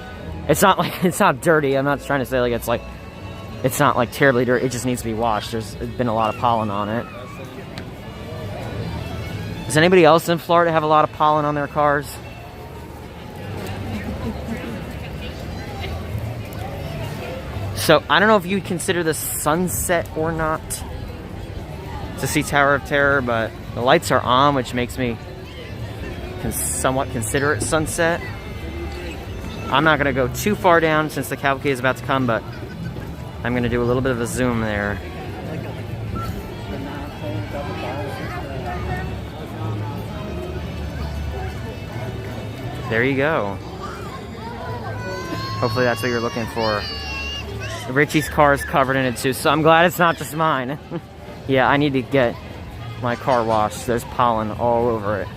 It's not dirty. I'm not trying to say it's not like terribly dirty. It just needs to be washed. There's been a lot of pollen on it. Does anybody else in Florida have a lot of pollen on their cars? So I don't know if you consider this sunset or not to see Tower of Terror, but the lights are on, which makes me somewhat consider it sunset. I'm not going to go too far down since the cavalcade is about to come, but I'm going to do a little bit of a zoom there. There you go. Hopefully that's what you're looking for. Richie's car is covered in it too, so I'm glad it's not just mine. Yeah, I need to get my car washed. There's pollen all over it.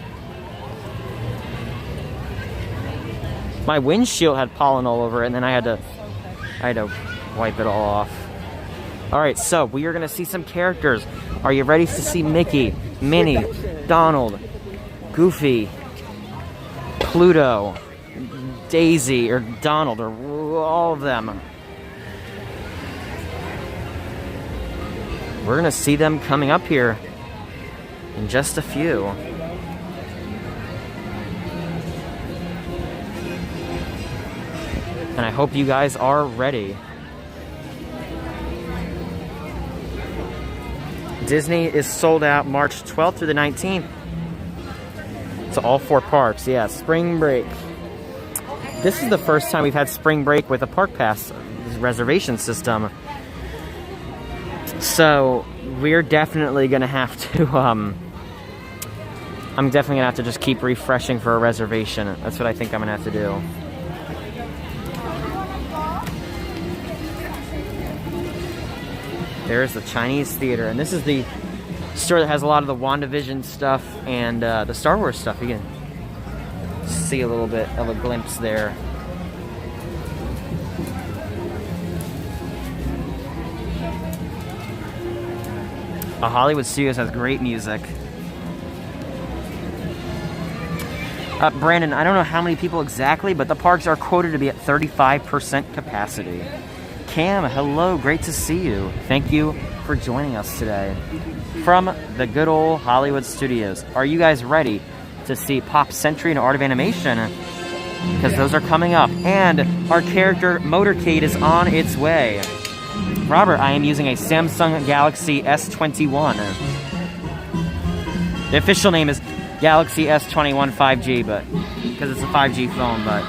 My windshield had pollen all over it, and then I had to wipe it all off. Alright, so we are going to see some characters. Are you ready to see Mickey, Minnie, Donald, Goofy, Pluto, Daisy, or Donald, or all of them? We're going to see them coming up here in just a few. And I hope you guys are ready. Disney is sold out March 12th through the 19th. To all 4 parks. Yeah, spring break. This is the first time we've had spring break with a park pass reservation system. So we're definitely going to have to, I'm definitely going to have to just keep refreshing for a reservation. That's what I think I'm going to have to do. There's the Chinese Theater, and this is the store that has a lot of the WandaVision stuff and the Star Wars stuff. You can see a little bit of a glimpse there. Hollywood Studios has great music. Brandon, I don't know how many people exactly, but the parks are quoted to be at 35% capacity. Cam, hello, great to see you. Thank you for joining us today. From the good old Hollywood Studios, are you guys ready to see Pop Century and Art of Animation? Because those are coming up, and our character motorcade is on its way. Robert, I am using a Samsung Galaxy S21. The official name is Galaxy S21 5G, but because it's a 5G phone, but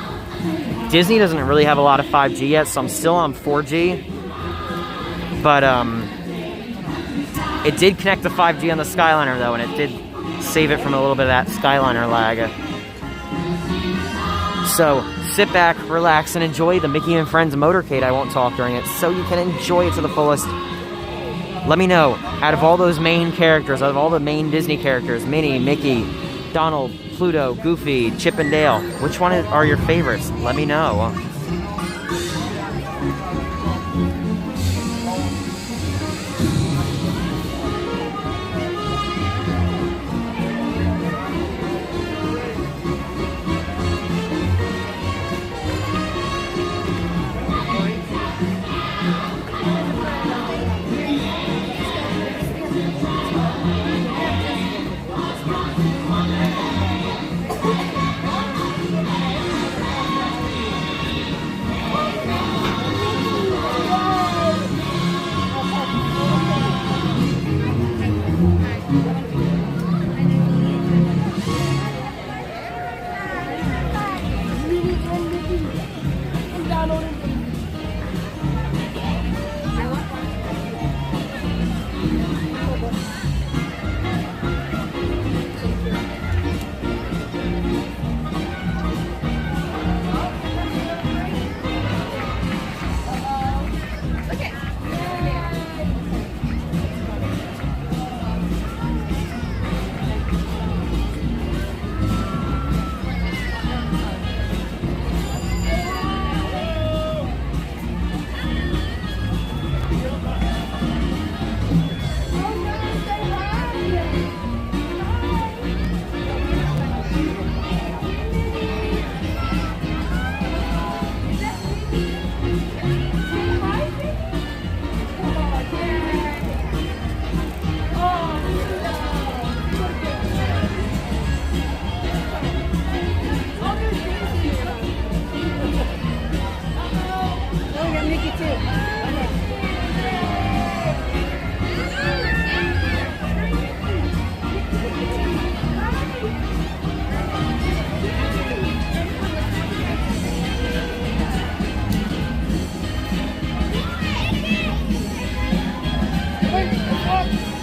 Disney doesn't really have a lot of 5G yet, so I'm still on 4G. But it did connect to 5G on the Skyliner though, and it did save it from a little bit of that Skyliner lag. So sit back, relax, and enjoy the Mickey and Friends motorcade. I won't talk during it, so you can enjoy it to the fullest. Let me know, out of all those main characters, out of all the main Disney characters, Minnie, Mickey, Donald, Pluto, Goofy, Chip and Dale, which one are your favorites? Let me know.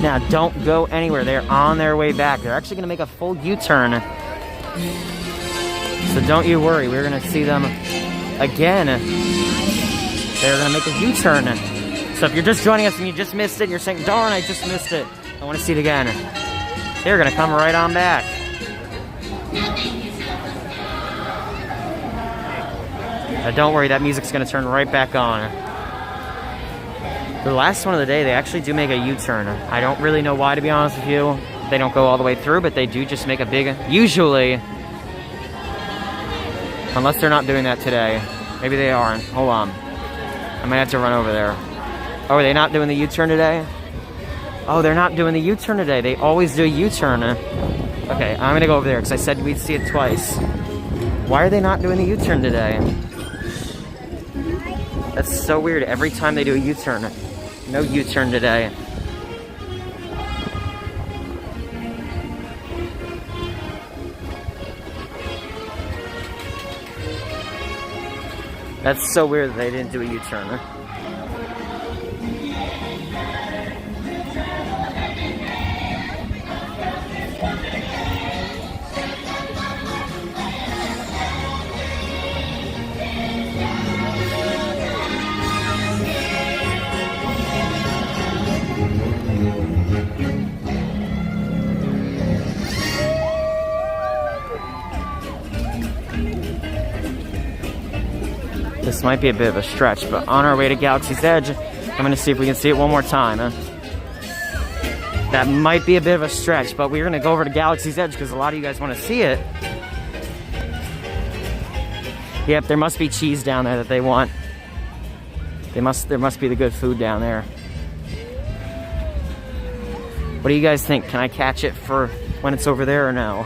Now, don't go anywhere. They're on their way back. They're actually going to make a full U-turn. So don't you worry. We're going to see them again. They're going to make a U-turn. So if you're just joining us and you just missed it, and you're saying, darn, I just missed it. I want to see it again. They're going to come right on back. Now, don't worry. That music's going to turn right back on. The last one of the day, they actually do make a U-turn. I don't really know why, to be honest with you. They don't go all the way through, but they do just make a big, usually, unless they're not doing that today. Maybe they aren't. Hold on. I might have to run over there. Oh, are they not doing the U-turn today? Oh, they're not doing the U-turn today. They always do a U-turn. Okay, I'm going to go over there because I said we'd see it twice. Why are they not doing the U-turn today? That's so weird. Every time they do a U-turn. No U-turn today. That's so weird that they didn't do a U-turn. This might be a bit of a stretch, but on our way to Galaxy's Edge, I'm going to see if we can see it one more time. That might be a bit of a stretch, but we're going to go over to Galaxy's Edge because a lot of you guys want to see it. Yep, there must be cheese down there that they want. There must be the good food down there. What do you guys think? Can I catch it for when it's over there or no?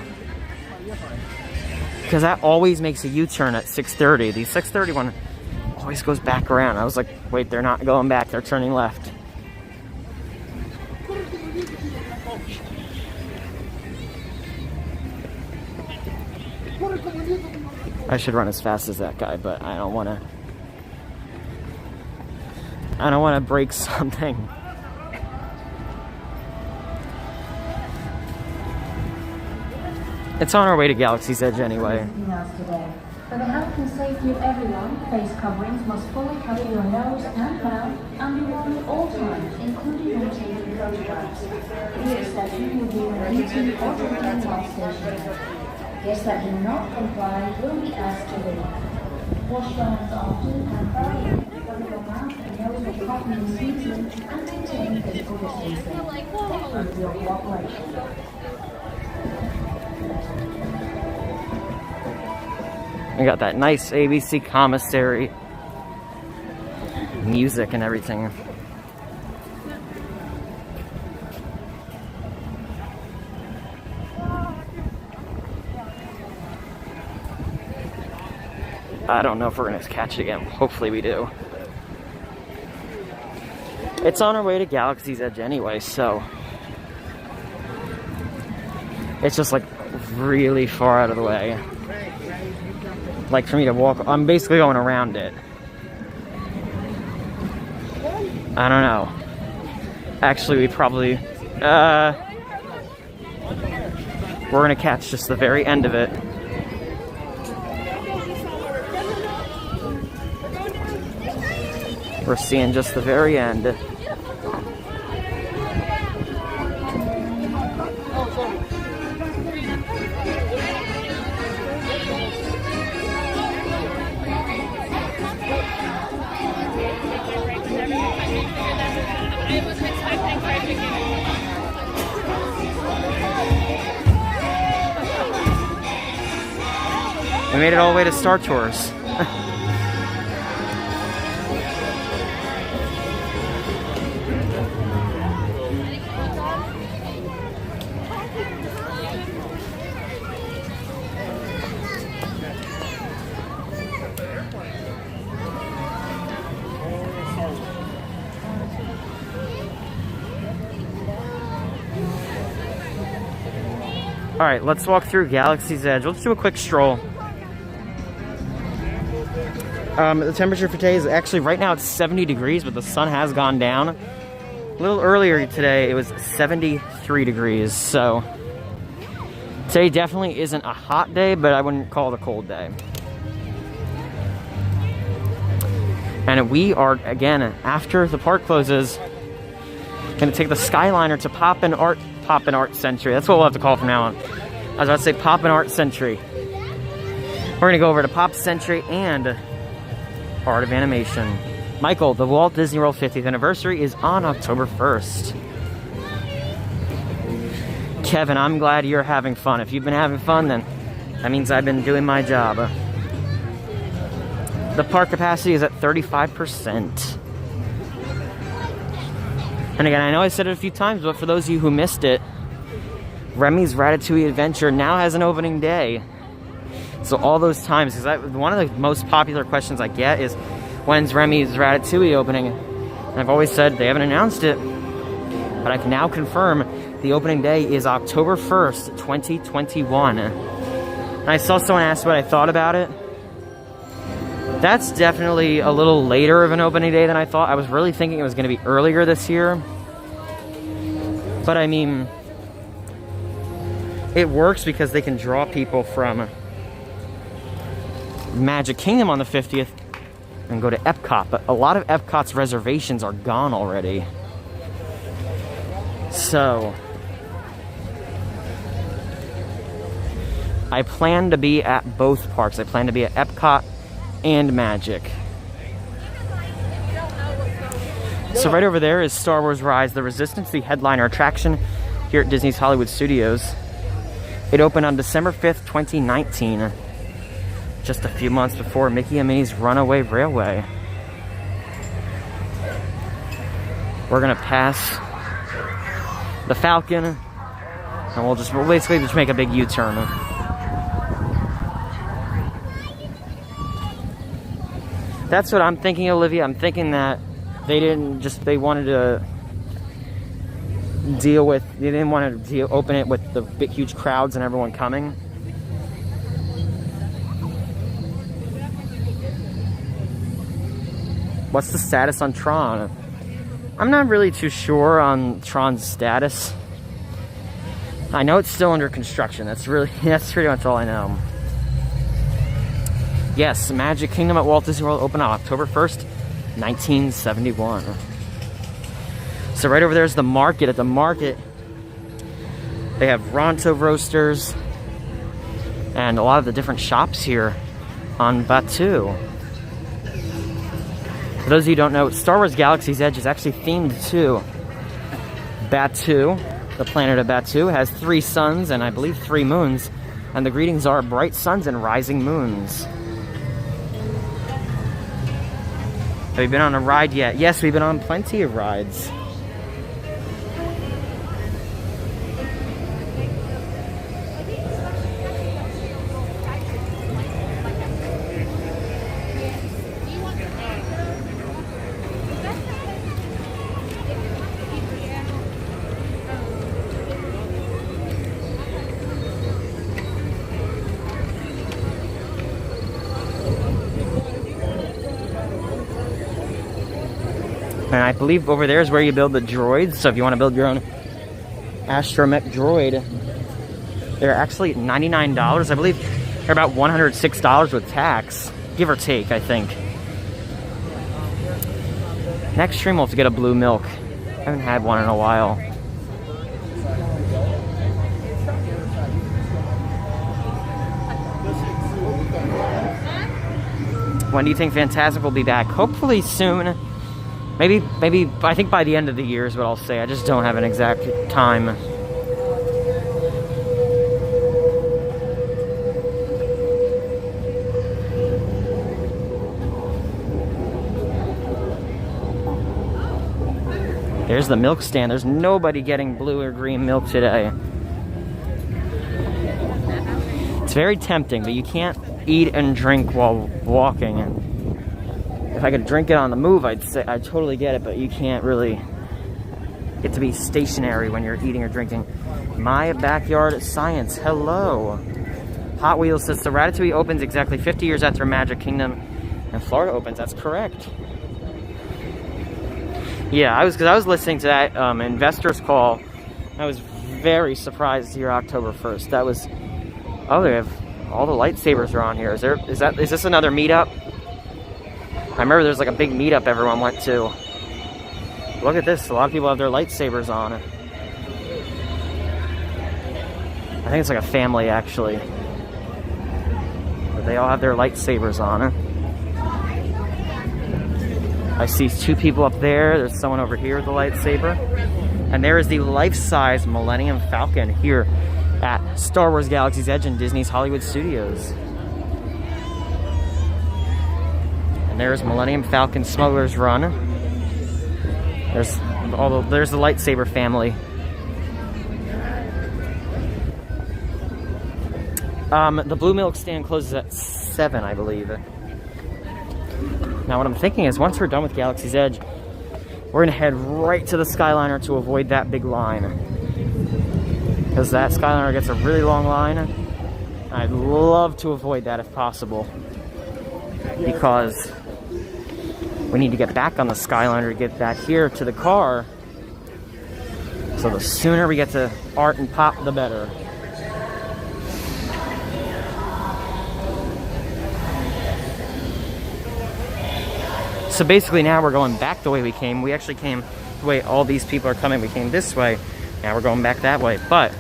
Because that always makes a U-turn at 6:30. The 6:30 one always goes back around. I was like, wait, they're not going back. They're turning left. I should run as fast as that guy, but I don't want to break something. It's on our way to Galaxy's Edge anyway. For the health and safety of everyone, face coverings must fully cover your nose and mouth and be worn at all times, including when taking photographs. This session will be when eating or drinking while stationary. Guests that do not comply will be asked to leave. Wash your hands often and thoroughly, cover your mouth and nose with cotton and seasoning, and maintain physical distancing. Thank you for your cooperation. We got that nice ABC commissary music and everything. I don't know if we're going to catch it again. Hopefully we do. It's on our way to Galaxy's Edge anyway, so it's just like really far out of the way. Like for me to walk, I'm basically going around it. I don't know. Actually, we probably, we're gonna catch just the very end of it. We're seeing just the very end. We made it all the way to Star Tours. Alright, let's walk through Galaxy's Edge. Let's do a quick stroll. The temperature for today is actually, right now it's 70 degrees, but the sun has gone down. A little earlier today, it was 73 degrees, so today definitely isn't a hot day, but I wouldn't call it a cold day. And we are, again, after the park closes, going to take the Skyliner to Poppin' Art Century. That's what we'll have to call it from now on. I was about to say Poppin' Art Century. We're going to go over to Pop Century and Art of Animation. Michael, the Walt Disney World 50th anniversary is on October 1st. Kevin, I'm glad you're having fun. If you've been having fun, then that means I've been doing my job. The park capacity is at 35%. And again, I know I said it a few times, but for those of you who missed it, Remy's Ratatouille Adventure now has an opening day. So all those times, because one of the most popular questions I get is, when's Remy's Ratatouille opening? And I've always said they haven't announced it, but I can now confirm the opening day is October 1st, 2021. And I saw someone ask what I thought about it. That's definitely a little later of an opening day than I thought. I was really thinking it was going to be earlier this year. But I mean, it works because they can draw people from Magic Kingdom on the 50th and go to Epcot. But a lot of Epcot's reservations are gone already. So I plan to be at both parks. I plan to be at Epcot and Magic. So right over there is Star Wars Rise the Resistance, the headliner attraction here at Disney's Hollywood Studios. It opened on December 5th, 2019, just a few months before Mickey and Minnie's Runaway Railway. We're gonna pass the Falcon, and we'll basically just make a big U-turn. That's what I'm thinking, Olivia. I'm thinking that they wanted to open it with the big, huge crowds and everyone coming. What's the status on Tron? I'm not really too sure on Tron's status. I know it's still under construction. That's pretty much all I know. Yes, Magic Kingdom at Walt Disney World opened on October 1st, 1971. So right over there is the market. At the market, they have Ronto roasters and a lot of the different shops here on Batuu. For those of you who don't know, Star Wars Galaxy's Edge is actually themed to Batuu. The planet of Batuu has 3 suns and I believe 3 moons. And the greetings are bright suns and rising moons. Have you been on a ride yet? Yes, we've been on plenty of rides. And I believe over there is where you build the droids. So if you want to build your own astromech droid, they're actually $99. I believe they're about $106 with tax, give or take, I think. Next stream we'll have to get a blue milk. I haven't had one in a while. When do you think Fantasmic will be back? Hopefully soon. Maybe, I think by the end of the year is what I'll say. I just don't have an exact time. There's the milk stand. There's nobody getting blue or green milk today. It's very tempting, but you can't eat and drink while walking. If I could drink it on the move, I'd totally get it, but you can't really get to be stationary when you're eating or drinking. My Backyard Science, hello. Hot Wheels says the Ratatouille opens exactly 50 years after Magic Kingdom and Florida opens. That's correct. Yeah, because I was listening to that investors call. I was very surprised to hear October 1st. That was, oh, they have all the lightsabers are on here. Is this another meetup? I remember there's like a big meetup everyone went to. Look at this, a lot of people have their lightsabers on. I think it's like a family actually. But they all have their lightsabers on. I see 2 people up there. There's someone over here with a lightsaber. And there is the life-size Millennium Falcon here at Star Wars Galaxy's Edge in Disney's Hollywood Studios. And there's Millennium Falcon Smuggler's Run. There's the lightsaber family. The Blue Milk stand closes at 7, I believe. Now what I'm thinking is once we're done with Galaxy's Edge, we're gonna head right to the Skyliner to avoid that big line. Because that Skyliner gets a really long line. I'd love to avoid that if possible. Because we need to get back on the Skyliner to get back here to the car. So the sooner we get to Art and Pop, the better. So basically now we're going back the way we came. We actually came the way all these people are coming. We came this way. Now we're going back that way. But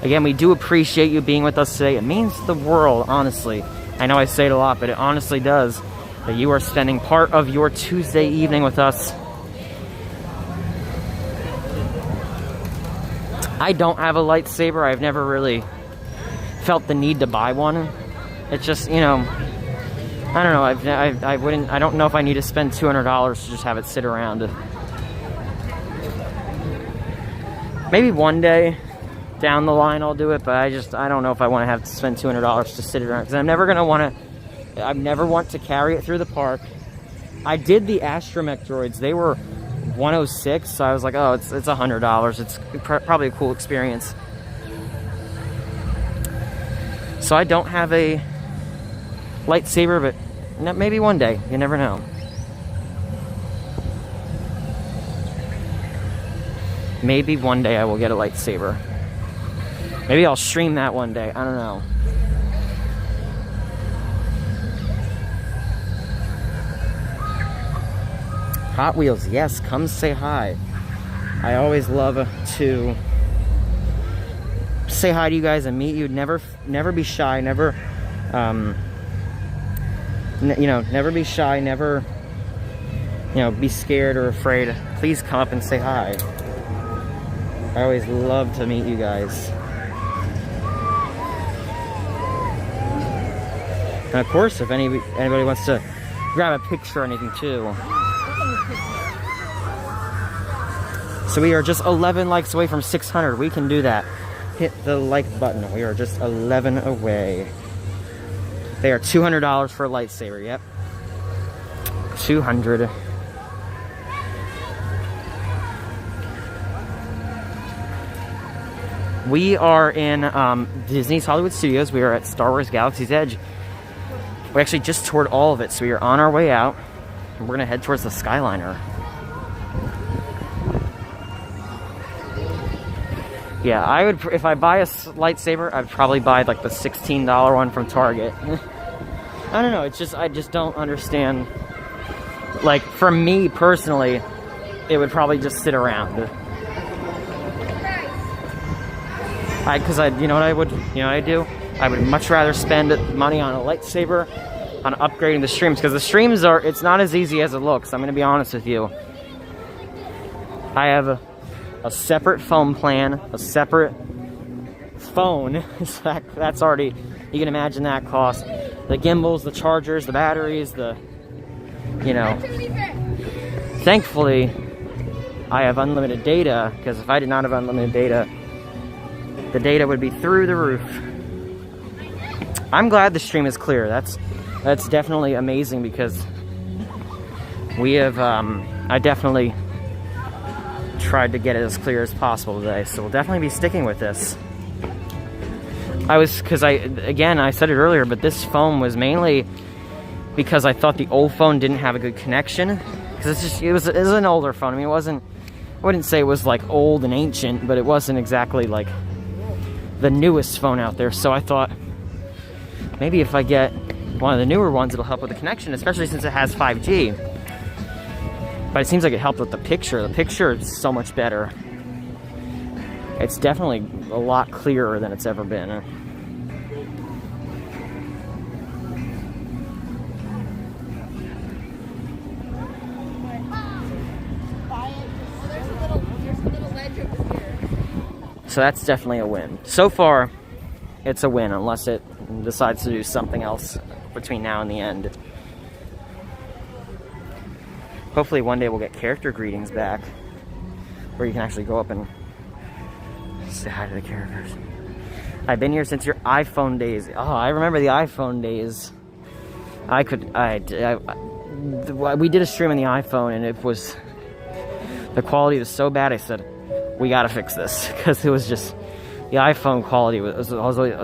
again, we do appreciate you being with us today. It means the world, honestly. I know I say it a lot, but it honestly does. That you are spending part of your Tuesday evening with us. I don't have a lightsaber. I've never really felt the need to buy one. It's just, you know, I don't know. I don't know if I need to spend $200 to just have it sit around. Maybe one day down the line I'll do it, but I don't know if I want to have to spend $200 to sit around because I never want to carry it through the park. I did the astromech droids. They were $106, so I was like, oh, it's $100. It's probably a cool experience. So I don't have a lightsaber, but maybe one day. You never know. Maybe one day I will get a lightsaber. Maybe I'll stream that one day. I don't know. Hot Wheels, yes, come say hi. I always love to say hi to you guys and meet you. Never be shy. Never, never be shy. Never, be scared or afraid. Please come up and say hi. I always love to meet you guys. And of course, if anybody wants to grab a picture or anything too. So we are just 11 likes away from 600. We can do that. Hit the like button. We are just 11 away. They are $200 for a lightsaber. Yep. 200. We are in Disney's Hollywood Studios. We are at Star Wars Galaxy's Edge. We actually just toured all of it, so we are on our way out. And we're going to head towards the Skyliner. Yeah, I would, if I buy a lightsaber, I'd probably buy like the $16 one from Target. I don't know, it's just, I just don't understand. Like, for me personally, it would probably just sit around. You know what I do? I would much rather spend money on a lightsaber, on upgrading the streams, because the streams it's not as easy as it looks. I'm going to be honest with you. I have a separate phone plan, a separate phone. That's already, you can imagine that cost. The gimbals, the chargers, the batteries, Thankfully, I have unlimited data, because if I did not have unlimited data, the data would be through the roof. I'm glad the stream is clear. That's definitely amazing, because we have, I definitely tried to get it as clear as possible today, so we'll definitely be sticking with this. I said it earlier, but this phone was mainly because I thought the old phone didn't have a good connection, Because it was an older phone. I mean, I wouldn't say it was like old and ancient, but it wasn't exactly like the newest phone out there. So I thought maybe if I get one of the newer ones, it'll help with the connection, especially since it has 5G. But it seems like it helped with the picture. The picture is so much better. It's definitely a lot clearer than it's ever been. So that's definitely a win. So far, it's a win, unless it decides to do something else between now and the end. Hopefully one day we'll get character greetings back, where you can actually go up and say hi to the characters. I've been here since your iPhone days. Oh, I remember the iPhone days. We did a stream on the iPhone, and the quality was so bad, I said, we gotta fix this, because it was just, the iPhone quality has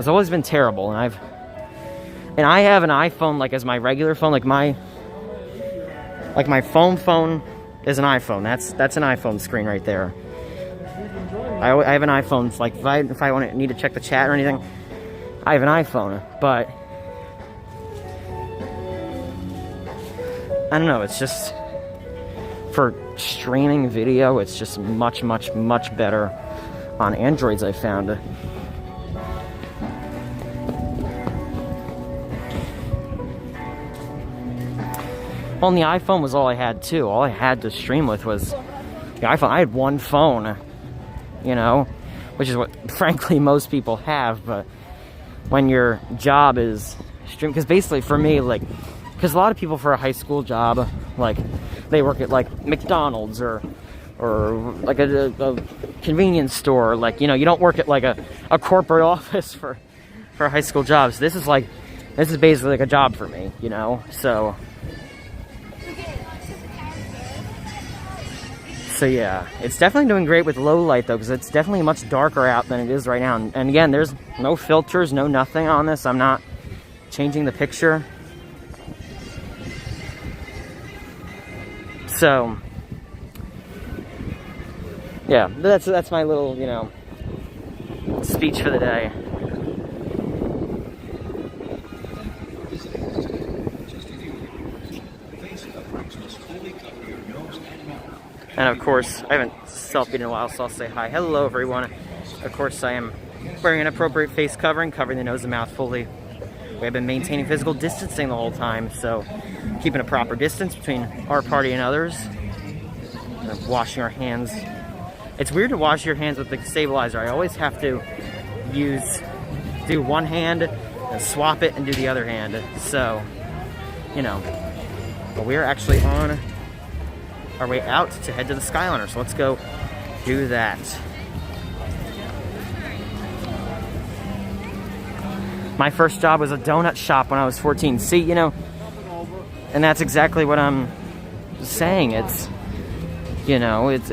always been terrible, and I have an iPhone like as my regular phone, like my phone is an iPhone. That's an iPhone screen right there. I have an iPhone, like if I need to check the chat or anything, I have an iPhone, but I don't know, it's just, for streaming video, it's just much, much, much better on Androids, I found. Well, and the iPhone was all I had too. All I had to stream with was the iPhone. I had one phone, you know, which is what frankly most people have, but when your job is stream, because basically for me, like, because a lot of people for a high school job, like, they work at like McDonald's or like a convenience store. Like, you know, you don't work at like a corporate office for a high school job. So this is basically like a job for me, you know. So yeah, it's definitely doing great with low light though, because it's definitely much darker out than it is right now. And again, there's no filters, no nothing on this. I'm not changing the picture. So yeah, that's my little, you know, speech for the day. And of course, I haven't selfied in a while, so I'll say hi. Hello, everyone. Of course, I am wearing an appropriate face covering, covering the nose and mouth fully. We have been maintaining physical distancing the whole time, so keeping a proper distance between our party and others. And washing our hands. It's weird to wash your hands with the stabilizer. I always have to do one hand and swap it and do the other hand. So, you know, but we're actually on our way out to head to the Skyliner. So let's go do that. My first job was a donut shop when I was 14. See, you know, and that's exactly what I'm saying. It's, you know, it's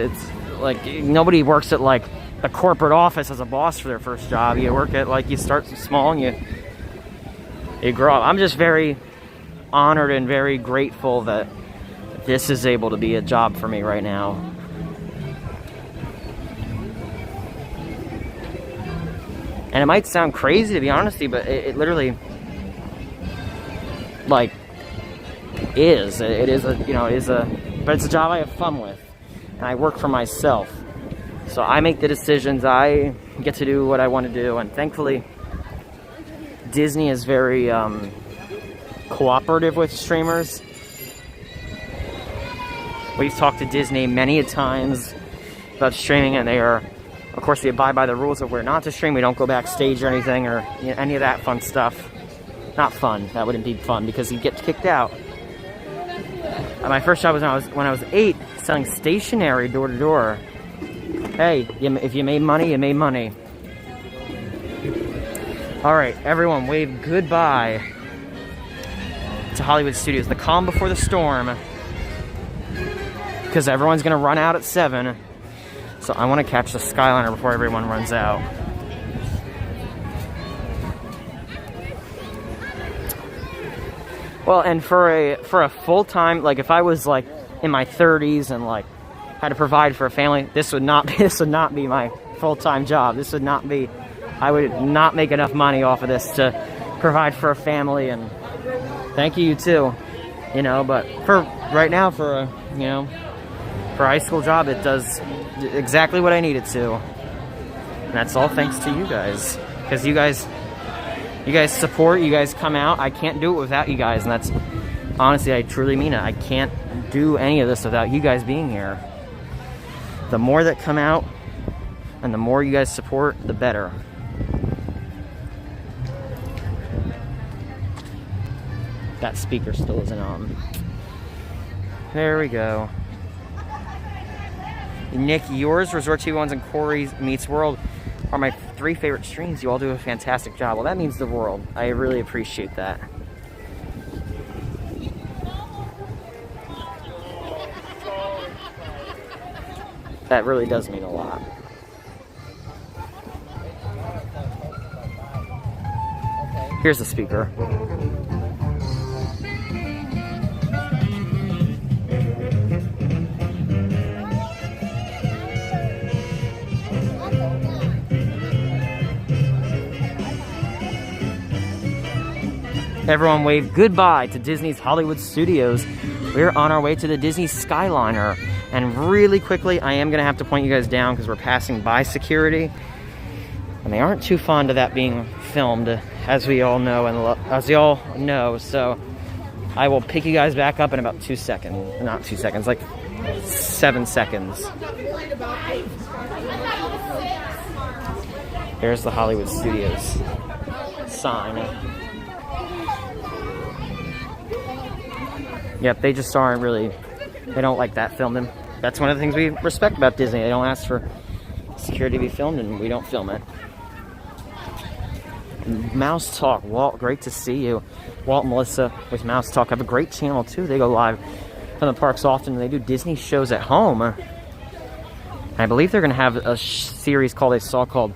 like nobody works at like a corporate office as a boss for their first job. You work at, like, you start small and you grow up. I'm just very honored and very grateful that this is able to be a job for me right now. And it might sound crazy, to be honest, but it literally, like, is. It is a, you know, but it's a job I have fun with. And I work for myself. So I make the decisions, I get to do what I want to do, and thankfully, Disney is very cooperative with streamers. We've talked to Disney many a times about streaming, and they are, of course, we abide by the rules of where not to stream. We don't go backstage or anything, or, you know, any of that fun stuff. Not fun. That wouldn't be fun because you'd get kicked out. My first job was when I was 8, selling stationery door to door. Hey, if you made money, you made money. All right, everyone, wave goodbye to Hollywood Studios. The calm before the storm, because everyone's gonna run out at 7. So I want to catch the Skyliner before everyone runs out. Well, and for a full time, like, if I was like in my 30s and like had to provide for a family, this would not be my full-time job. This would not be, I would not make enough money off of this to provide for a family. And thank you too, you know, but for right now, for a, you know, for a high school job, it does exactly what I need it to. And that's all thanks to you guys, because you guys support, you guys come out. I can't do it without you guys, and that's honestly, I truly mean it. I can't do any of this without you guys being here. The more that come out and the more you guys support, the better. That speaker still isn't on. There we go. Nick, yours, Resort 2-1s, and Corey Meets World are my 3 favorite streams. You all do a fantastic job. Well, that means the world. I really appreciate that. That really does mean a lot. Here's the speaker. Everyone wave goodbye to Disney's Hollywood Studios. We're on our way to the Disney Skyliner. And really quickly, I am going to have to point you guys down because we're passing by security. And they aren't too fond of that being filmed, as we all know, so I will pick you guys back up in about 2 seconds. Not 2 seconds, like 7 seconds. There's the Hollywood Studios sign. Yep, they just aren't really, they don't like that filming. That's one of the things we respect about Disney. They don't ask for security to be filmed, and we don't film it. Mouse Talk, Walt, great to see you. Walt and Melissa with Mouse Talk have a great channel too. They go live from the parks often, and they do Disney shows at home. And I believe they're going to have a series called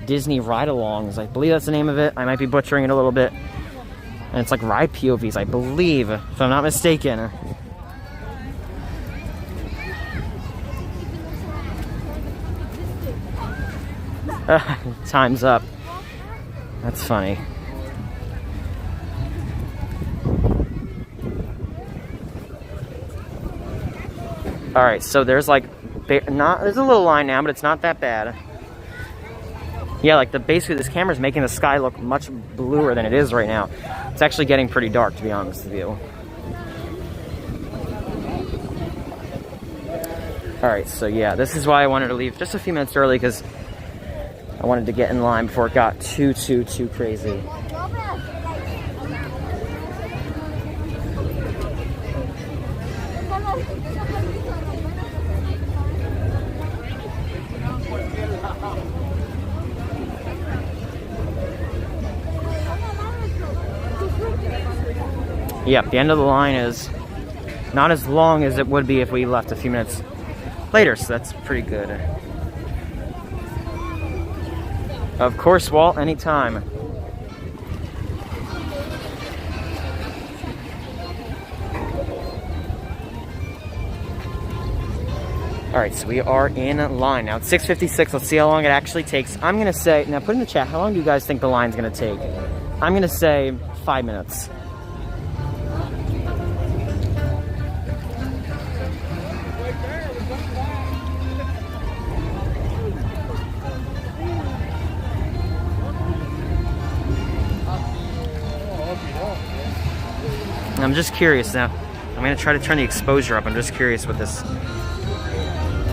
Disney Ride-Alongs. I believe that's the name of it. I might be butchering it a little bit. And it's like ride POVs, I believe, if I'm not mistaken. Time's up. That's funny. Alright, so there's like, there's a little line now, but it's not that bad. Yeah, like basically this camera's making the sky look much bluer than it is right now. It's actually getting pretty dark, to be honest with you. Alright, so yeah, this is why I wanted to leave just a few minutes early, because I wanted to get in line before it got too crazy. Yep, the end of the line is not as long as it would be if we left a few minutes later, so that's pretty good. Of course, Walt, anytime. Alright, so we are in line now. It's 6:56. Let's see how long it actually takes. I'm going to say, now put in the chat, how long do you guys think the line's going to take? I'm going to say 5 minutes. I'm just curious now. I'm going to try to turn the exposure up. I'm just curious what this...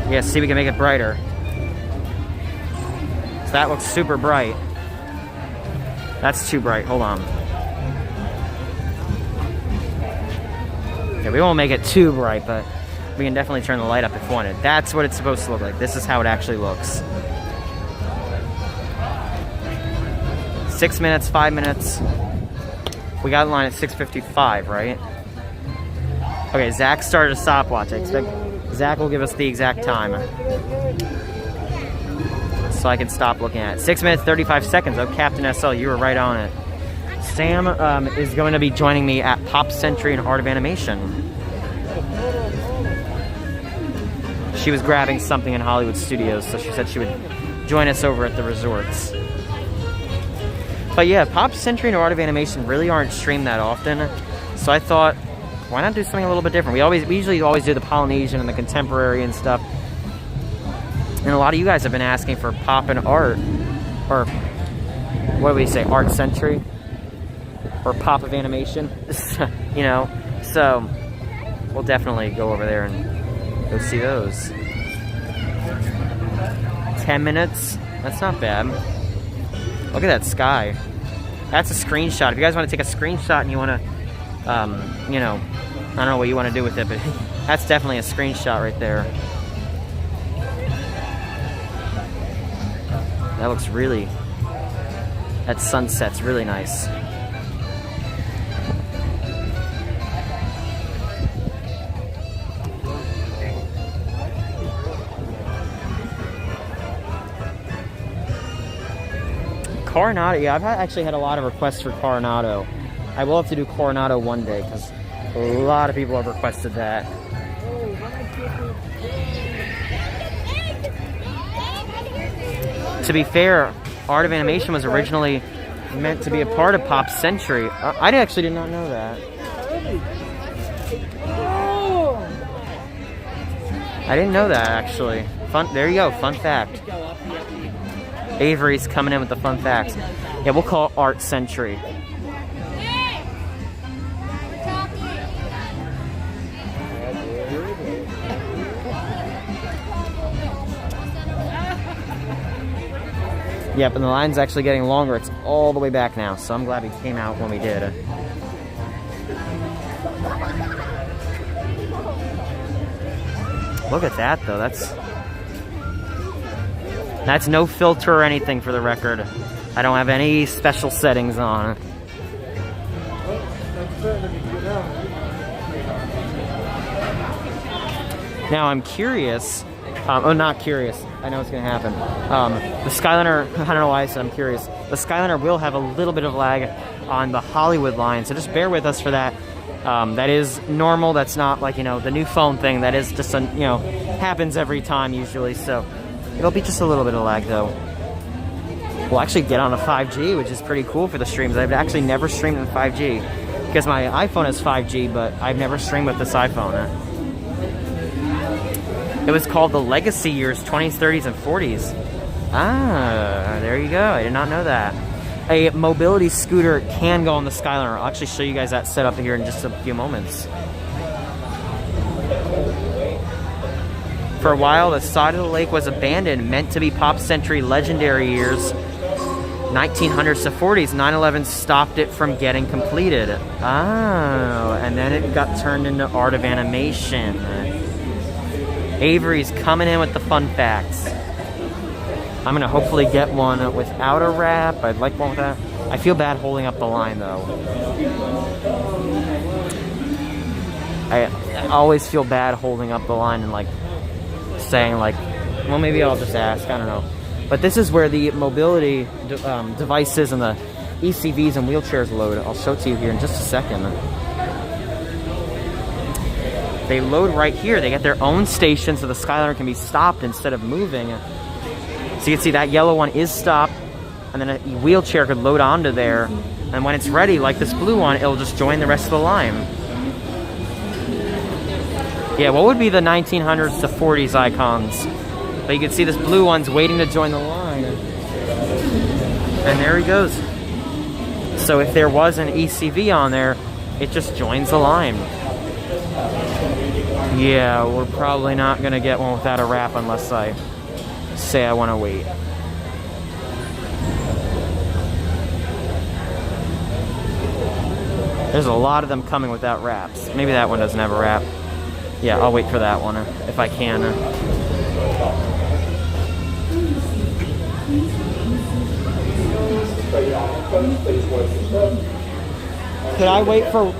Yeah, see if we can make it brighter. So that looks super bright. That's too bright. Hold on. Yeah, we won't make it too bright, but we can definitely turn the light up if wanted. That's what it's supposed to look like. This is how it actually looks. 6 minutes, 5 minutes. We got in line at 6:55, right? Okay, Zach started a stopwatch. I expect Zach will give us the exact time, so I can stop looking at it. 6 minutes, 35 seconds. Oh, Captain SL, you were right on it. Sam is going to be joining me at Pop Century and Art of Animation. She was grabbing something in Hollywood Studios, so she said she would join us over at the resorts. But yeah, Pop Century and Art of Animation really aren't streamed that often, so I thought, why not do something a little bit different? We usually always do the Polynesian and the contemporary and stuff. And a lot of you guys have been asking for Pop and Art, or what do we say, Art Century? Or Pop of Animation, you know? So, we'll definitely go over there and go see those. 10 minutes? That's not bad. Look at that sky. That's a screenshot. If you guys want to take a screenshot and you want to, you know, I don't know what you want to do with it, but that's definitely a screenshot right there. That looks really, that sunset's really nice. Coronado, yeah, I've actually had a lot of requests for Coronado. I will have to do Coronado one day because a lot of people have requested that. To be fair, Art of Animation was originally meant to be a part of Pop Century. I actually did not know that. I didn't know that, actually. Fun. There you go, fun fact. Avery's coming in with the fun facts. Yeah, we'll call it Art Century. Yep, and the line's actually getting longer. It's all the way back now, so I'm glad we came out when we did. Look at that, though. That's no filter or anything, for the record. I don't have any special settings on. Now I'm curious. Not curious. I know what's going to happen. The Skyliner, I don't know why I said I'm curious. The Skyliner will have a little bit of lag on the Hollywood line, so just bear with us for that. That is normal. That's not like, you know, the new phone thing. That is just, you know, happens every time usually, so it'll be just a little bit of lag, though. We'll actually get on a 5G, which is pretty cool for the streams. I've actually never streamed in 5G because my iPhone has 5G, but I've never streamed with this iPhone. It was called the Legacy Years, 20s, 30s, and 40s. Ah, there you go. I did not know that. A mobility scooter can go on the Skyliner. I'll actually show you guys that setup here in just a few moments. For a while, the side of the lake was abandoned, meant to be Pop Century legendary years, 1900s to 40s. 9/11 stopped it from getting completed. Oh, and then it got turned into Art of Animation. Avery's coming in with the fun facts. I'm going to hopefully get one without a wrap. I'd like one with that. I feel bad holding up the line, though. I always feel bad holding up the line and, like, saying, like, well, maybe I'll just ask. I don't know. But this is where the mobility devices and the ECVs and wheelchairs load. I'll show it to you here in just a second. They load right here. They get their own station so the Skyliner can be stopped instead of moving. So you can see that yellow one is stopped, and then a wheelchair could load onto there. And when it's ready, like this blue one, it'll just join the rest of the line. Yeah, what would be the 1900s to 40s icons? But you can see this blue one's waiting to join the line. And there he goes. So if there was an ECV on there, it just joins the line. Yeah, we're probably not going to get one without a wrap unless I say I want to wait. There's a lot of them coming without wraps. Maybe that one doesn't have a wrap. Yeah, I'll wait for that one if I can. Could I wait for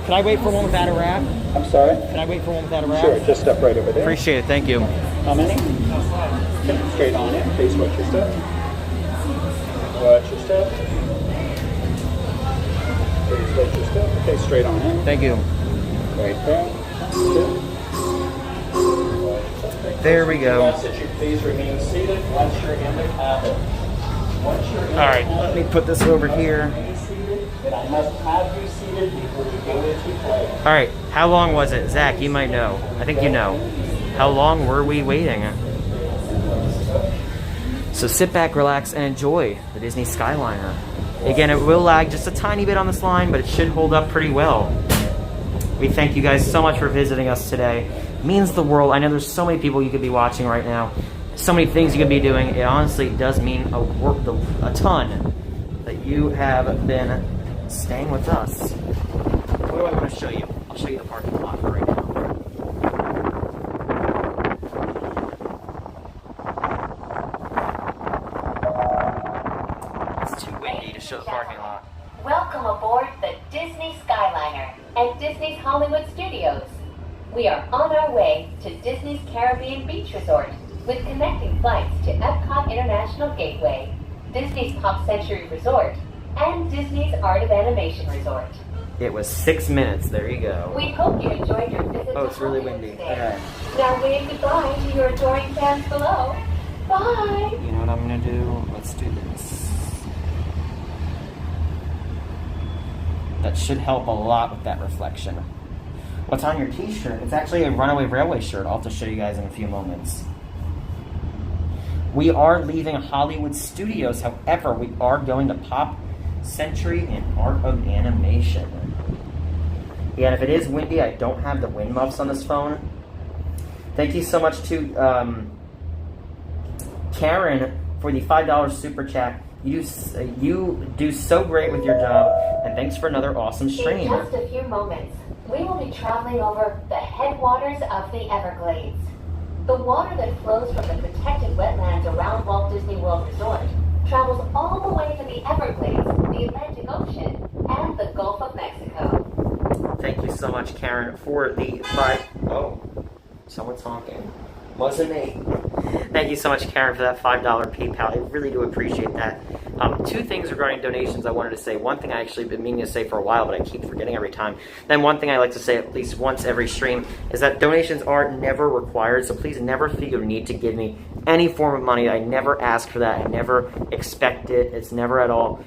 one without a wrap? I'm sorry? Can I wait for one without a wrap? Sure, just step right over there. Appreciate it, thank you. How many? Okay, straight on it. Face watch your step. Watch your step. Face watch your step. Okay, straight on it. Thank you. Right there. There we go. That you please remain seated once you're in the cabin. Once you're in All right, let me put this over here. And I must have you seated before you go into play. All right, how long was it? Zach, you might know. I think you know. How long were we waiting? So sit back, relax, and enjoy the Disney Skyliner. Again, it will lag just a tiny bit on this line, but it should hold up pretty well. We thank you guys so much for visiting us today. It means the world. I know there's so many people you could be watching right now. So many things you could be doing. It honestly does mean a ton that you have been staying with us. What do I want to show you? I'll show you the parking lot for right now. It's too windy to show the parking lot. Welcome aboard the Disney Skyliner at Disney's Hollywood Studios. We are on our way to Disney's Caribbean Beach Resort with connecting flights to Epcot International Gateway, Disney's Pop Century Resort, and Disney's Art of Animation Resort. It was 6 minutes. There you go. We hope you enjoyed your visit Oh, to it's really Hollywood windy. today. Okay. Now wave goodbye to your adoring fans below. Bye! You know what I'm going to do? Let's do this. That should help a lot with that reflection. What's on your t-shirt? It's actually a Runaway Railway shirt. I'll have to show you guys in a few moments. We are leaving Hollywood Studios. However, we are going to Pop Century and Art of Animation. Yeah, and if it is windy, I don't have the wind muffs on this phone. Thank you so much to Karen for the $5 super chat. You do so great with your job, and thanks for another awesome stream. In just a few moments, we will be traveling over the headwaters of the Everglades. The water that flows from the protected wetlands around Walt Disney World Resort travels all the way to the Everglades, the Atlantic Ocean, and the Gulf of Mexico. Thank you so much, Karen, for the Oh, someone's honking. Wasn't me. Thank you so much, Karen, for that $5 PayPal. I really do appreciate that. Two things regarding donations I wanted to say. One thing I actually been meaning to say for a while, but I keep forgetting every time. Then one thing I like to say at least once every stream is that donations are never required, so please never feel you need to give me any form of money. I never ask for that. I never expect it. It's never at all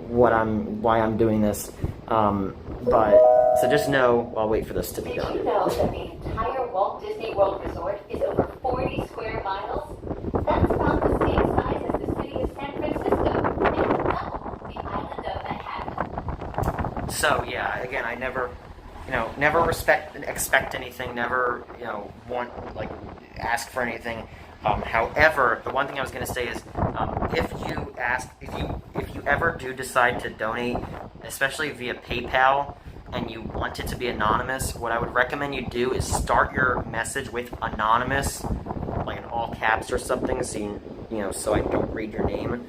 why I'm doing this. So just know, I'll wait for this to be Did done. you know that the entire Walt Disney World Resort is over 40 square miles? That's about the same size as the city of San Francisco and double the island of Manhattan. So yeah, again, I never expect anything, never, ask for anything. However, the one thing I was going to say is, if you ever do decide to donate, especially via PayPal, and you want it to be anonymous, what I would recommend you do is start your message with anonymous, like in all caps or something, so so I don't read your name.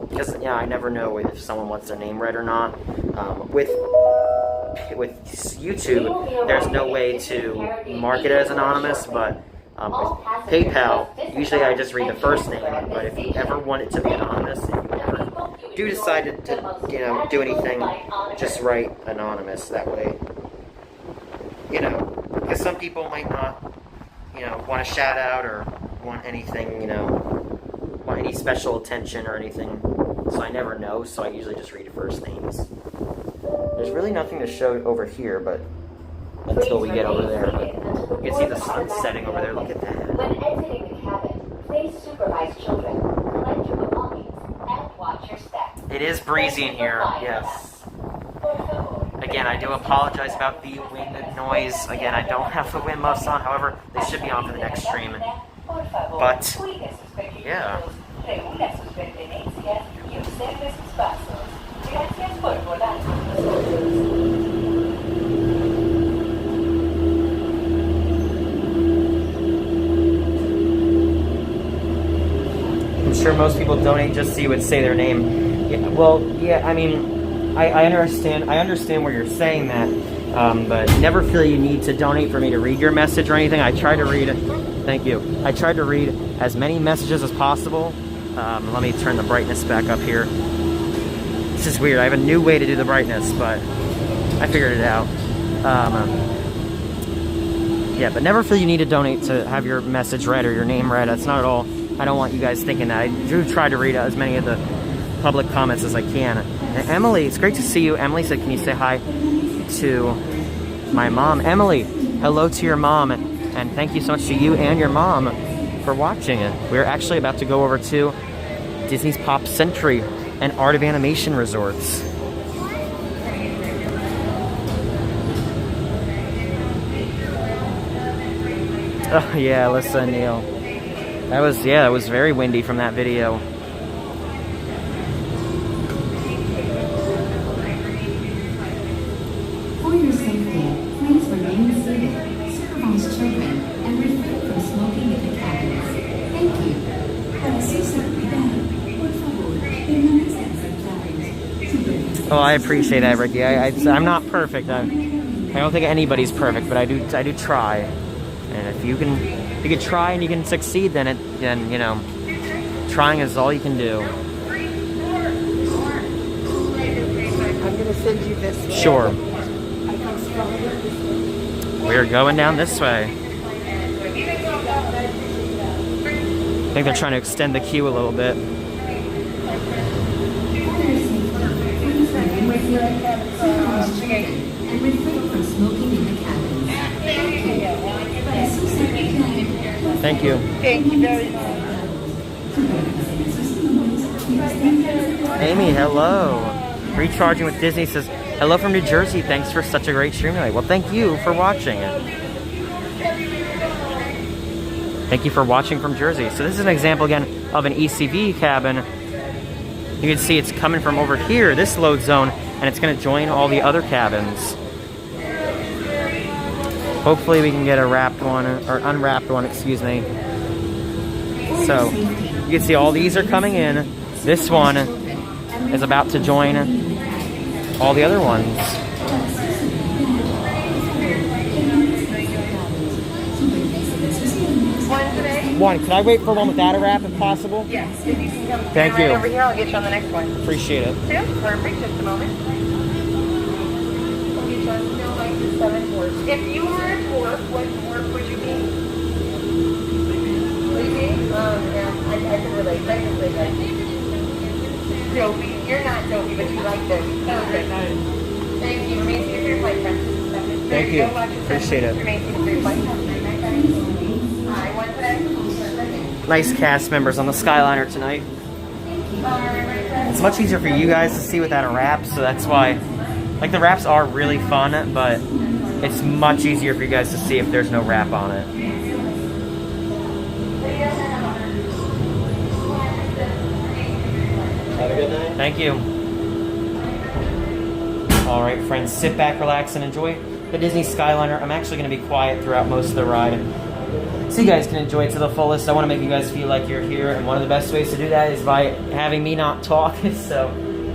Because I never know if someone wants their name read or not. With YouTube, there's no way to mark it as anonymous, but with PayPal, usually I just read the first name. But if you ever want it to be anonymous, if you ever do decide to do anything, just write anonymous. That way, because some people might not, want a shout out or want anything, want any special attention or anything. So I never know. So I usually just read first names. There's really nothing to show over here, but until we get over there. But you can see the sun setting over there. Look at that. When exiting the cabin, please supervise children, collect your belongings, and watch your step. It is breezy in here, yes. Again, I do apologize about the wind noise. Again, I don't have the wind muffs on. However, they should be on for the next stream. But, yeah. I'm sure most people donate just so you would say their name. Yeah, well, yeah, I mean, I understand where you're saying that, but never feel you need to donate for me to read your message or anything. I try to read, thank you. I tried to read as many messages as possible. Let me turn the brightness back up here. This is weird. I have a new way to do the brightness, but I figured it out. Yeah, but never feel you need to donate to have your message read or your name read. That's not at all. I don't want you guys thinking that. I do try to read as many of the public comments as I can. And Emily, it's great to see you. Emily said, can you say hi to my mom? Emily, hello to your mom. And thank you so much to you and your mom for watching it. We're actually about to go over to Disney's Pop Century and Art of Animation Resorts. Oh yeah, Alyssa and Neil. That was very windy from that video. For your safety, please remain seated, supervise children, and refrain from smoking in the cabins. Thank you. Para su seguridad, por favor, permanezcan sentados. Oh, I appreciate that, Ricky. I'm not perfect. I don't think anybody's perfect, but I do try. And if you can try and you can succeed, then you know, trying is all you can do. I'm gonna send you this way. Sure. We're going down this way. I think they're trying to extend the queue a little bit. And refrain from smoking in the cabins. Thank you. Thank you very much. Amy, hello. Recharging with Disney says, hello from New Jersey. Thanks for such a great stream tonight. Well, thank you for watching it. Thank you for watching from Jersey. So this is an example again of an ECV cabin. You can see it's coming from over here, this load zone, and it's going to join all the other cabins. Hopefully we can get a wrapped one, or unwrapped one, excuse me. So, you can see all these are coming in. This one is about to join all the other ones. One, can I wait for one without a wrap if possible? Yes. If you can come Thank right you. over here, I'll get you on the next one. Appreciate it. Two, perfect. Just a moment. If you were a dwarf, what dwarf would you be? Sleepy? Yeah, I can relate. Technically, like dopey. You're not dopey, but you like dopey. Perfect. Thank you. Remain seated for your flight, friends. Thank you. Appreciate it. Remain seated for your flight. Hi, one today. Nice cast members on the Skyliner tonight. It's much easier for you guys to see without a wrap, so that's why. Like, the wraps are really fun, but it's much easier for you guys to see if there's no wrap on it. Have a good night. Thank you. Alright, friends, sit back, relax, and enjoy the Disney Skyliner. I'm actually going to be quiet throughout most of the ride, so you guys can enjoy it to the fullest. I want to make you guys feel like you're here, and one of the best ways to do that is by having me not talk, so...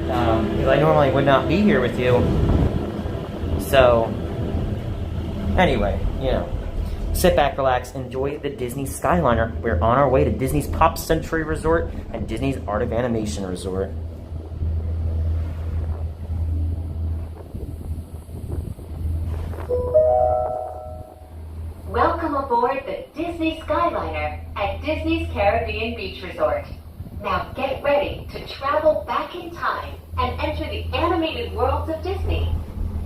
because I normally would not be here with you. So, anyway, you know, sit back, relax, enjoy the Disney Skyliner. We're on our way to Disney's Pop Century Resort and Disney's Art of Animation Resort. Welcome aboard the Disney Skyliner at Disney's Caribbean Beach Resort. Now get ready to travel back in time and enter the animated worlds of Disney.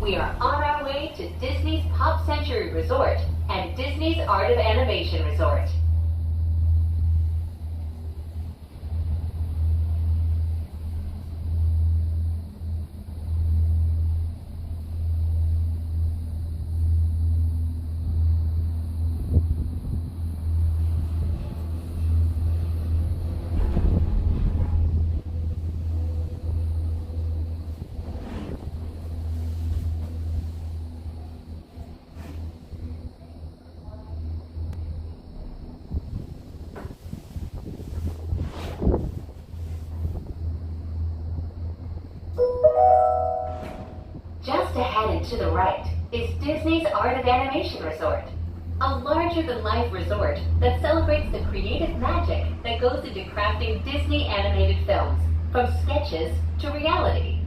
We are on our way to Disney's Pop Century Resort and Disney's Art of Animation Resort. Just ahead and to the right is Disney's Art of Animation Resort, a larger-than-life resort that celebrates the creative magic that goes into crafting Disney animated films, from sketches to reality.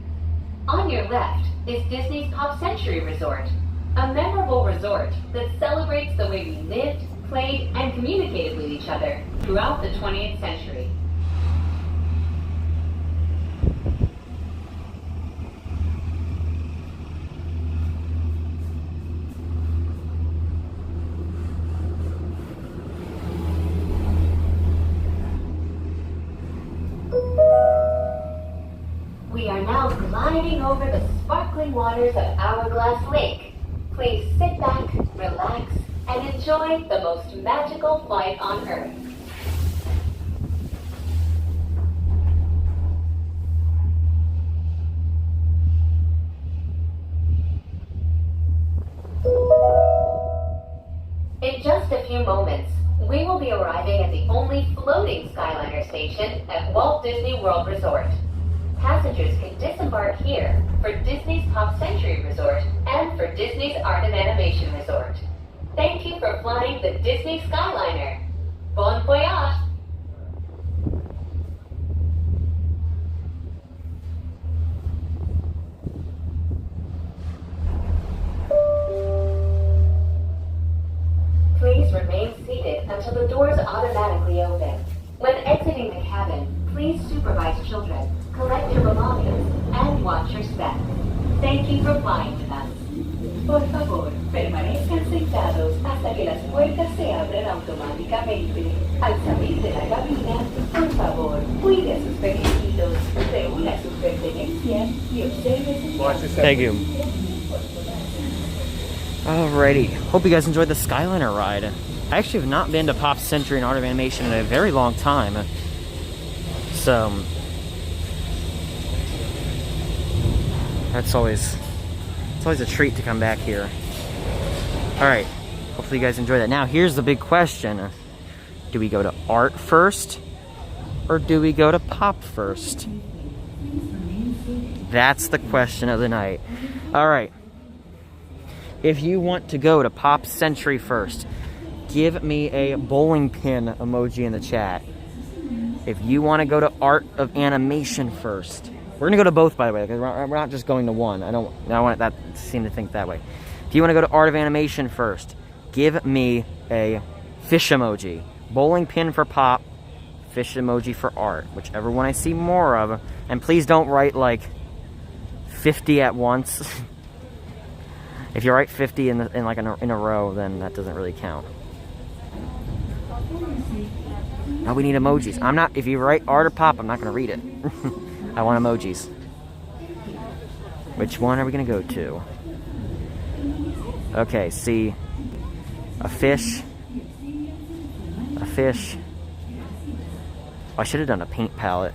On your left is Disney's Pop Century Resort, a memorable resort resort that celebrates the way we lived, played, and communicated with each other throughout the 20th century. We are now gliding over the sparkling waters of Hourglass Lake. Please sit back, relax, and enjoy the most magical flight on Earth. In just a few moments, we will be arriving at the only floating Skyliner station at Walt Disney World Resort. Passengers can disembark here for Disney's Pop Century Resort and for Disney's Art and Animation Resort. Thank you for flying the Disney Skyliner. Bon voyage! Please remain seated until the doors automatically open. When exiting the cabin, please supervise children, collect your belongings, and watch your step. Thank you for flying with us. Por favor, permanezcan sentados hasta que las puertas se abran automáticamente. Al salir de la cabina, por favor, cuide a sus pequeñitos, reúna sus pertenencias y observe sus... Thank you. Alrighty. Hope you guys enjoyed the Skyliner ride. I actually have not been to Pop Century and Art of Animation in a very long time. So... it's always a treat to come back here. Alright, hopefully you guys enjoy that. Now, here's the big question. Do we go to art first? Or do we go to pop first? That's the question of the night. Alright. If you want to go to Pop Century first, give me a bowling pin emoji in the chat. If you want to go to Art of Animation first, we're gonna go to both, by the way, because we're not just going to one. I don't want that to seem to think that way. If you want to go to Art of Animation first, give me a fish emoji. Bowling pin for pop, fish emoji for art, whichever one I see more of. And please don't write like 50 at once. If you write 50 in a row, then that doesn't really count. Now we need emojis. If you write art or pop, I'm not gonna read it. I want emojis. Which one are we gonna go to? Okay, see. A fish. A fish. Oh, I should have done a paint palette.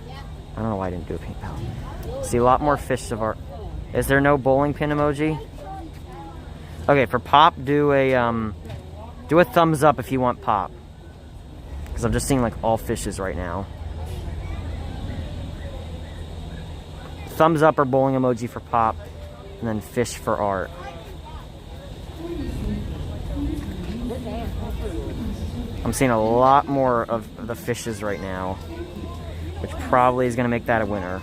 I don't know why I didn't do a paint palette. See, a lot more fish of art. Is there no bowling pin emoji? Okay, for pop, do a thumbs up if you want pop. Because I'm just seeing like all fishes right now. Thumbs up or bowling emoji for pop, and then fish for art. I'm seeing a lot more of the fishes right now, which probably is going to make that a winner.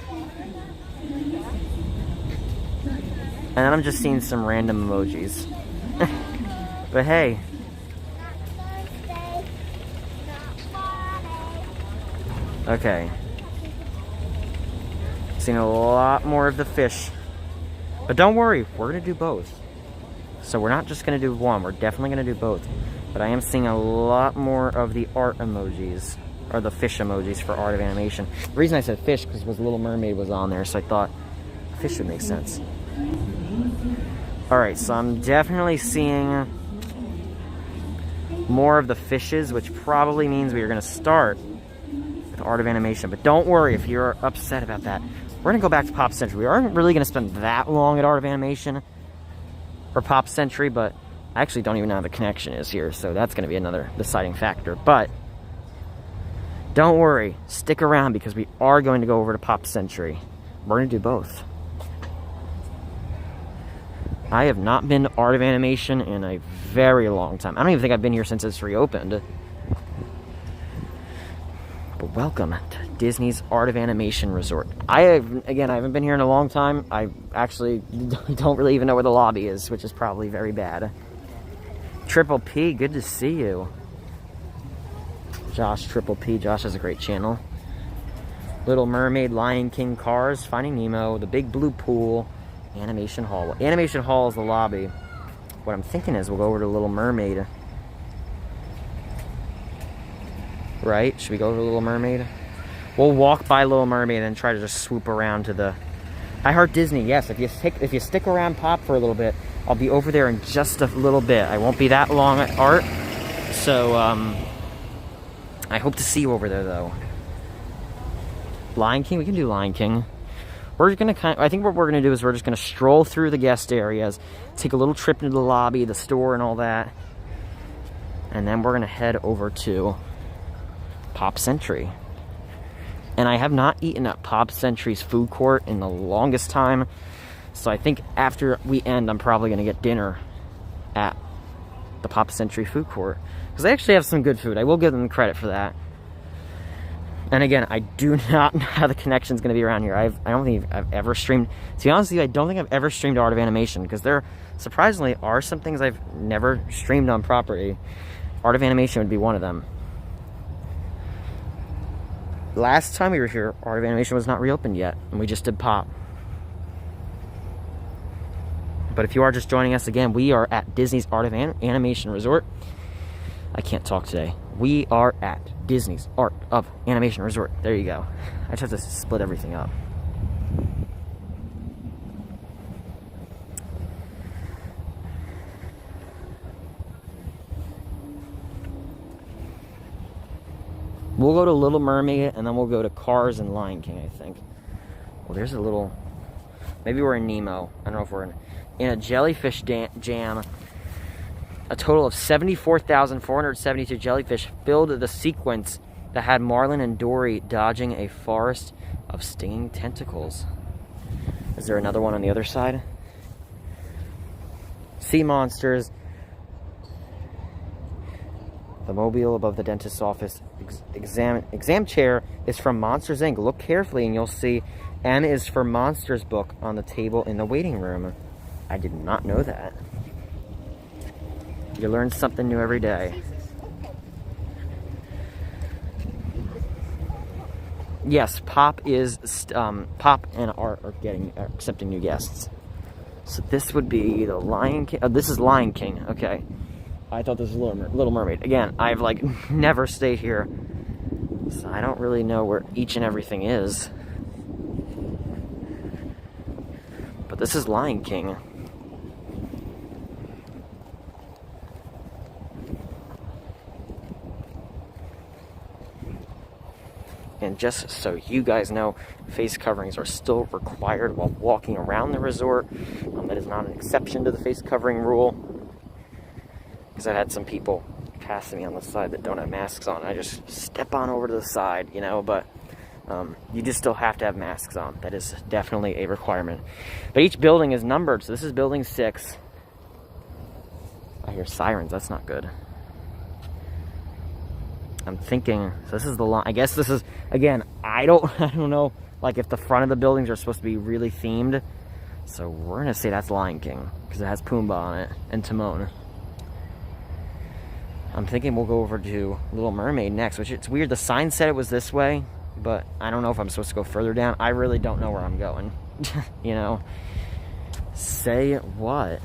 And then I'm just seeing some random emojis. But hey. Okay. Seen a lot more of the fish. But don't worry, we're going to do both. So we're not just going to do one, we're definitely going to do both. But I am seeing a lot more of the art emojis, or the fish emojis for Art of Animation. The reason I said fish because The Little Mermaid was on there, so I thought fish would make sense. Alright, so I'm definitely seeing more of the fishes, which probably means we are going to start with Art of Animation. But don't worry if you're upset about that. We're going to go back to Pop Century. We aren't really going to spend that long at Art of Animation or Pop Century, but I actually don't even know how the connection is here, so that's going to be another deciding factor. But don't worry, stick around because we are going to go over to Pop Century. We're going to do both. I have not been to Art of Animation in a very long time. I don't even think I've been here since it's reopened. But welcome to Disney's Art of Animation Resort. I haven't been here in a long time. I actually don't really even know where the lobby is, which is probably very bad. Triple P, good to see you. Josh Triple P, Josh has a great channel. Little Mermaid, Lion King, Cars, Finding Nemo, the Big Blue Pool, Animation Hall. Animation Hall is the lobby. What I'm thinking is we'll go over to Little Mermaid. Right? Should we go to Little Mermaid? We'll walk by Little Mermaid and try to just swoop around to the... I Heart Disney, yes. If you stick around Pop for a little bit, I'll be over there in just a little bit. I won't be that long at Art. So, I hope to see you over there, though. Lion King? We can do Lion King. We're gonna I think what we're gonna do is we're just gonna stroll through the guest areas, take a little trip into the lobby, the store, and all that, and then we're gonna head over to Pop Century. And I have not eaten at Pop Century's food court in the longest time, so I think after we end, I'm probably gonna get dinner at the Pop Century food court because they actually have some good food. I will give them credit for that. And again, I do not know how the connection's going to be around here. I don't think I've ever streamed... To be honest with you, I don't think I've ever streamed Art of Animation, because there, surprisingly, are some things I've never streamed on property. Art of Animation would be one of them. Last time we were here, Art of Animation was not reopened yet, and we just did Pop. But if you are just joining us again, we are at Disney's Art of Animation Resort. I can't talk today. We are at Disney's Art of Animation Resort. There you go. I just have to split everything up. We'll go to Little Mermaid, and then we'll go to Cars and Lion King, I think. Well, there's a little... Maybe we're in Nemo. I don't know if we're in a jellyfish jam. A total of 74,472 jellyfish filled the sequence that had Marlin and Dory dodging a forest of stinging tentacles. Is there another one on the other side? Sea monsters. The mobile above the dentist's office. Exam chair is from Monsters, Inc. Look carefully and you'll see M is for Monsters book on the table in the waiting room. I did not know that. You learn something new every day. Yes, Pop is Pop and Art are accepting new guests. So this would be the Lion King. Oh, this is Lion King. Okay, I thought this was Little Mermaid. Again, I've like never stayed here, so I don't really know where each and everything is. But this is Lion King. And just so you guys know, face coverings are still required while walking around the resort. That is not an exception to the face covering rule. Because I've had some people passing me on the side that don't have masks on. I just step on over to the side, you know, but you just still have to have masks on. That is definitely a requirement. But each building is numbered, so this is building 6. I hear sirens, that's not good. I'm thinking, so this is the line. I guess this is, again, I don't know, like if the front of the buildings are supposed to be really themed. So we're gonna say that's Lion King because it has Pumbaa on it and Timon. I'm thinking we'll go over to Little Mermaid next, which it's weird. The sign said it was this way, but I don't know if I'm supposed to go further down. I really don't know where I'm going. You know, say what?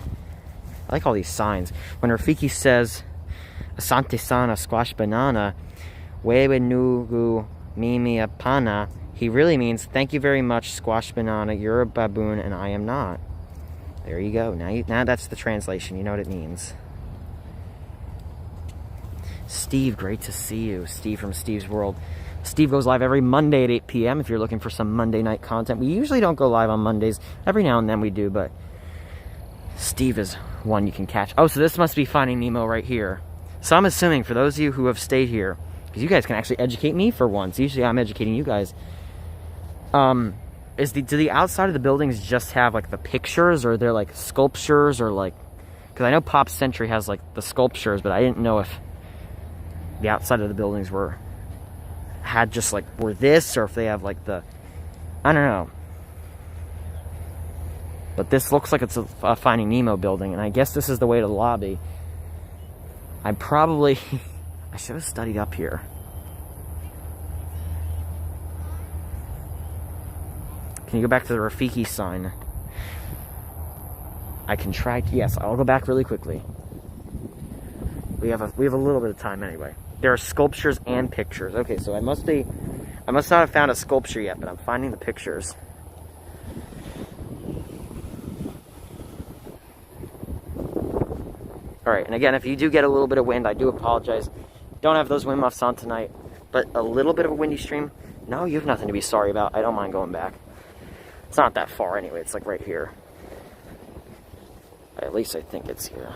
I like all these signs. When Rafiki says Asante Sana Squash Banana, Wewe Nugu Mimi Apana, he really means thank you very much, Squash Banana. You're a baboon and I am not. There you go. Now that's the translation. You know what it means. Steve, great to see you. Steve from Steve's World. Steve goes live every Monday at 8 p.m. if you're looking for some Monday night content. We usually don't go live on Mondays. Every now and then we do, but Steve is one you can catch. Oh, so this must be Finding Nemo right here. So I'm assuming for those of you who have stayed here, because you guys can actually educate me for once. Usually I'm educating you guys. Do the outside of the buildings just have like the pictures, or they're like sculptures, or like, because I know Pop Century has like the sculptures, but I didn't know if the outside of the buildings were this, or if they have like the, I don't know. But this looks like it's a Finding Nemo building, and I guess this is the way to the lobby. I probably... I should have studied up here. Can you go back to the Rafiki sign? I can try... Yes, I'll go back really quickly. We have a little bit of time anyway. There are sculptures and pictures. Okay, so I must not have found a sculpture yet, but I'm finding the pictures. Alright, and again, if you do get a little bit of wind, I do apologize. Don't have those wind muffs on tonight, but a little bit of a windy stream, no, you have nothing to be sorry about. I don't mind going back. It's not that far anyway, it's like right here. At least I think it's here.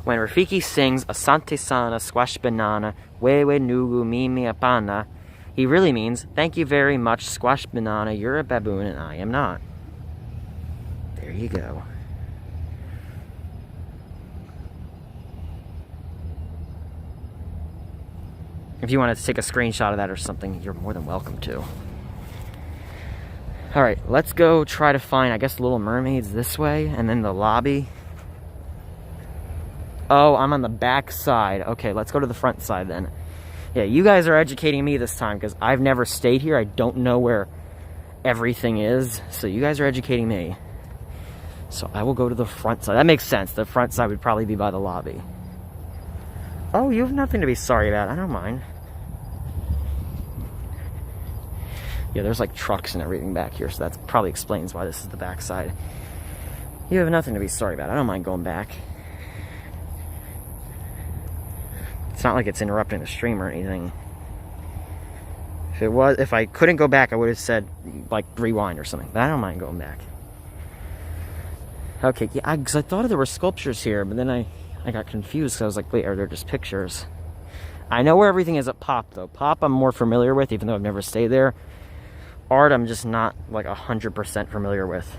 When Rafiki sings Asante Sana Squash Banana Wewe Nugu Mimi Apana, he really means, thank you very much, Squash Banana, you're a baboon and I am not. There you go. If you wanted to take a screenshot of that or something, you're more than welcome to. Alright, let's go try to find, I guess, Little Mermaid's this way, and then the lobby. Oh, I'm on the back side. Okay, let's go to the front side then. Yeah, you guys are educating me this time, because I've never stayed here. I don't know where everything is, so you guys are educating me. So I will go to the front side. That makes sense. The front side would probably be by the lobby. Oh, you have nothing to be sorry about. I don't mind. Yeah, there's like trucks and everything back here, so that probably explains why this is the back side. You have nothing to be sorry about. I don't mind going back. It's not like it's interrupting the stream or anything. If I couldn't go back, I would have said, like, rewind or something. But I don't mind going back. Okay, yeah, because I thought there were sculptures here, but then I got confused, because I was like, wait, are there just pictures? I know where everything is at Pop, though. Pop I'm more familiar with, even though I've never stayed there. Art I'm just not, like, 100% familiar with.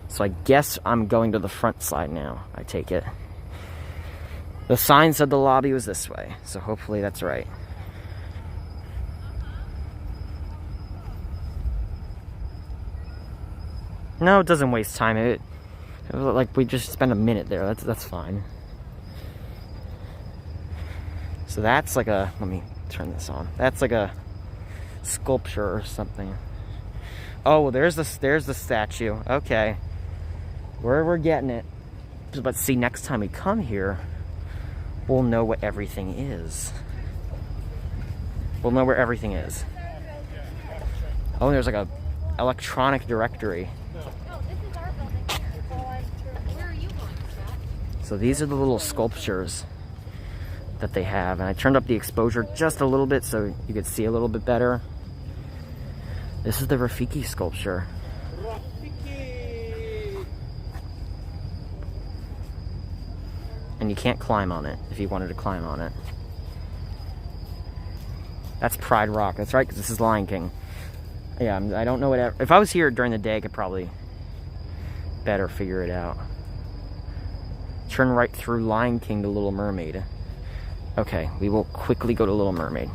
So I guess I'm going to the front side now, I take it. The sign said the lobby was this way, so hopefully that's right. No, it doesn't waste time. It like we just spent a minute there. That's fine. So that's like a, let me turn this on. That's like a sculpture or something. Oh, well, there's the statue. Okay, we're getting it. But see, next time we come here, we'll know what everything is. We'll know where everything is. Oh, there's like a electronic directory. So these are the little sculptures that they have, and I turned up the exposure just a little bit so you could see a little bit better. This is the Rafiki sculpture. And you can't climb on it if you wanted to climb on it. That's Pride Rock. That's right, because this is Lion King. Yeah, I don't know what... If I was here during the day, I could probably better figure it out. Turn right through Lion King to Little Mermaid. Okay, we will quickly go to Little Mermaid.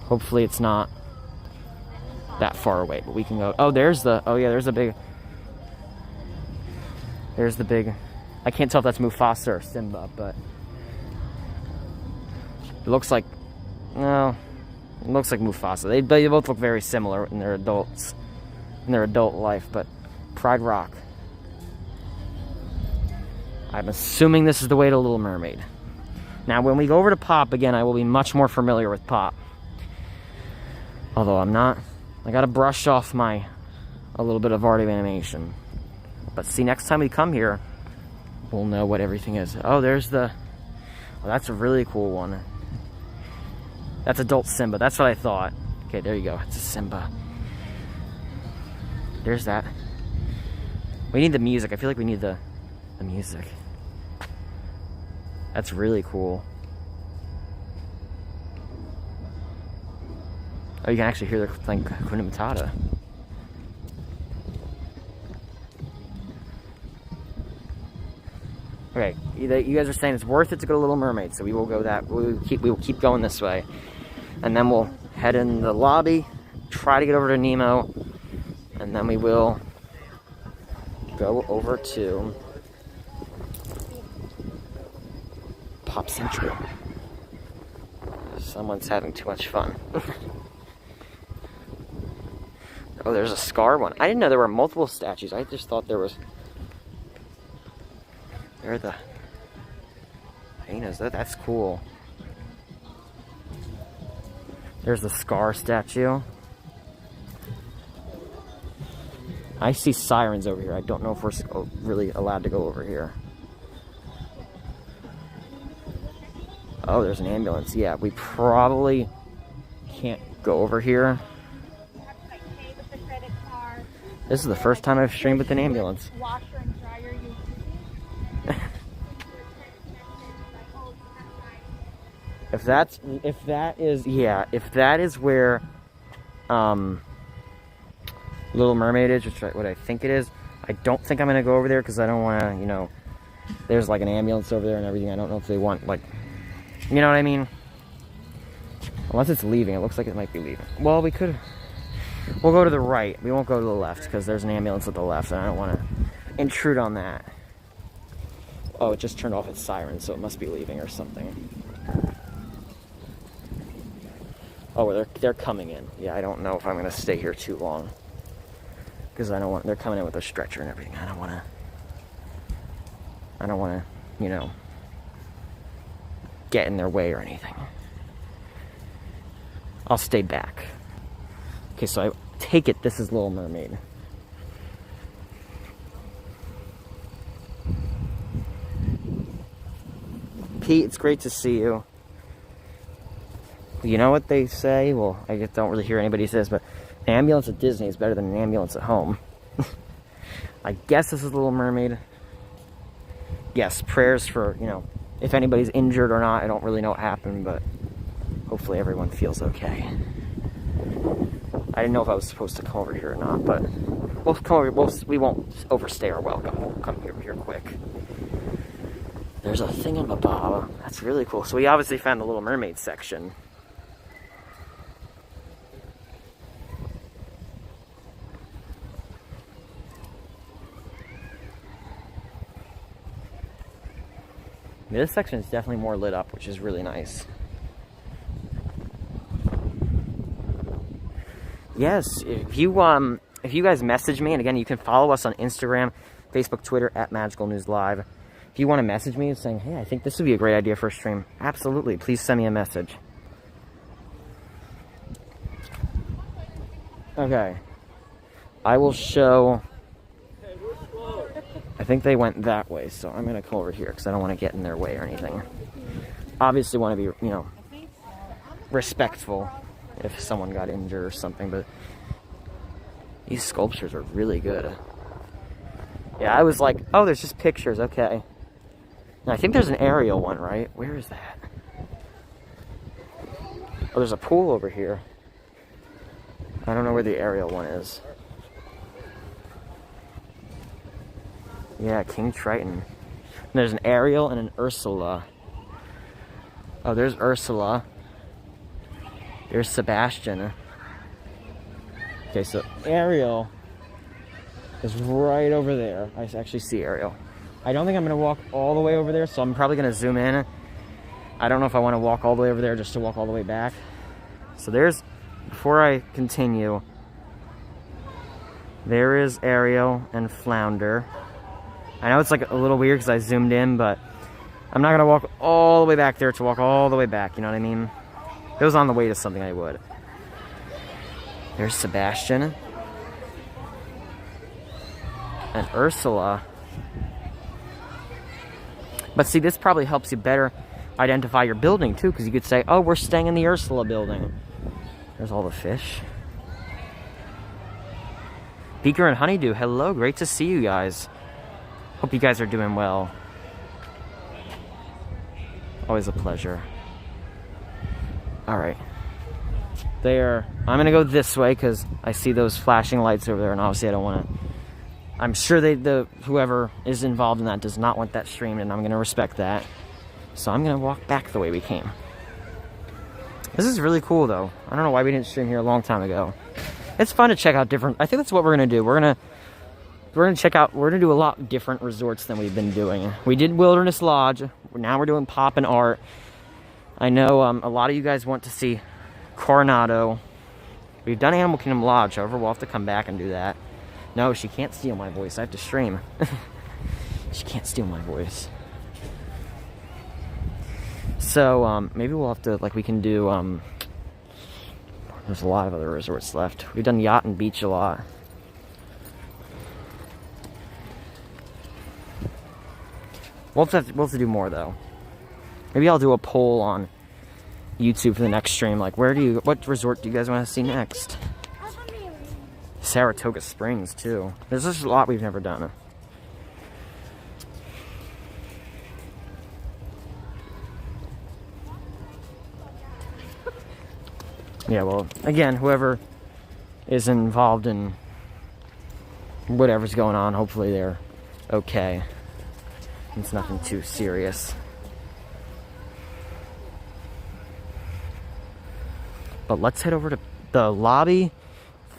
Hopefully it's not that far away, but we can go... Oh, there's the... Oh, yeah, there's a big... There's the big... I can't tell if that's Mufasa or Simba, but... It looks like... No. It looks like Mufasa. They both look very similar in their adults. In their adult life, but... Pride Rock. I'm assuming this is the way to Little Mermaid. Now, when we go over to Pop, again, I will be much more familiar with Pop. Although I'm not... I gotta brush off a little bit of art of animation. But see, next time we come here, we'll know what everything is. Oh, there's the... Oh, that's a really cool one. That's adult Simba. That's what I thought. Okay, there you go. It's a Simba. There's that. We need the music. I feel like we need the music. That's really cool. Oh, you can actually hear the playing Hakuna Matata. Okay, you guys are saying it's worth it to go to Little Mermaid, so we will go that. We will keep going this way, and then we'll head in the lobby, try to get over to Nemo, and then we will go over to Pop Century. Someone's having too much fun. Oh, there's a Scar one. I didn't know there were multiple statues. I just thought there was... There are the hyenas. That's cool. There's the Scar statue. I see sirens over here. I don't know if we're really allowed to go over here. Oh, there's an ambulance. Yeah, we probably can't go over here. This is the first time I've streamed with an ambulance. If that is where Little Mermaid is, which what I think it is, I don't think I'm gonna go over there because I don't want to, you know, there's like an ambulance over there and everything. I don't know if they want, like, you know what I mean? Unless it's leaving. It looks like it might be leaving. Well, we'll go to the right. We won't go to the left because there's an ambulance at the left and I don't want to intrude on that. Oh, it just turned off its siren, so it must be leaving or something. Oh, they're coming in. Yeah, I don't know if I'm going to stay here too long. Because I don't want... They're coming in with a stretcher and everything. I don't want to, you know, get in their way or anything. I'll stay back. Okay, so I take it this is Little Mermaid. Pete, it's great to see you. You know what they say? Well, I don't really hear anybody say this, but an ambulance at Disney is better than an ambulance at home. I guess this is Little Mermaid. Yes, prayers for, you know, if anybody's injured or not. I don't really know what happened, but hopefully everyone feels okay. I didn't know if I was supposed to come over here or not, but we'll come over. We won't overstay our welcome. We'll come over here quick. There's a thingamabob. That's really cool. So we obviously found the Little Mermaid section. This section is definitely more lit up, which is really nice. Yes, if you guys message me, and again, you can follow us on Instagram, Facebook, Twitter, @MagicalNewsLive. If you want to message me saying, hey, I think this would be a great idea for a stream, absolutely, please send me a message. Okay. I will show... I think they went that way, so I'm going to come over here because I don't want to get in their way or anything. Obviously want to be, you know, respectful if someone got injured or something, but these sculptures are really good. Yeah, I was like, oh, there's just pictures, okay. And I think there's an aerial one, right? Where is that? Oh, there's a pool over here. I don't know where the aerial one is. Yeah, King Triton. And there's an Ariel and an Ursula. Oh, there's Ursula. There's Sebastian. Okay, so Ariel is right over there. I actually see Ariel. I don't think I'm going to walk all the way over there, so I'm probably going to zoom in. I don't know if I want to walk all the way over there just to walk all the way back. So there's, before I continue, there is Ariel and Flounder. I know it's like a little weird because I zoomed in, but I'm not going to walk all the way back there to walk all the way back, you know what I mean? If it was on the way to something, I would. There's Sebastian. And Ursula. But see, this probably helps you better identify your building, too, because you could say, oh, we're staying in the Ursula building. There's all the fish. Beaker and Honeydew, hello, great to see you guys. Hope you guys are doing well. Always a pleasure. Alright. I'm gonna go this way because I see those flashing lights over there, and obviously I don't want to... I'm sure whoever is involved in that does not want that streamed, and I'm gonna respect that. So I'm gonna walk back the way we came. This is really cool, though. I don't know why we didn't stream here a long time ago. It's fun to check out different... I think that's what we're going to do. We're going to do a lot different resorts than we've been doing. We did Wilderness Lodge. Now we're doing Pop and Art. I know a lot of you guys want to see Coronado. We've done Animal Kingdom Lodge. However, we'll have to come back and do that. No, she can't steal my voice. I have to stream. She can't steal my voice. So, maybe we'll have to, like, we can do, there's a lot of other resorts left. We've done Yacht and Beach a lot. We'll have to do more, though. Maybe I'll do a poll on YouTube for the next stream. Like, what resort do you guys want to see next? Saratoga Springs, too. There's just a lot we've never done. Yeah, well, again, whoever is involved in whatever's going on, hopefully they're okay. It's nothing too serious. But let's head over to the lobby,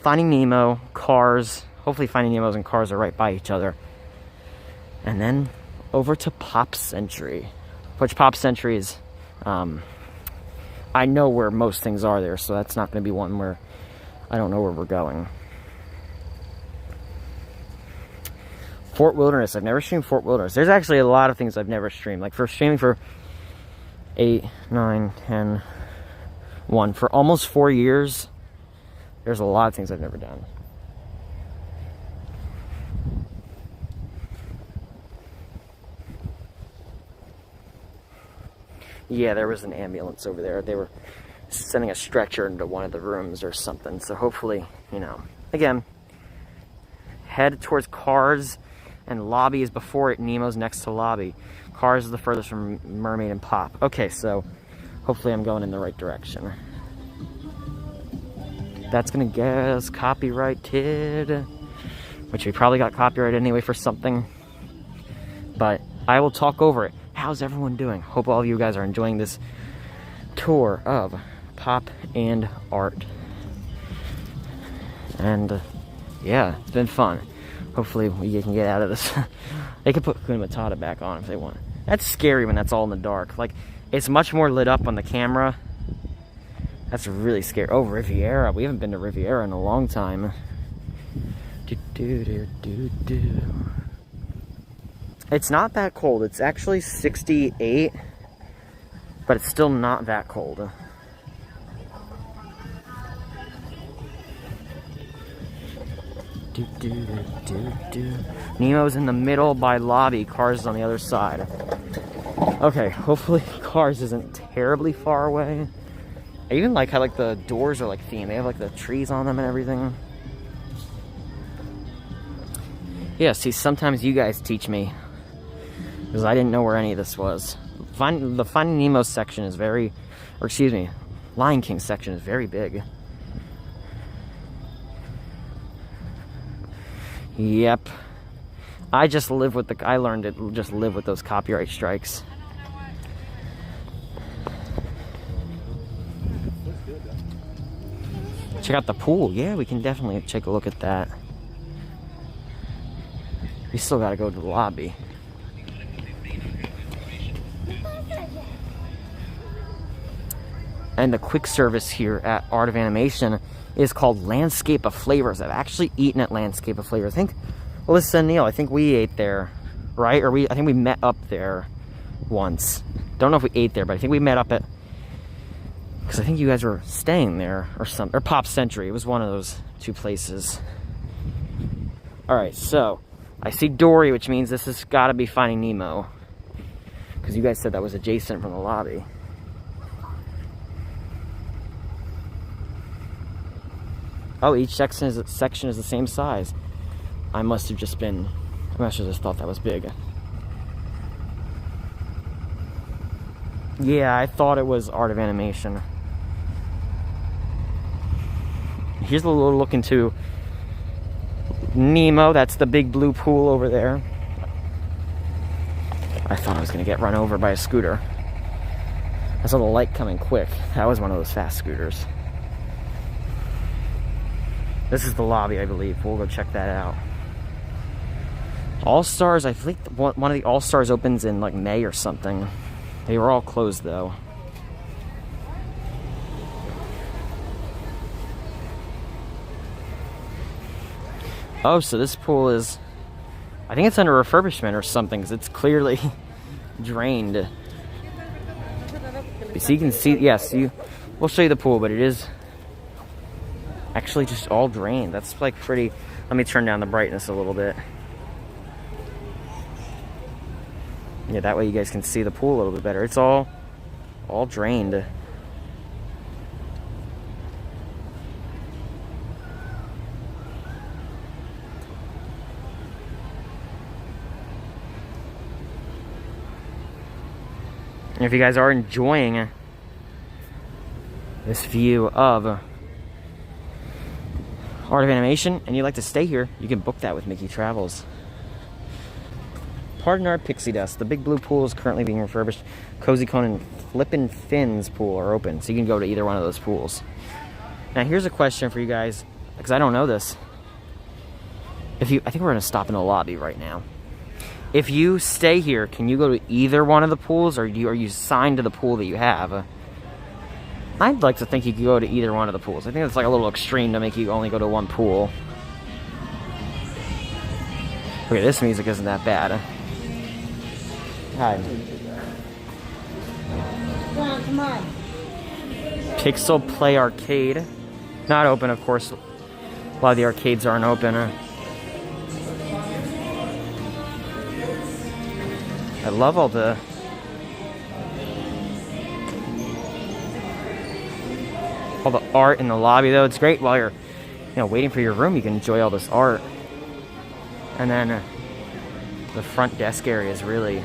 Finding Nemo, Cars. Hopefully Finding Nemo's and Cars are right by each other. And then over to Pop Century. Which Pop Century is... I know where most things are there, so that's not going to be one where I don't know where we're going. Fort Wilderness. I've never streamed Fort Wilderness. There's actually a lot of things I've never streamed. Like, for streaming for 8, 9, 10, 1. For almost 4 years, there's a lot of things I've never done. Yeah, there was an ambulance over there. They were sending a stretcher into one of the rooms or something. So hopefully, you know, again, head towards Cars, and Lobby is before it. Nemo's next to Lobby. Cars is the furthest from Mermaid and Pop. Okay, so hopefully I'm going in the right direction. That's going to get us copyrighted, which we probably got copyrighted anyway for something. But I will talk over it. How's everyone doing? Hope all of you guys are enjoying this tour of Pop and Art. And yeah, it's been fun. Hopefully we can get out of this. They could put Hakuna Matata back on if they want. That's scary when that's all in the dark. Like, it's much more lit up on the camera. That's really scary. Oh, Riviera. We haven't been to Riviera in a long time. It's not that cold. It's actually 68, but it's still not that cold. Nemo's in the middle by Lobby. Cars is on the other side. Okay, hopefully Cars isn't terribly far away. I even like how, like, the doors are, like, themed. They have, like, the trees on them and everything. Yeah, see, sometimes you guys teach me, because I didn't know where any of this was. The Finding Nemo section is very... Or, excuse me, Lion King section is very big. Yep. I just live with the... I learned to just live with those copyright strikes. Check out the pool. Yeah, we can definitely take a look at that. We still gotta go to the lobby. And the quick service here at Art of Animation is called Landscape of Flavors. I've actually eaten at Landscape of Flavors. I think, Alyssa and Neil, I think we ate there, right? Or I think we met up there once. Don't know if we ate there, but I think we met up at... Because I think you guys were staying there or something. Or Pop Century. It was one of those two places. Alright, so I see Dory, which means this has got to be Finding Nemo. Because you guys said that was adjacent from the lobby. Oh, each section is the same size. I must have just thought that was big. Yeah, I thought it was Art of Animation. Here's a little look into Nemo. That's the big blue pool over there. I thought I was going to get run over by a scooter. I saw the light coming quick. That was one of those fast scooters. This is the lobby, I believe. We'll go check that out. All-Stars, I think one of the All-Stars opens in like May or something. They were all closed though. Oh, so this pool is, I think it's under refurbishment or something, because it's clearly drained. So you can see, yes, we'll show you the pool, but it is actually just all drained. That's like pretty. Let me turn down the brightness a little bit. Yeah, that way you guys can see the pool a little bit better. It's all drained. And if you guys are enjoying this view of Art of Animation and you'd like to stay here, you can book that with Mickey Travels. Pardon our pixie dust. The big blue pool is currently being refurbished. Cozy Cone and Flippin' Fins pool are open, so you can go to either one of those pools. Now here's a question for you guys, because I don't know this. I think we're gonna stop in the lobby right now. If you stay here, can you go to either one of the pools, or are you assigned to the pool that you have? I'd like to think you could go to either one of the pools. I think it's like a little extreme to make you only go to one pool. Okay, this music isn't that bad. Hi. Come on. Pixel Play Arcade. Not open, of course. A lot of the arcades aren't open. I love all the art in the lobby, though. It's great while you're, waiting for your room. You can enjoy all this art. And then the front desk area is really.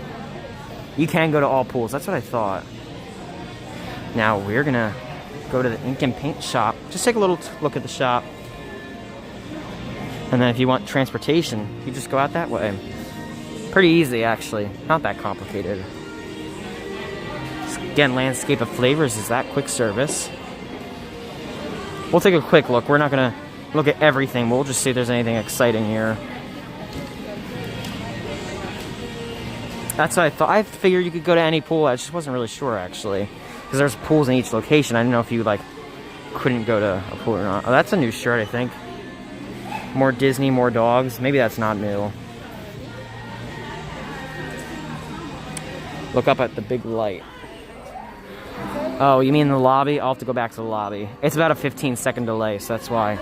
You can go to all pools. That's what I thought. Now we're gonna go to the ink and paint shop. Just take a little look at the shop. And then if you want transportation, you just go out that way. Pretty easy, actually. Not that complicated. Again, Landscape of Flavors is that quick service. We'll take a quick look. We're not going to look at everything. We'll just see if there's anything exciting here. That's what I thought. I figured you could go to any pool. I just wasn't really sure, actually. Because there's pools in each location. I didn't know if you, couldn't go to a pool or not. Oh, that's a new shirt, I think. More Disney, more dogs. Maybe that's not new. Look up at the big light. Oh, you mean the lobby? I'll have to go back to the lobby. It's about a 15-second delay, so that's why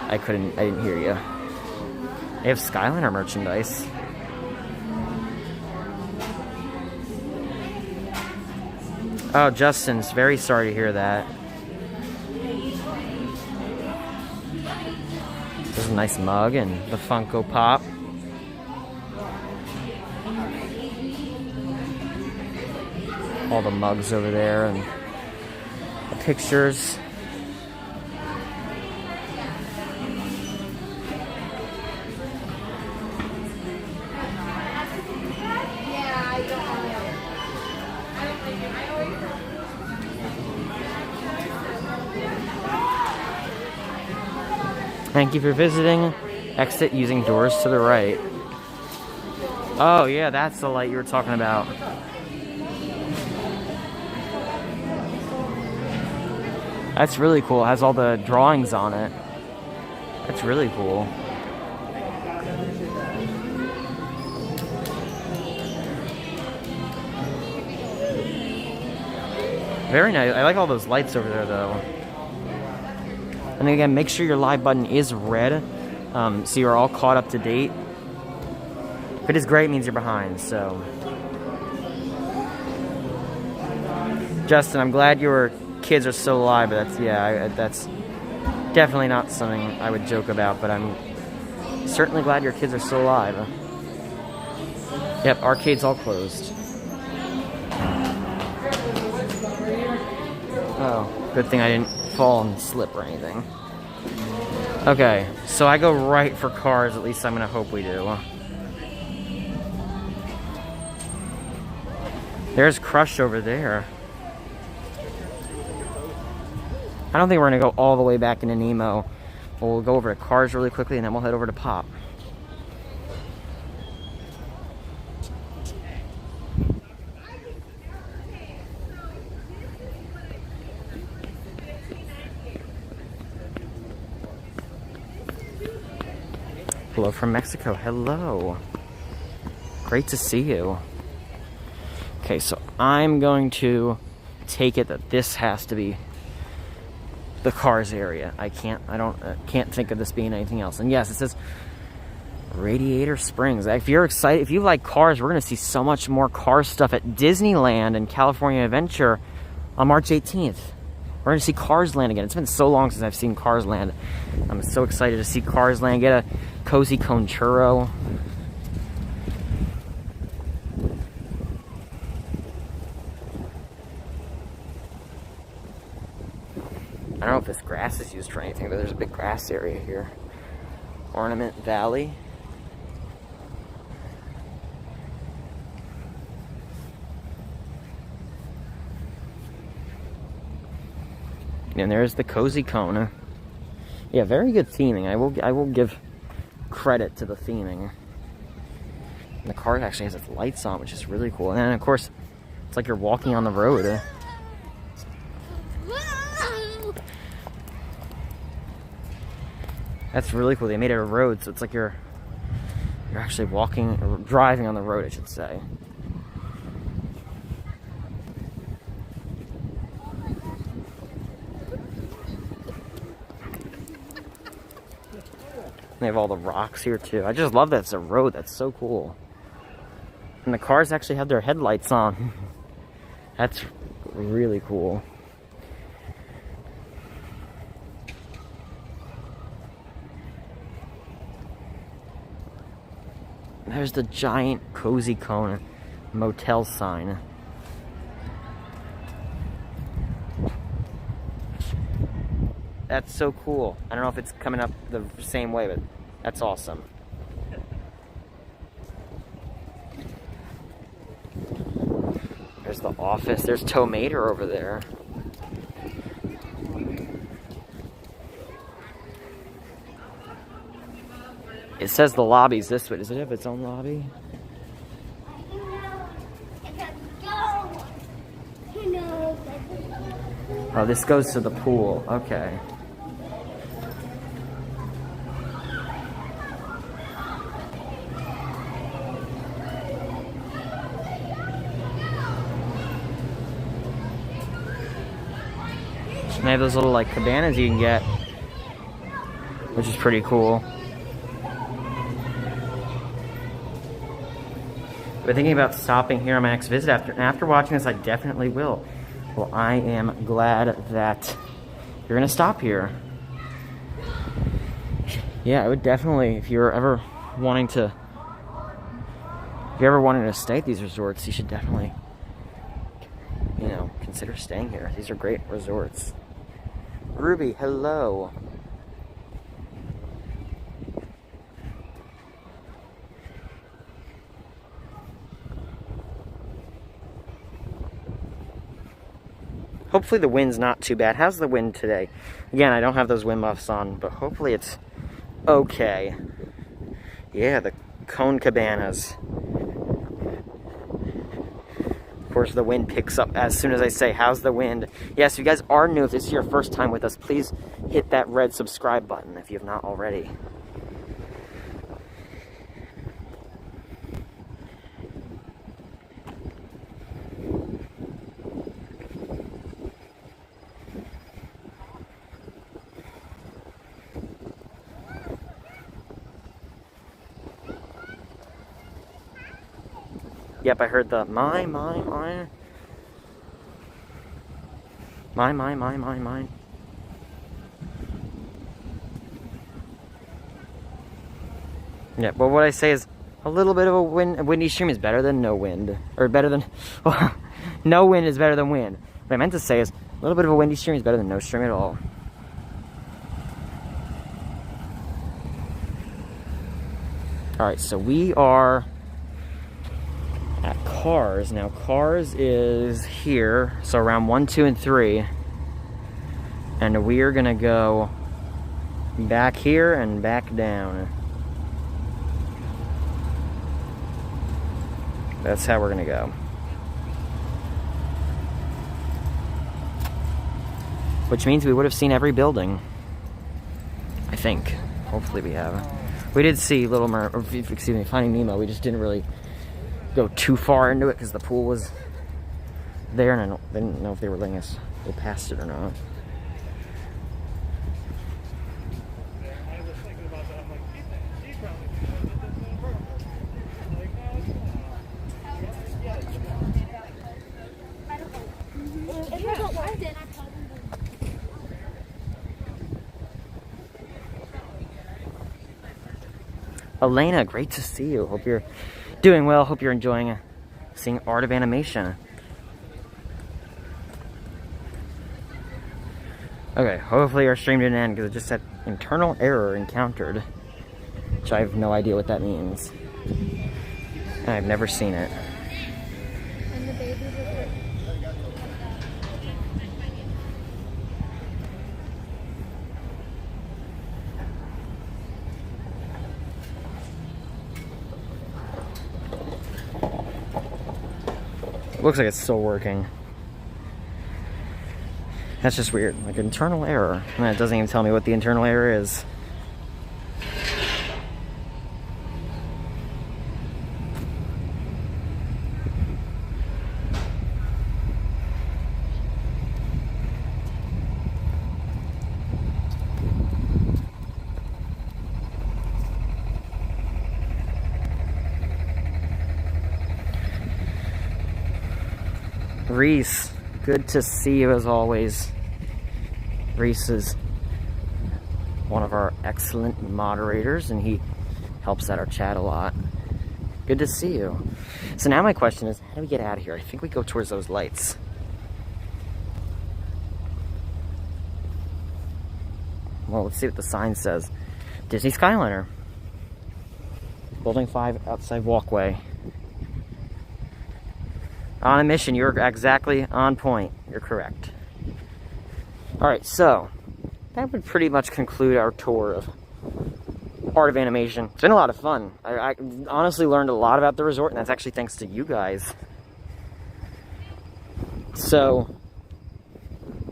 I didn't hear you. They have Skyliner merchandise. Oh, Justin's very sorry to hear that. There's a nice mug and the Funko Pop. All the mugs over there and the pictures. Thank you for visiting. Exit using doors to the right. Oh yeah, that's the light you were talking about. That's really cool. It has all the drawings on it. That's really cool. Very nice. I like all those lights over there, though. And again, make sure your live button is red, so you're all caught up to date. If it is gray, it means you're behind, so. Justin, I'm glad your kids are still alive, but that's definitely not something I would joke about, but I'm certainly glad your kids are still alive. Yep, arcade's all closed. Oh, good thing I didn't fall and slip or anything. Okay, so I go right for cars, at least I'm gonna hope we do. There's Crush over there. I don't think we're gonna go all the way back into Nemo. We'll go over to Cars really quickly, and then we'll head over to Pop. Hello from Mexico. Hello. Great to see you. Okay, so I'm going to take it that this has to be the Cars area. I can't think of this being anything else. And yes, it says Radiator Springs. If you're excited, if you like Cars, we're going to see so much more Cars stuff at Disneyland and California Adventure on March 18th. We're going to see Cars Land again. It's been so long since I've seen Cars Land. I'm so excited to see Cars Land. Get a cozy cone churro. I don't know if this grass is used for anything, but there's a big grass area here. Ornament Valley. And there's the cozy cone. Yeah, very good theming. I will give credit to the theming. And the car actually has its lights on, which is really cool. And then of course, it's like you're walking on the road. That's really cool. They made it a road, so it's like you're actually walking or driving on the road, I should say. They have all the rocks here too. I just love that it's a road. That's so cool. And the cars actually have their headlights on. That's really cool. There's the giant cozy cone motel sign. That's so cool. I don't know if it's coming up the same way, but that's awesome. There's the office. There's Tow Mater over there. It says the lobby's this way. Does it have its own lobby? Oh, this goes to the pool. Okay. And they have those little like cabanas you can get, which is pretty cool. I've been thinking about stopping here on my next visit. After watching this, I definitely will. Well, I am glad that you're gonna stop here. Yeah, I would definitely, if you're ever wanting to stay at these resorts, you should definitely, consider staying here. These are great resorts. Ruby, hello. Hopefully the wind's not too bad. How's the wind today? Again, I don't have those wind muffs on, but hopefully it's okay. Yeah, the cone cabanas. Of course, the wind picks up as soon as I say, how's the wind? Yes, if you guys are new, if this is your first time with us, please hit that red subscribe button if you have not already. Yep, I heard the mine. Yeah, but what I say is a little bit of a windy stream is better than no wind. Or better than, well, no wind is better than wind. What I meant to say is a little bit of a windy stream is better than no stream at all. Alright, so we are at Cars. Now Cars is here, so around 1, 2, and 3. And we're gonna go back here and back down. That's how we're gonna go. Which means we would have seen every building. I think. Hopefully we have. We did see Finding Nemo. We just didn't really go too far into it because the pool was there, and I didn't know if they were letting us go past it or not. Elena, great to see you. Hope you're doing well. Hope you're enjoying seeing Art of Animation. Okay, hopefully our stream didn't end because it just said internal error encountered, which I have no idea what that means. And I've never seen it. Looks like it's still working. That's just weird. Like internal error. And it doesn't even tell me what the internal error is. Reese, good to see you as always. Reese is one of our excellent moderators, and he helps out our chat a lot. Good to see you. So now my question is, how do we get out of here? I think we go towards those lights. Well, let's see what the sign says. Disney Skyliner. Building 5, outside walkway. On a mission, you're exactly on point. You're correct. Alright, so that would pretty much conclude our tour of Art of Animation. It's been a lot of fun. I honestly learned a lot about the resort, and that's actually thanks to you guys. So,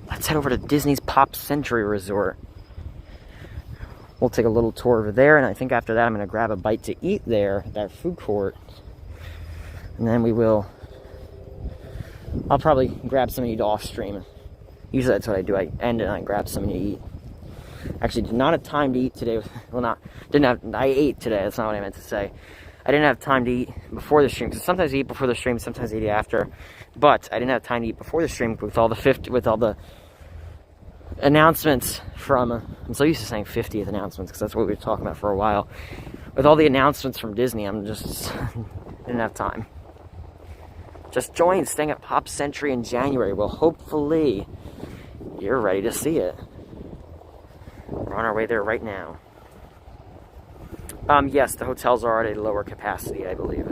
let's head over to Disney's Pop Century Resort. We'll take a little tour over there, and I think after that I'm going to grab a bite to eat there at that food court. And then I'll probably grab something to eat off stream. Usually that's what I do. I end and I grab something to eat. Actually, did not have time to eat today. Well, I ate today. That's not what I meant to say. I didn't have time to eat before the stream. Because sometimes I eat before the stream, sometimes I eat after. But I didn't have time to eat before the stream with all the announcements from... I'm so used to saying 50th announcements because that's what we were talking about for a while. With all the announcements from Disney, I'm just... didn't have time. Just joined staying at Pop Century in January. Well, hopefully you're ready to see it. We're on our way there right now. Yes, the hotels are at a lower capacity, I believe.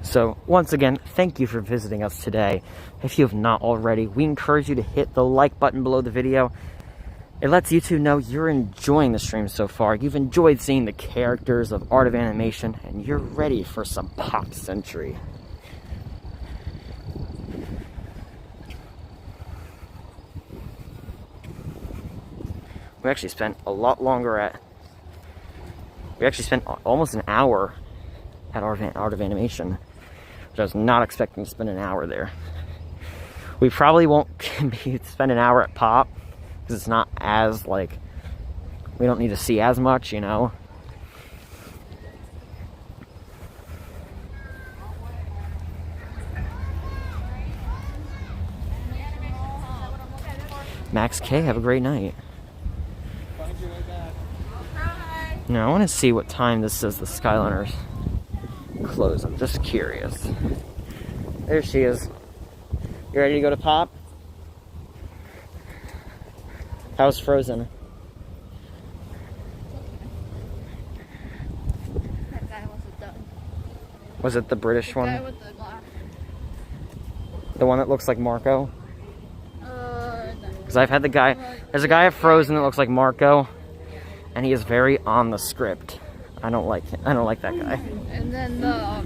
So, once again, thank you for visiting us today. If you have not already, we encourage you to hit the like button below the video. It lets YouTube know you're enjoying the stream so far. You've enjoyed seeing the characters of Art of Animation, and you're ready for some Pop Century. We actually spent a lot longer we actually spent almost an hour at Art of Animation. Which I was not expecting to spend an hour there. We probably won't spend an hour at Pop, because it's not as, like, we don't need to see as much, you know. Max K, have a great night. Now, I want to see what time this says the Skyliner's close. I'm just curious. There she is. You ready to go to Pop? How's Frozen? That guy wasn't done. Was it the British one? The guy with the glass. The one that looks like Marco? No. Because I've had the guy... There's a guy at Frozen that looks like Marco, and he is very on the script. I don't like him. I don't like that guy. And then the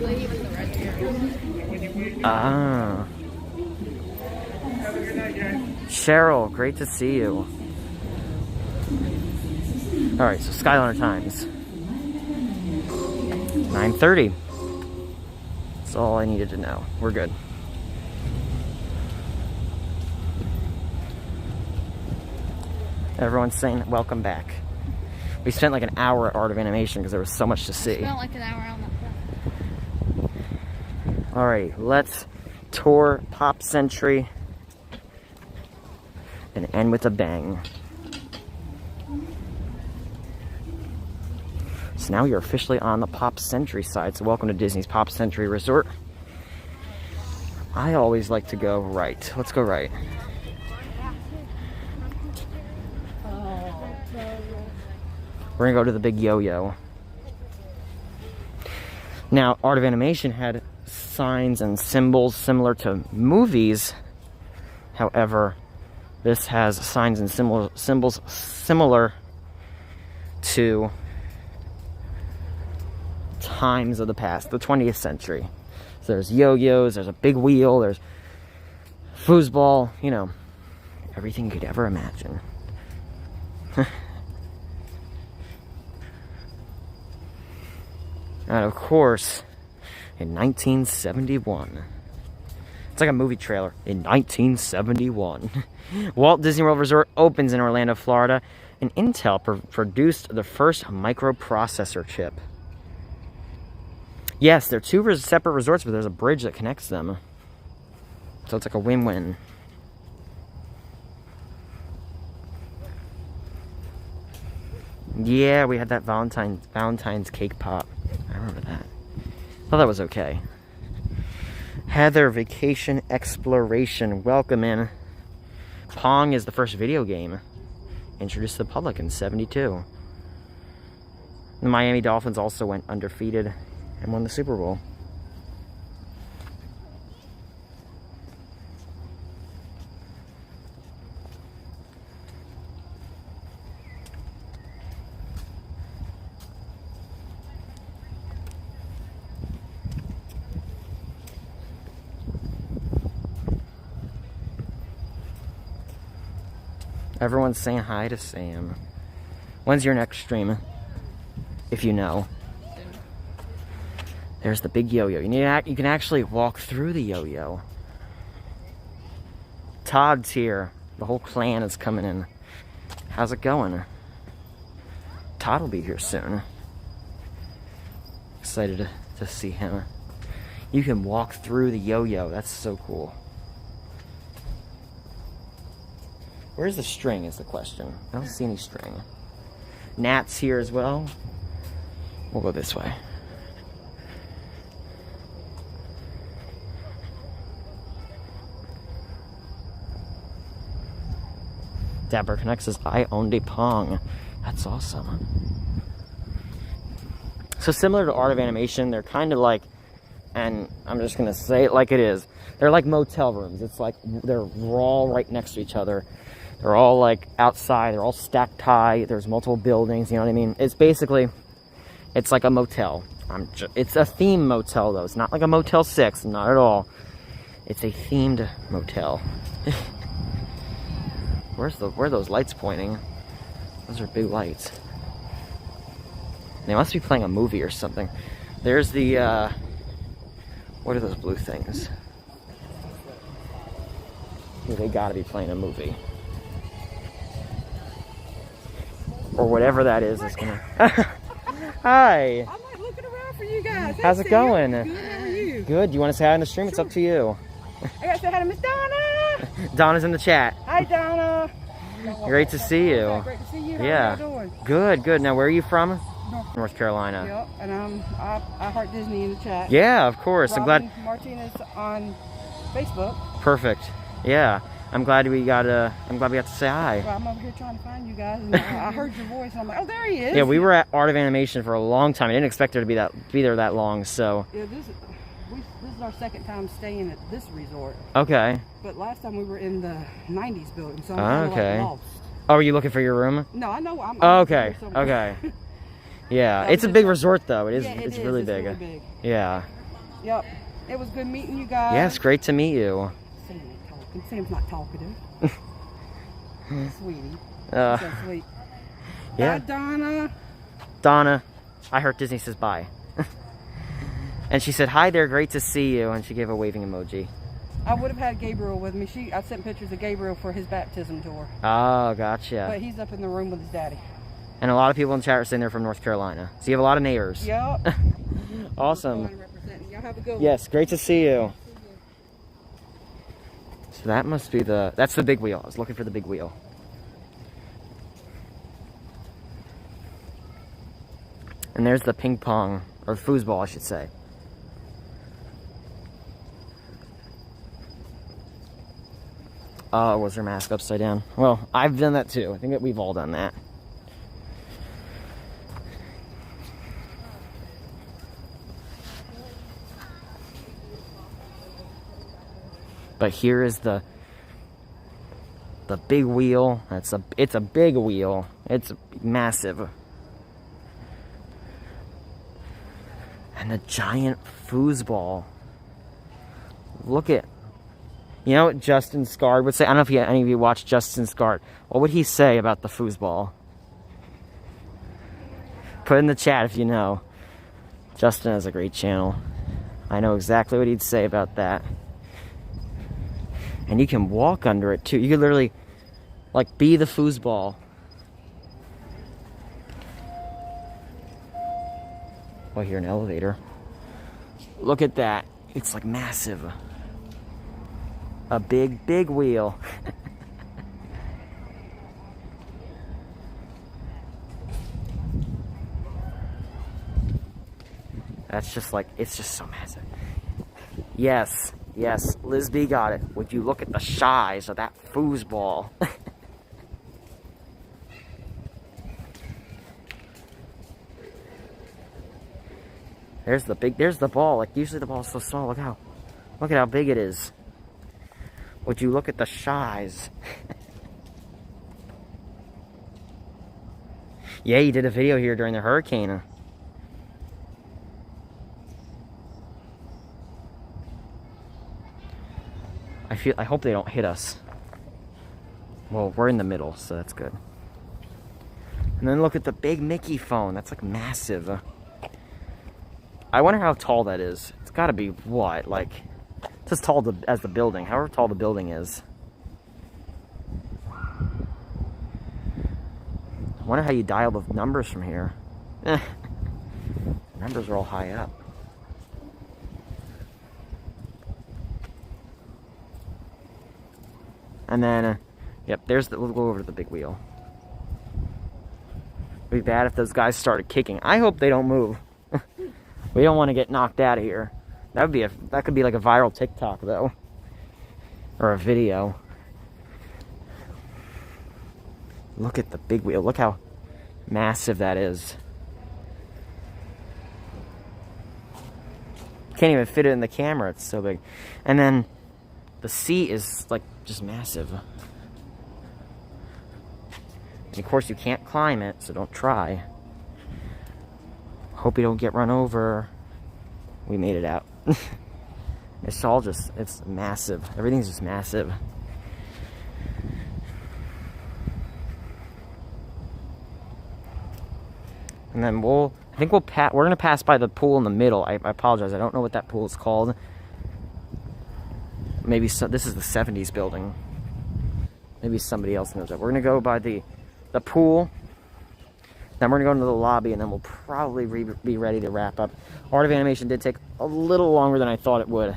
lady with the red hair. Ah. Cheryl, great to see you. Alright, so Skyliner times. 9:30. That's all I needed to know. We're good. Everyone's saying welcome back. We spent like an hour at Art of Animation because there was so much to see. Spent like an hour on that. Alright, let's tour Pop Century and end with a bang. So now you're officially on the Pop Century side. So welcome to Disney's Pop Century Resort. I always like to go right. Let's go right. We're gonna go to the big yo-yo. Now, Art of Animation had signs and symbols similar to movies. However, this has signs and symbols similar to times of the past, the 20th century. So there's yo-yos, there's a big wheel, there's foosball, you know, everything you could ever imagine. And of course, in 1971, it's like a movie trailer. In 1971, Walt Disney World Resort opens in Orlando, Florida, and Intel produced the first microprocessor chip. Yes, they're two separate resorts, but there's a bridge that connects them. So it's like a win-win. Yeah, we had that Valentine's cake pop. I remember that. Thought that was okay. Heather, Vacation Exploration, welcome in. Pong is the first video game introduced to the public in '72. The Miami Dolphins also went undefeated and won the Super Bowl. Everyone's saying hi to Sam. When's your next stream? If you know. There's the big yo-yo. You can actually walk through the yo-yo. Todd's here. The whole clan is coming in. How's it going? Todd will be here soon. Excited to see him. You can walk through the yo-yo. That's so cool. Where's the string is the question. I don't see any string. Nat's here as well. We'll go this way. Dapper Connect says, I owned a Pong. That's awesome. So similar to Art of Animation, they're kind of like, and I'm just going to say it like it is, they're like motel rooms. It's like they're all right next to each other. They're all like outside, they're all stacked high, there's multiple buildings, you know what I mean? It's basically, it's like a motel. It's a theme motel though, it's not like a Motel 6, not at all. It's a themed motel. Where are those lights pointing? Those are big lights. They must be playing a movie or something. There's the, what are those blue things? Yeah, they gotta be playing a movie. Or whatever that is gonna... Hi! I'm like looking around for you guys. How's it going? Good, how are you? Good. You want to say hi on the stream? It's up to you. I gotta say hi to Miss Donna! Donna's in the chat. Hi, Donna! Great to see you. Great to see you. How Yeah. are you doing? Good, good. Now, where are you from? North Carolina. Yep, and I heart Disney in the chat. Yeah, of course. I'm glad. Martinez on Facebook. Perfect. Yeah, I'm glad we got to say hi. Well, I'm over here trying to find you guys, and I heard your voice, and I'm like, oh, there he is. Yeah, we were at Art of Animation for a long time. I didn't expect her to be there that long. So. Yeah, this is our second time staying at this resort. Okay. But last time we were in the 90s building, so I'm kind of like lost. Oh, are you looking for your room? No, I know. I'm okay. Okay. Yeah, it's a big resort though. It is. Yeah, it's really big. Really big. Yeah. Yep. It was good meeting you guys. Yes, great to meet you. Sam ain't talking. Sam's not talkative. Sweetie. So sweet. Yeah. Bye, Donna. Donna, I heard Disney says bye. And she said, hi there, great to see you. And she gave a waving emoji. I would have had Gabriel with me. I sent pictures of Gabriel for his baptism tour. Oh, gotcha. But he's up in the room with his daddy. And a lot of people in the chat are saying they're from North Carolina. So you have a lot of neighbors. Yep. Awesome. Y'all have a good one. Yes, great to see you. So that must be that's the big wheel. I was looking for the big wheel. And there's the ping pong, or foosball, I should say. Oh, was her mask upside down? Well, I've done that too. I think that we've all done that. But here is the big wheel. It's a big wheel. It's massive. And a giant foosball. Look at, you know what Justin Scard would say? I don't know if any of you watch Justin Scard. What would he say about the foosball? Put in the chat if you know. Justin has a great channel. I know exactly what he'd say about that. And you can walk under it too. You could literally, like, be the foosball. Oh, here, an elevator. Look at that. It's like massive. A big, big wheel. That's just like, it's just so massive. Yes, yes, Liz B got it. Would you look at the size of that foosball? There's the ball. Like, usually the ball's so small. Look at how big it is. Would you look at the size? Yeah, you did a video here during the hurricane. I hope they don't hit us. Well, we're in the middle, so that's good. And then look at the big Mickey phone. That's like massive. I wonder how tall that is. It's got to be what, like, it's as tall as the building, however tall the building is. I wonder how you dial the numbers from here. The numbers are all high up. And then, yep, we'll go over to the big wheel. It'd be bad if those guys started kicking. I hope they don't move. We don't want to get knocked out of here. That could be like a viral TikTok though, or a video. Look at the big wheel. Look how massive that is. Can't even fit it in the camera. It's so big. And then the seat is like just massive. And of course you can't climb it, so don't try. Hope you don't get run over. We made it out. It's massive. Everything's just massive. And then I think we're gonna pass by the pool in the middle. I apologize. I don't know what that pool is called. Maybe this is the 70s building. Maybe somebody else knows that. We're gonna go by the pool. Then we're gonna go into the lobby, and then we'll probably be ready to wrap up. Art of Animation did take a little longer than I thought it would.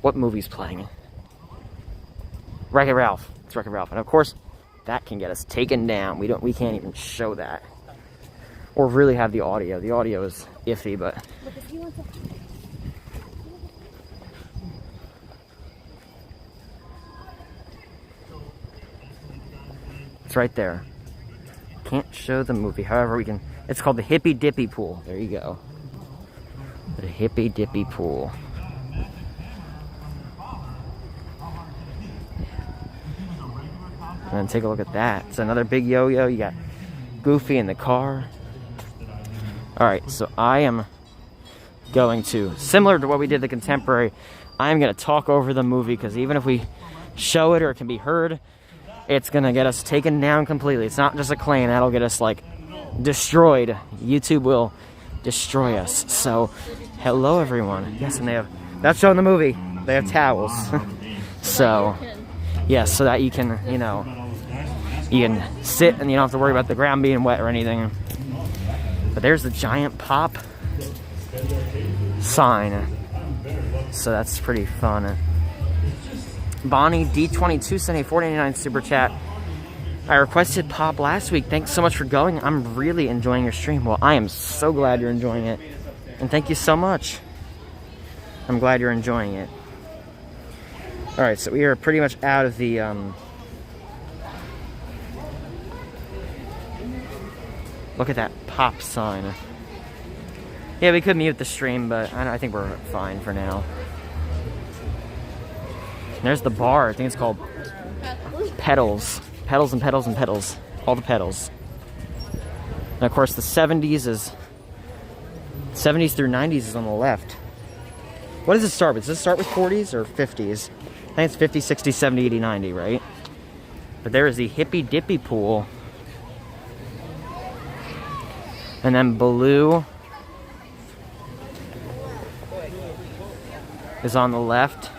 What movie's playing? Wreck-It Ralph. It's Wreck-It Ralph, and of course, that can get us taken down. We can't even show that, or really have the audio. The audio is iffy, but. It's right there. Can't show the movie. However, we can. It's called the Hippy Dippy Pool. There you go. The Hippy Dippy Pool. And take a look at that. It's another big yo-yo. You got Goofy in the car. Alright, so I am going to, similar to what we did the Contemporary, I am going to talk over the movie, because even if we show it or it can be heard, it's going to get us taken down completely. It's not just a claim. That'll get us, like, destroyed. YouTube will destroy us. So, hello everyone. Yes, and they have, that's showing the movie. They have towels. So, yes, so that you can, you know, you can sit and you don't have to worry about the ground being wet or anything. But there's the giant pop sign. So that's pretty fun. Bonnie D22 sent a $4.99 super chat. I requested pop last week. Thanks so much for going. I'm really enjoying your stream. Well, I am so glad you're enjoying it. And thank you so much. I'm glad you're enjoying it. Alright, so we are pretty much out of the look at that pop sign. Yeah, we could mute the stream, but I think we're fine for now. There's the bar. I think it's called Pedals. Pedals and Pedals and Pedals. All the pedals. And of course the 70s through 90s is on the left. What does it start with? Does it start with 40s or 50s? I think it's 50, 60, 70, 80, 90, right? But there is the Hippy Dippy Pool. And then Baloo is on the left.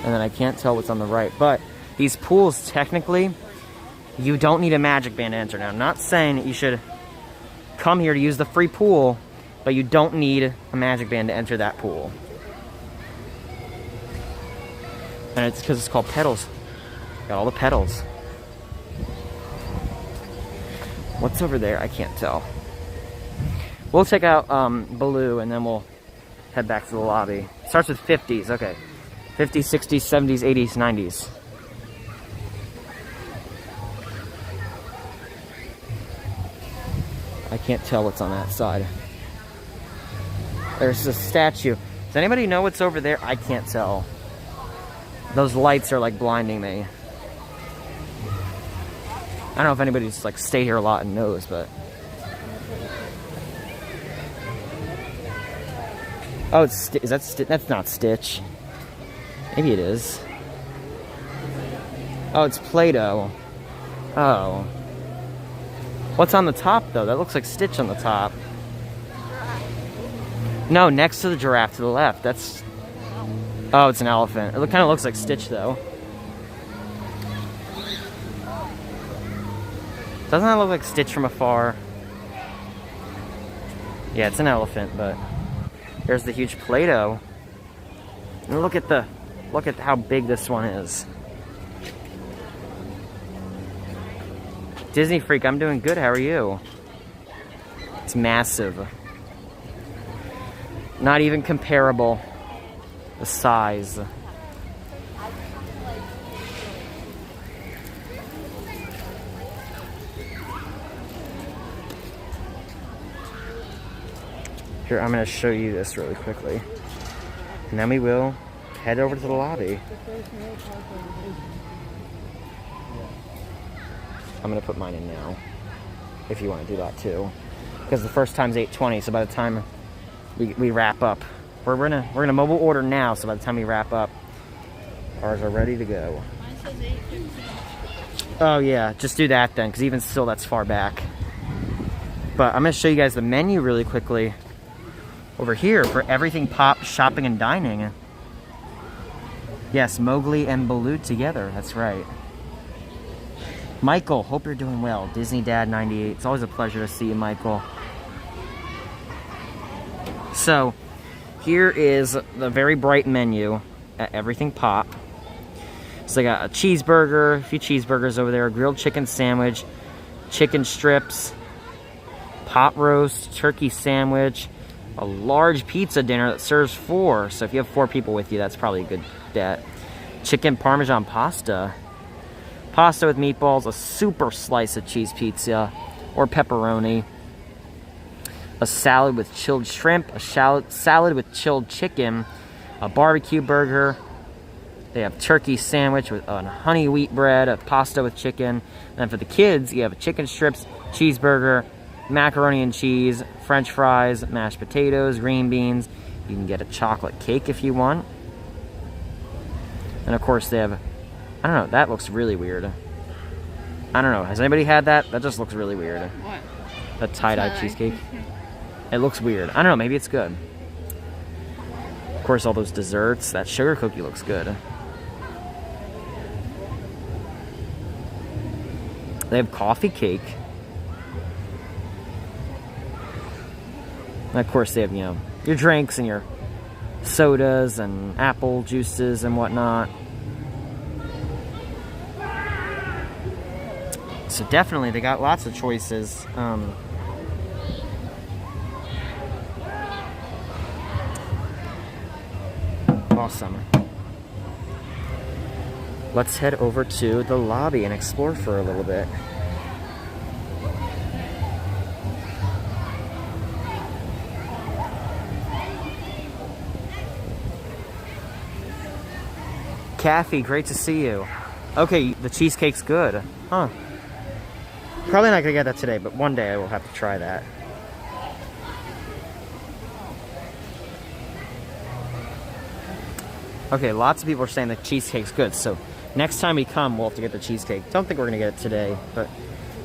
And then I can't tell what's on the right. But these pools, technically, you don't need a magic band to enter. Now, I'm not saying that you should come here to use the free pool, but you don't need a magic band to enter that pool. And it's because it's called Pedals. Got all the pedals. What's over there? I can't tell. We'll check out Baloo, and then we'll head back to the lobby. Starts with 50s, okay. 50s, 60s, 70s, 80s, 90s. I can't tell what's on that side. There's a statue. Does anybody know what's over there? I can't tell. Those lights are like blinding me. I don't know if anybody's like stayed here a lot and knows, but oh, it's is that that's not Stitch. Maybe it is. Oh, it's Play-Doh. Oh. What's on the top though? That looks like Stitch on the top. No, next to the giraffe to the left. That's oh, it's an elephant. It kind of looks like Stitch though. Doesn't that look like Stitch from afar? Yeah, it's an elephant, but there's the huge Play-Doh. And look at how big this one is. Disney Freak, I'm doing good. How are you? It's massive. Not even comparable. The size. Here, I'm going to show you this really quickly. And then we will head over to the lobby. I'm going to put mine in now, if you want to do that too. Because the first time's 8:20, so by the time we wrap up, we're gonna mobile order now, so by the time we wrap up, Ours are ready to go. Mine says 8:15. Oh yeah, just do that then, because even still that's far back. But I'm going to show you guys the menu really quickly over here for everything pop, shopping, and dining. Yes, Mowgli and Baloo together, that's right. Michael, hope you're doing well. Disney Dad 98. It's always a pleasure to see you, Michael. So, here is the very bright menu at Everything Pop. So they got a cheeseburger, a few cheeseburgers over there, a grilled chicken sandwich, chicken strips, pot roast, turkey sandwich, a large pizza dinner that serves 4. So if you have 4 people with you, that's probably a good bet. Chicken Parmesan pasta, pasta with meatballs, a super slice of cheese pizza or pepperoni, a salad with chilled shrimp, a salad with chilled chicken, a barbecue burger. They have turkey sandwich with honey wheat bread, a pasta with chicken. And then for the kids, you have a chicken strips, cheeseburger, macaroni and cheese, french fries, mashed potatoes, green beans. You can get a chocolate cake if you want. And of course they have, I don't know, that looks really weird. I don't know, has anybody had that? That just looks really weird. What? The tie-dye cheesecake. It looks weird. I don't know, maybe it's good. Of course, all those desserts. That sugar cookie looks good. They have coffee cake. And of course, they have, you know, your drinks and your sodas and apple juices and whatnot. So definitely, they got lots of choices. Awesome. Let's head over to the lobby and explore for a little bit. Kathy, great to see you. Okay, the cheesecake's good. Huh. Probably not gonna get that today, but one day I will have to try that. Okay, lots of people are saying the cheesecake's good, so next time we come, we'll have to get the cheesecake. Don't think we're gonna get it today, but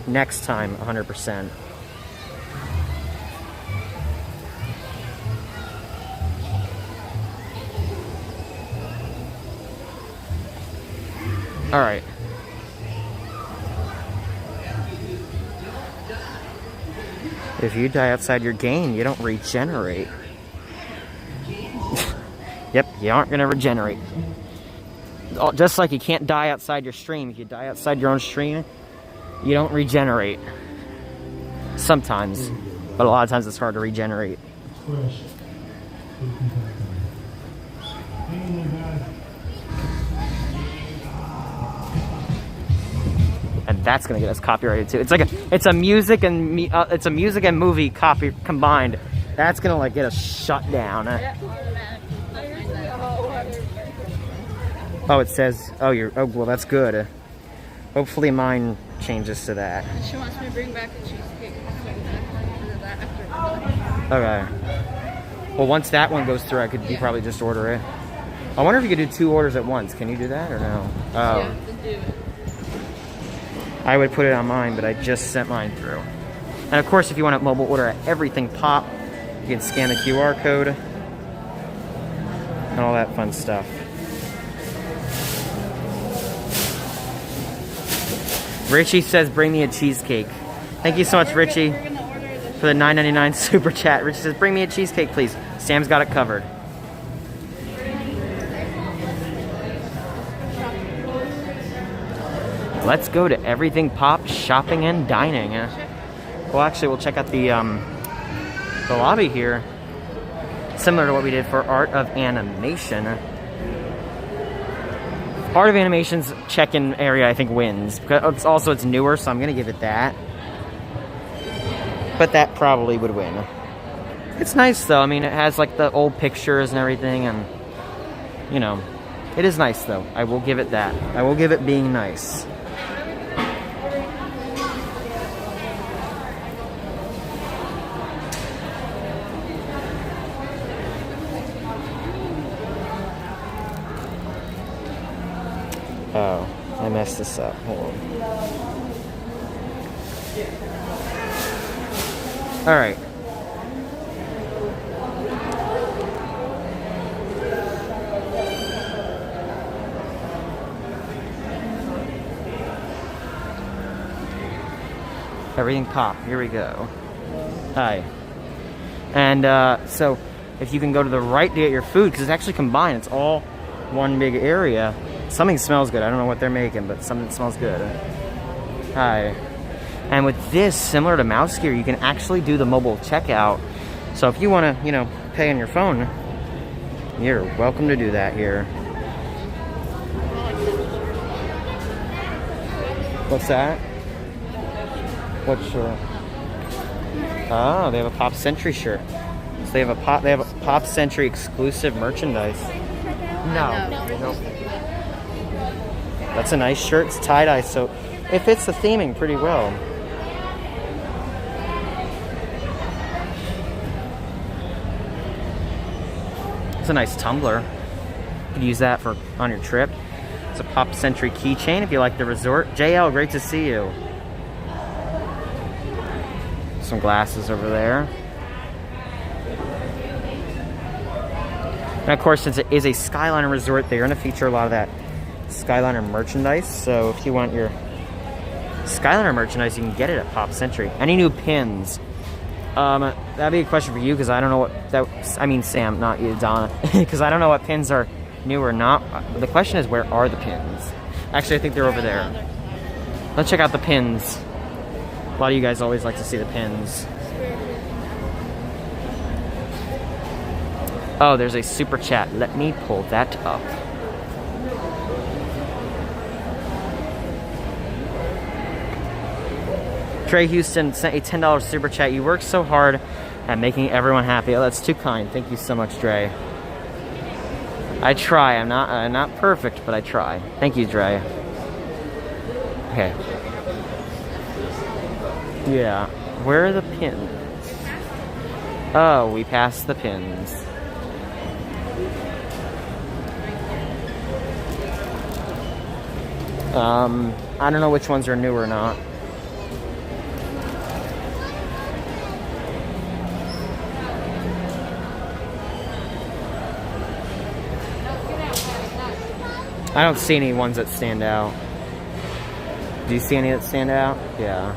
next time, 100%. All right. If you die outside your game, you don't regenerate. Yep, you aren't going to regenerate. Just like you can't die outside your stream. If you die outside your own stream, you don't regenerate. Sometimes. But a lot of times it's hard to regenerate. And that's gonna get us copyrighted too. It's a music and movie copy combined. That's gonna like get us shut down. Oh, it says. Oh, well, that's good. Hopefully, mine changes to that. She wants me to bring back the cheesecake. Okay. Well, once that one goes through, you probably just order it. I wonder if you could do 2 orders at once. Can you do that or no? Oh. You have to do it. I would put it on mine, but I just sent mine through. And of course, if you want to mobile order at Everything Pop, you can scan the QR code and all that fun stuff. Richie says, bring me a cheesecake. Thank you so much, Richie, for the $9.99 super chat. Richie says, bring me a cheesecake, please. Sam's got it covered. Let's go to Everything Pop shopping and dining. Well, actually, we'll check out the lobby here. Similar to what we did for Art of Animation. Art of Animation's check-in area, I think, wins. It's newer, so I'm going to give it that. But that probably would win. It's nice, though. I mean, it has, like, the old pictures and everything, and, you know, it is nice, though. I will give it that. I will give it being nice. I messed this up. Hold on. All right. Everything pop. Here we go. Hi. And so if you can go to the right to get your food, because it's actually combined. It's all one big area. Something smells good. I don't know what they're making, but something smells good. Hi. And with this, similar to Mouse Gear, you can actually do the mobile checkout. So if you want to, you know, pay on your phone, you're welcome to do that here. What's that? What shirt? Oh, they have a Pop Century shirt. So they have a Pop Century exclusive merchandise. No. Nope. That's a nice shirt. It's tie-dye, so it fits the theming pretty well. It's a nice tumbler. You could use that for on your trip. It's a Pop Century keychain if you like the resort. JL, great to see you. Some glasses over there. And of course, since it is a Skyliner resort, they're going to feature a lot of that Skyliner merchandise. So if you want your Skyliner merchandise, you can get it at Pop Century. Any new pins? That'd be a question for you, because I don't know what that. I mean, Sam, not you, Donna, because I don't know what pins are new or not. The question is, where are the pins? Actually, I think they're over there. Let's check out the pins. A lot of you guys always like to see the pins. Oh, there's a super chat. Let me pull that up. Trey Houston sent a $10 super chat. You work so hard at making everyone happy. Oh, that's too kind. Thank you so much, Dre. I try. I'm not perfect, but I try. Thank you, Dre. Okay. Yeah. Where are the pins? Oh, we passed the pins. I don't know which ones are new or not. I don't see any ones that stand out. Do you see any that stand out? Yeah.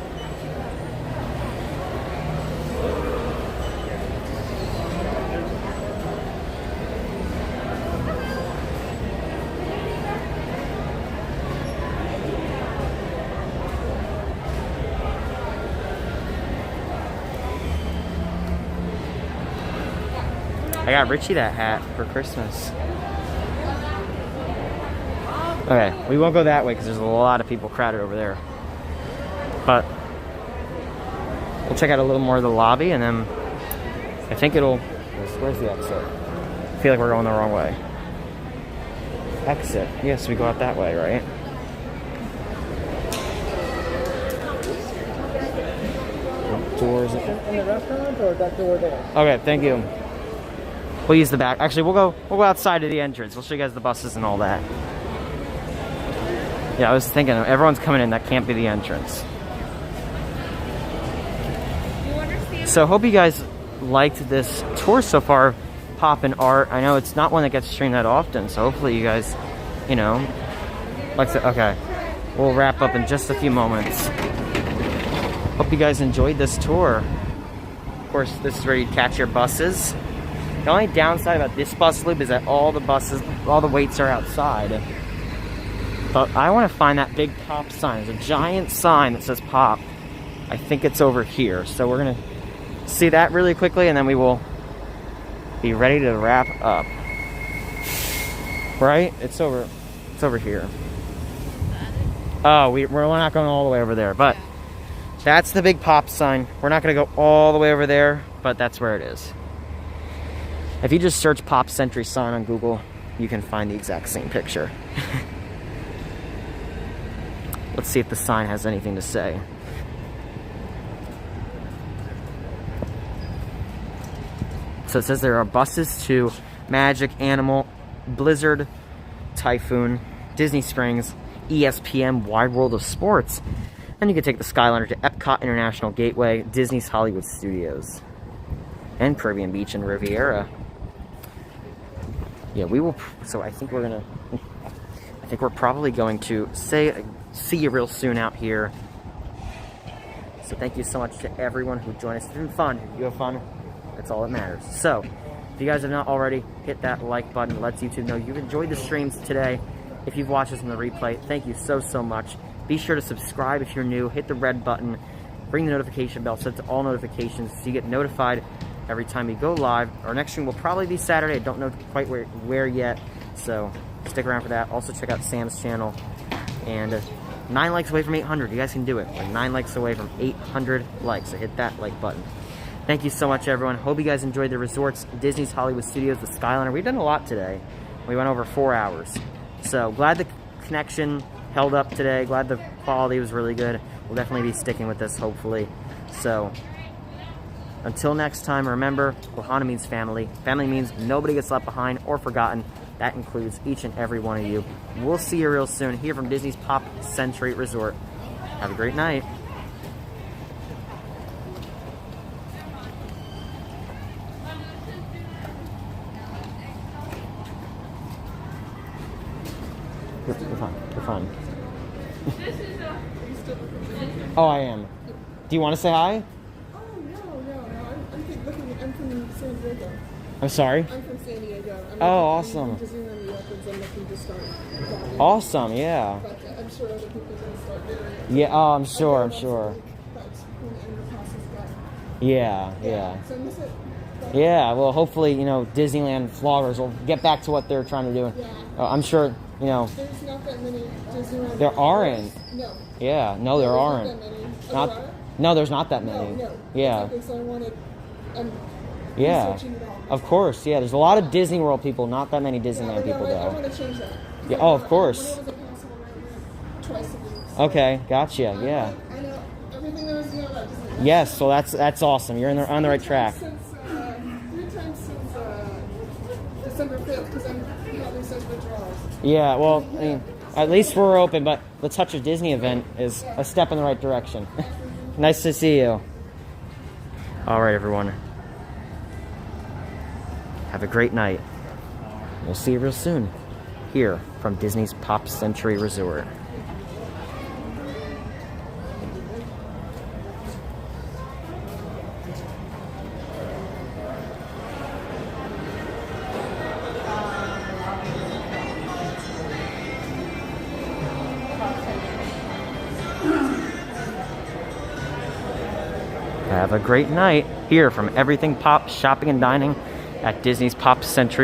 I got Richie that hat for Christmas. Okay, we won't go that way because there's a lot of people crowded over there. But we'll check out a little more of the lobby, and then I think it'll... Where's the exit? I feel like we're going the wrong way. Exit. Yes, we go out that way, right? Doors. In the restaurant or that door there? Okay, thank you. We'll use the back. Actually, we'll go outside to the entrance. We'll show you guys the buses and all that. Yeah, I was thinking, everyone's coming in, that can't be the entrance. So, hope you guys liked this tour so far, Pop and Art. I know it's not one that gets streamed that often, so hopefully you guys, you know, like to, okay. We'll wrap up in just a few moments. Hope you guys enjoyed this tour. Of course, this is where you catch your buses. The only downside about this bus loop is that all the buses, all the waits are outside. But I want to find that big Pop sign. There's a giant sign that says Pop. I think it's over here. So we're going to see that really quickly, and then we will be ready to wrap up. Right? It's over here. Oh, we're not going all the way over there. But that's the big Pop sign. We're not going to go all the way over there, but that's where it is. If you just search Pop Century sign on Google, you can find the exact same picture. Let's see if the sign has anything to say. So it says there are buses to Magic, Animal, Blizzard, Typhoon, Disney Springs, ESPN Wide World of Sports. And you can take the Skyliner to Epcot International Gateway, Disney's Hollywood Studios, and Caribbean Beach and Riviera. Yeah, we will. So I think we're probably going to see you real soon out here. So thank you so much to everyone who joined us. It's been fun. If you have fun, that's all that matters. So if you guys have not already, hit that like button. It lets YouTube know you've enjoyed the streams today. If you've watched us in the replay, thank you so much. Be sure to subscribe if you're new. Hit the red button. Ring the notification bell. Set to all notifications so you get notified every time we go live. Our next stream will probably be Saturday. I don't know quite where yet. So stick around for that. Also check out Sam's channel. And 9 likes away from 800. You guys can do it. We're 9 likes away from 800 likes. So hit that like button. Thank you so much, everyone. Hope you guys enjoyed the resorts, Disney's Hollywood Studios, the Skyliner. We've done a lot today. We went over 4 hours. So glad the connection held up today. Glad the quality was really good. We'll definitely be sticking with this, hopefully. So until next time, remember, Ohana means family. Family means nobody gets left behind or forgotten. That includes each and every one of you. We'll see you real soon here from Disney's Pop Century Resort. Have a great night. You're fine. You're fine. Oh, I am. Do you want to say hi? Oh, no. I'm from San Diego. I'm sorry? I'm from San Diego. Oh, awesome. Awesome, yeah. But I'm sure other people are going to start doing it. Yeah, oh, I'm sure. Yeah. So miss it. Yeah, well, hopefully, Disneyland vloggers will get back to what they're trying to do. Yeah. I'm sure, There's not that many Disneyland there vloggers. aren't. No. Yeah, no, there aren't. Not that many. No, there's not that many. No. Yeah. Okay, so I wanted... Yeah. researching it all. Of course, yeah. There's a lot of Disney World people, not that many Disneyland people, I though. want to change that. Yeah, oh, of course. When I was at Castle, I went twice a week. So Okay, gotcha, yeah. I know everything there is to know about Disneyland. Yes, so that's awesome. You're on the right track. 3 times since December 5th, because I'm having such withdrawals. Yeah, well, I mean, at least we're open, but the Touch of Disney event is a step in the right direction. Nice to see you. All right, everyone. Have a great night. We'll see you real soon here from Disney's Pop Century Resort. Have a great night here from Everything Pop Shopping and Dining at Disney's Pop Century